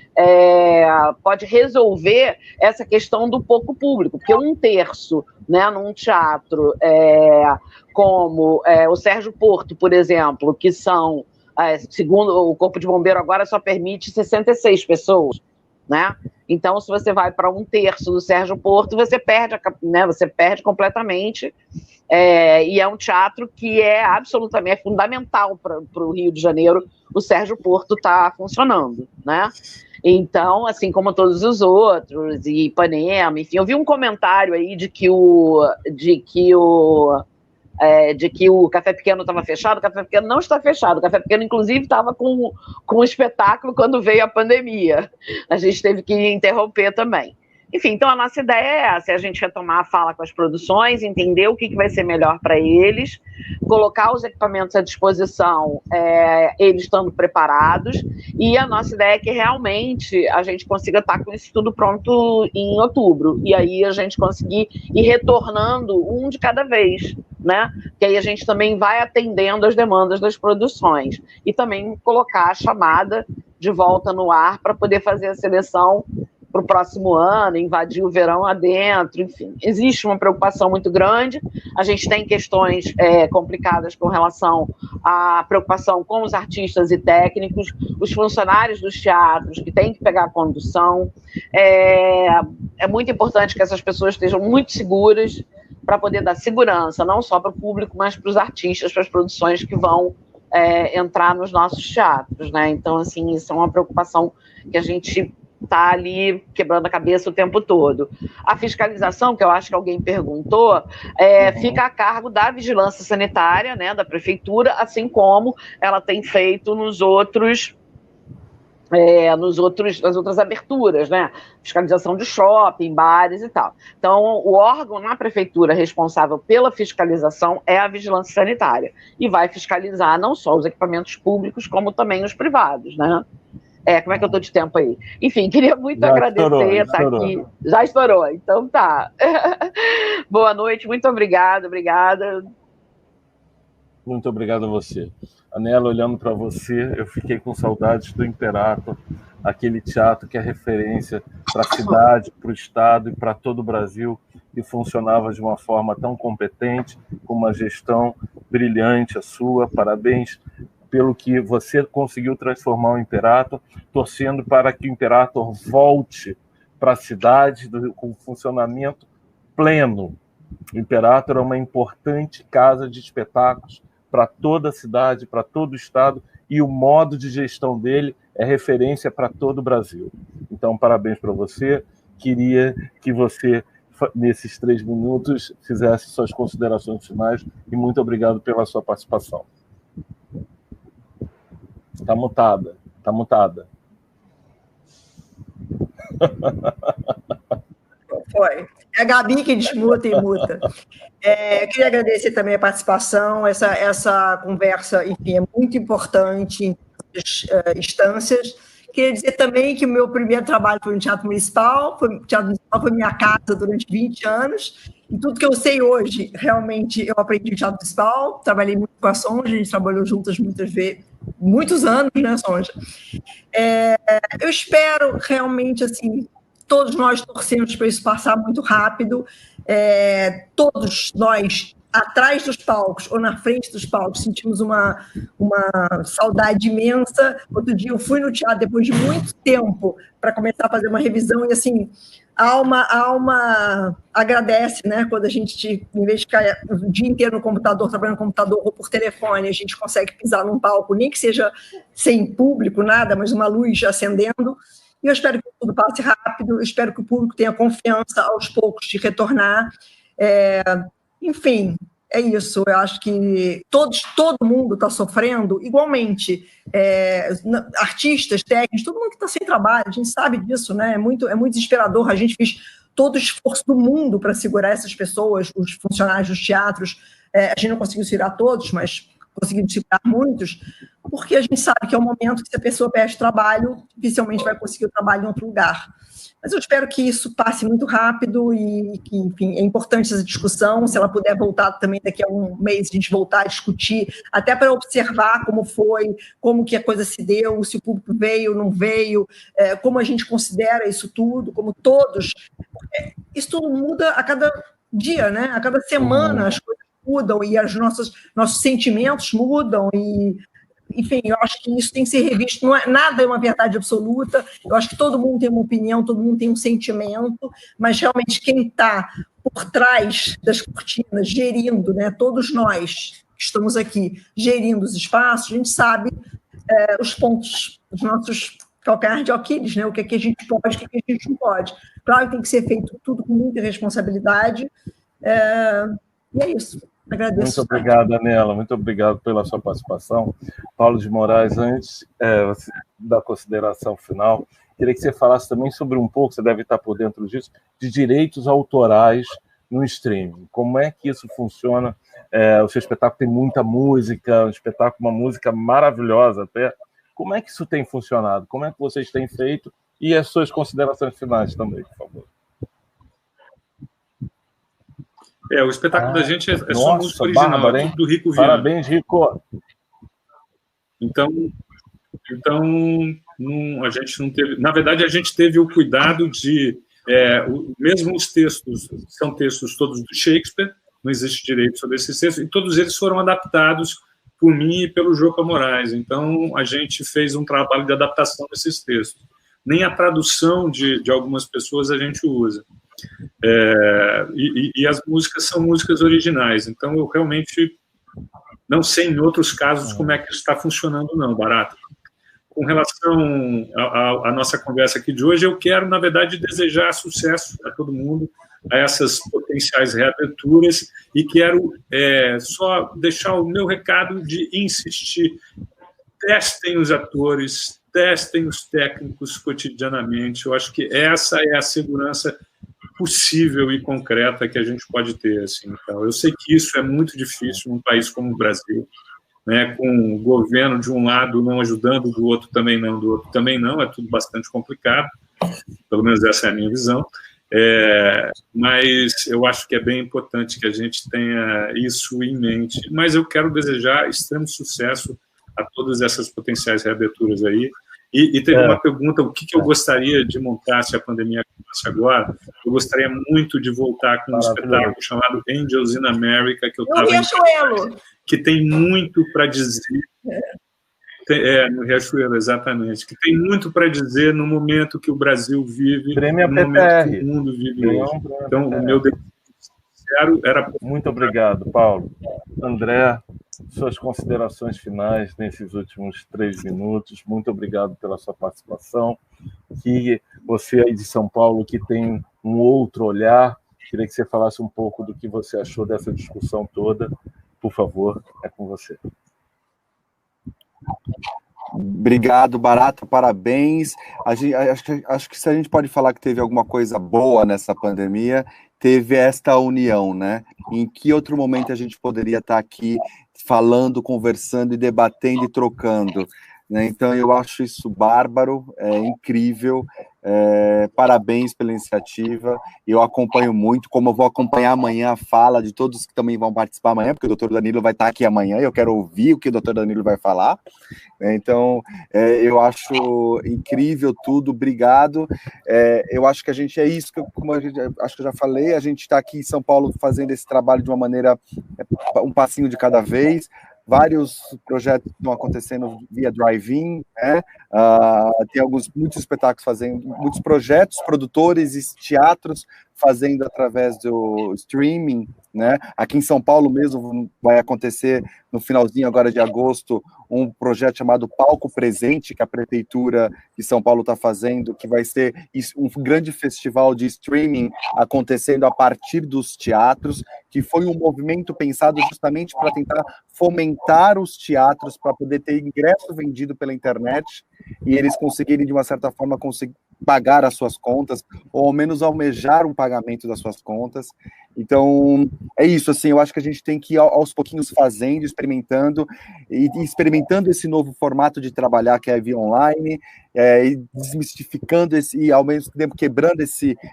resolver essa questão do pouco público, porque 1/3, né, num teatro como o Sérgio Porto, por exemplo, que são, segundo o Corpo de Bombeiro agora, só permite 66 pessoas. Né? Então, se você vai para 1/3 do Sérgio Porto, você perde completamente E é um teatro que é absolutamente fundamental para o Rio de Janeiro. O Sérgio Porto está funcionando, né? Então, assim como todos os outros, e Ipanema, enfim, eu vi um comentário aí de que o Café Pequeno estava fechado. O Café Pequeno não está fechado. O Café Pequeno, inclusive, estava com um espetáculo quando veio a pandemia. A gente teve que interromper também. Enfim, então a nossa ideia é essa, é a gente retomar a fala com as produções, entender o que vai ser melhor para eles, colocar os equipamentos à disposição, eles estando preparados, e a nossa ideia é que realmente a gente consiga estar com isso tudo pronto em outubro, e aí a gente conseguir ir retornando um de cada vez, né? Que aí a gente também vai atendendo as demandas das produções, e também colocar a chamada de volta no ar para poder fazer a seleção para o próximo ano, invadir o verão adentro, enfim. Existe uma preocupação muito grande, a gente tem questões complicadas com relação à preocupação com os artistas e técnicos, os funcionários dos teatros que têm que pegar a condução. É muito importante que essas pessoas estejam muito seguras para poder dar segurança, não só para o público, mas para os artistas, para as produções que vão entrar nos nossos teatros, né? Então, assim, isso é uma preocupação que a gente está ali quebrando a cabeça o tempo todo. A fiscalização, que eu acho que alguém perguntou, fica a cargo da vigilância sanitária, né, da prefeitura, assim como ela tem feito nas outras aberturas, né? Fiscalização de shopping, bares e tal. Então, o órgão na prefeitura responsável pela fiscalização é a vigilância sanitária, e vai fiscalizar não só os equipamentos públicos, como também os privados, né? Como é que eu estou de tempo aí? Enfim, queria muito agradecer estar aqui. Já estourou, então tá. Boa noite, muito obrigada. Muito obrigado a você. Anela, olhando para você, eu fiquei com saudades do Imperator, aquele teatro que é referência para a cidade, para o estado e para todo o Brasil, e funcionava de uma forma tão competente, com uma gestão brilhante a sua. Parabéns pelo que você conseguiu transformar o Imperator, torcendo para que o Imperator volte para a cidade com funcionamento pleno. O Imperator é uma importante casa de espetáculos para toda a cidade, para todo o estado, e o modo de gestão dele é referência para todo o Brasil. Então, parabéns para você. Queria que você, nesses 3 minutos, fizesse suas considerações finais, e muito obrigado pela sua participação. Está mutada. Foi. É a Gabi que desmuta e muta. Queria agradecer também a participação. Essa conversa, enfim, é muito importante em todas as instâncias. Queria dizer também que o meu primeiro trabalho foi no Teatro Municipal. O Teatro Municipal foi minha casa durante 20 anos. E tudo que eu sei hoje, realmente, eu aprendi no Teatro Municipal. Trabalhei muito com a Sonja, a gente trabalhou juntas muitas vezes, muitos anos, né, Sonja? Eu espero realmente, assim, todos nós torcemos para isso passar muito rápido, todos nós, atrás dos palcos ou na frente dos palcos, sentimos uma saudade imensa. Outro dia eu fui no teatro, depois de muito tempo, para começar a fazer uma revisão, e assim, a alma agradece, né? Quando a gente, em vez de ficar o dia inteiro no computador, trabalhando no computador ou por telefone, a gente consegue pisar num palco, nem que seja sem público, nada, mas uma luz acendendo. E eu espero que tudo passe rápido, eu espero que o público tenha confiança aos poucos de retornar. Enfim, é isso. Eu acho que todo mundo está sofrendo igualmente. Artistas, técnicos, todo mundo que está sem trabalho, a gente sabe disso, né? É muito desesperador. A gente fez todo o esforço do mundo para segurar essas pessoas, os funcionários dos teatros. A gente não conseguiu segurar todos, mas conseguimos segurar muitos, porque a gente sabe que é um momento que, se a pessoa perde trabalho, dificilmente vai conseguir o trabalho em outro lugar. Mas eu espero que isso passe muito rápido e que, enfim, é importante essa discussão. Se ela puder voltar também daqui a um mês, a gente voltar a discutir, até para observar como foi, como que a coisa se deu, se o público veio, não veio, como a gente considera isso tudo, como todos. Isso tudo muda a cada dia, né? A cada semana as coisas mudam e nossos sentimentos mudam e... Enfim, eu acho que isso tem que ser revisto. Nada é uma verdade absoluta. Eu acho que todo mundo tem uma opinião, todo mundo tem um sentimento, mas realmente quem está por trás das cortinas, gerindo, né? Todos nós que estamos aqui gerindo os espaços, a gente sabe os pontos, os nossos calcanhar de Aquiles, né? O que a gente pode, o que a gente não pode. Claro que tem que ser feito tudo com muita responsabilidade. E é isso. Agradeço. Muito obrigado, Anela. Muito obrigado pela sua participação. Paulo de Moraes, antes da consideração final, queria que você falasse também sobre um pouco, você deve estar por dentro disso, de direitos autorais no streaming. Como é que isso funciona? O seu espetáculo tem muita música, um espetáculo, uma música maravilhosa até. Como é que isso tem funcionado? Como é que vocês têm feito? E as suas considerações finais também, por favor. O espetáculo da gente é só música original, Bárbara, é tudo do Rico Viana. Parabéns, Rico. Então a gente não teve... Na verdade, a gente teve o cuidado de... mesmo os textos, são textos todos do Shakespeare, não existe direito sobre esses textos, e todos eles foram adaptados por mim e pelo Joca Moraes. Então, a gente fez um trabalho de adaptação desses textos. Nem a tradução de algumas pessoas a gente usa. E as músicas são músicas originais. Então, eu realmente não sei em outros casos como é que isso está funcionando, não, Barata. Com relação à nossa conversa aqui de hoje, eu quero, na verdade, desejar sucesso a todo mundo, a essas potenciais reaberturas, e quero só deixar o meu recado de insistir: testem os atores, testem os técnicos cotidianamente. Eu acho que essa é a segurança possível e concreta que a gente pode ter. Assim. Então, eu sei que isso é muito difícil num país como o Brasil, né, com o governo de um lado não ajudando, do outro também não, é tudo bastante complicado, pelo menos essa é a minha visão, mas eu acho que é bem importante que a gente tenha isso em mente, mas eu quero desejar extremo sucesso a todas essas potenciais reaberturas aí, e teve uma pergunta, o que eu gostaria de montar se a pandemia acabasse agora? Eu gostaria muito de voltar com um espetáculo chamado Angels in America, que eu estava que tem muito para dizer. No Riachuelo, exatamente. Que tem muito para dizer no momento que o Brasil vive, no momento que o mundo vive hoje. Então, o meu desejo sincero era... Muito obrigado, Paulo. André, suas considerações finais nesses últimos 3 minutos. Muito obrigado pela sua participação. Que você aí de São Paulo, que tem um outro olhar, queria que você falasse um pouco do que você achou dessa discussão toda. Por favor, é com você. Obrigado, Barata, parabéns. Acho que se a gente pode falar que teve alguma coisa boa nessa pandemia, teve esta união, né? Em que outro momento a gente poderia estar aqui falando, conversando e debatendo e trocando, né? Então, eu acho isso bárbaro, incrível. Parabéns pela iniciativa. Eu acompanho muito, como eu vou acompanhar amanhã a fala de todos que também vão participar amanhã, porque o doutor Danilo vai estar aqui amanhã e eu quero ouvir o que o doutor Danilo vai falar. Então, eu acho incrível tudo, obrigado. Eu acho que a gente isso, como acho que eu já falei, a gente está aqui em São Paulo fazendo esse trabalho de uma maneira, um passinho de cada vez. Vários projetos estão acontecendo via drive-in, né? Tem muitos espetáculos fazendo, muitos projetos, produtores e teatros fazendo através do streaming, né? Aqui em São Paulo mesmo vai acontecer no finalzinho agora de agosto um projeto chamado Palco Presente, que a Prefeitura de São Paulo está fazendo, que vai ser um grande festival de streaming acontecendo a partir dos teatros, que foi um movimento pensado justamente para tentar fomentar os teatros, para poder ter ingresso vendido pela internet e eles conseguirem, de uma certa forma, pagar as suas contas, ou ao menos almejar um pagamento das suas contas. Então, é isso, assim, eu acho que a gente tem que ir aos pouquinhos fazendo, experimentando esse novo formato de trabalhar que é via online, e desmistificando e ao mesmo tempo quebrando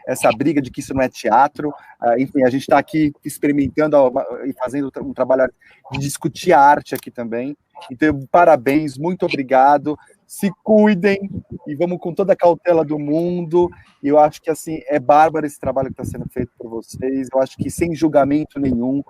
essa briga de que isso não é teatro. Enfim, a gente está aqui experimentando e fazendo um trabalho de discutir a arte aqui também. Então, parabéns, muito obrigado. Se cuidem e vamos com toda a cautela do mundo. Eu acho que assim é bárbaro esse trabalho que está sendo feito por vocês. Eu acho que sem julgamento nenhum,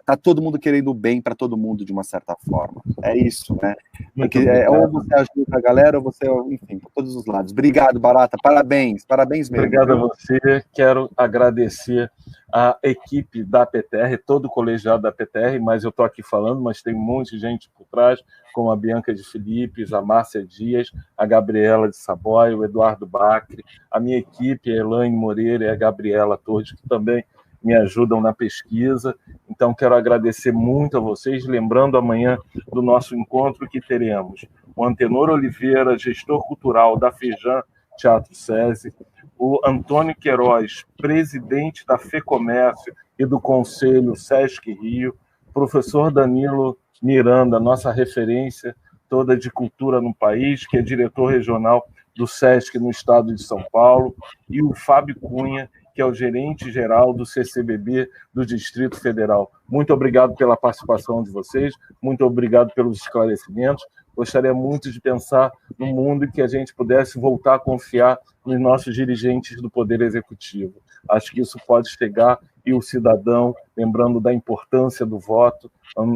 tá todo mundo querendo o bem para todo mundo de uma certa forma. É isso, né? Porque ou você ajuda a galera, ou você, enfim, por todos os lados. Obrigado, Barata, parabéns mesmo. Obrigado a você. Quero agradecer a equipe da PTR, todo o colegiado da PTR, mas eu estou aqui falando, mas tem um monte de gente por trás, como a Bianca de Filipes, a Márcia Dias, a Gabriela de Saboia, o Eduardo Bacri, a minha equipe, a Elaine Moreira e a Gabriela Torres, que também me ajudam na pesquisa. Então, quero agradecer muito a vocês, lembrando amanhã do nosso encontro que teremos o Antenor Oliveira, gestor cultural da Feijão Teatro SESI, o Antônio Queiroz, presidente da FEComércio e do Conselho Sesc Rio, professor Danilo Miranda, nossa referência toda de cultura no país, que é diretor regional do Sesc no estado de São Paulo, e o Fábio Cunha, que é o gerente-geral do CCBB do Distrito Federal. Muito obrigado pela participação de vocês, muito obrigado pelos esclarecimentos. Gostaria muito de pensar num mundo em que a gente pudesse voltar a confiar nos nossos dirigentes do Poder Executivo. Acho que isso pode chegar, e o cidadão, lembrando da importância do voto,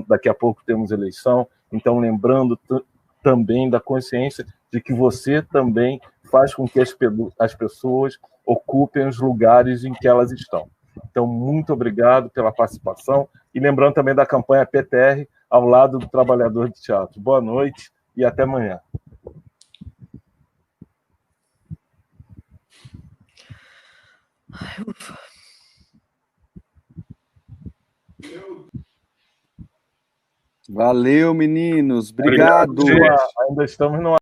daqui a pouco temos eleição, então lembrando também da consciência de que você também faz com que as pessoas ocupem os lugares em que elas estão. Então, muito obrigado pela participação, e lembrando também da campanha PTR ao lado do trabalhador de teatro. Boa noite e até amanhã. Valeu, meninos. Obrigado. Ainda estamos no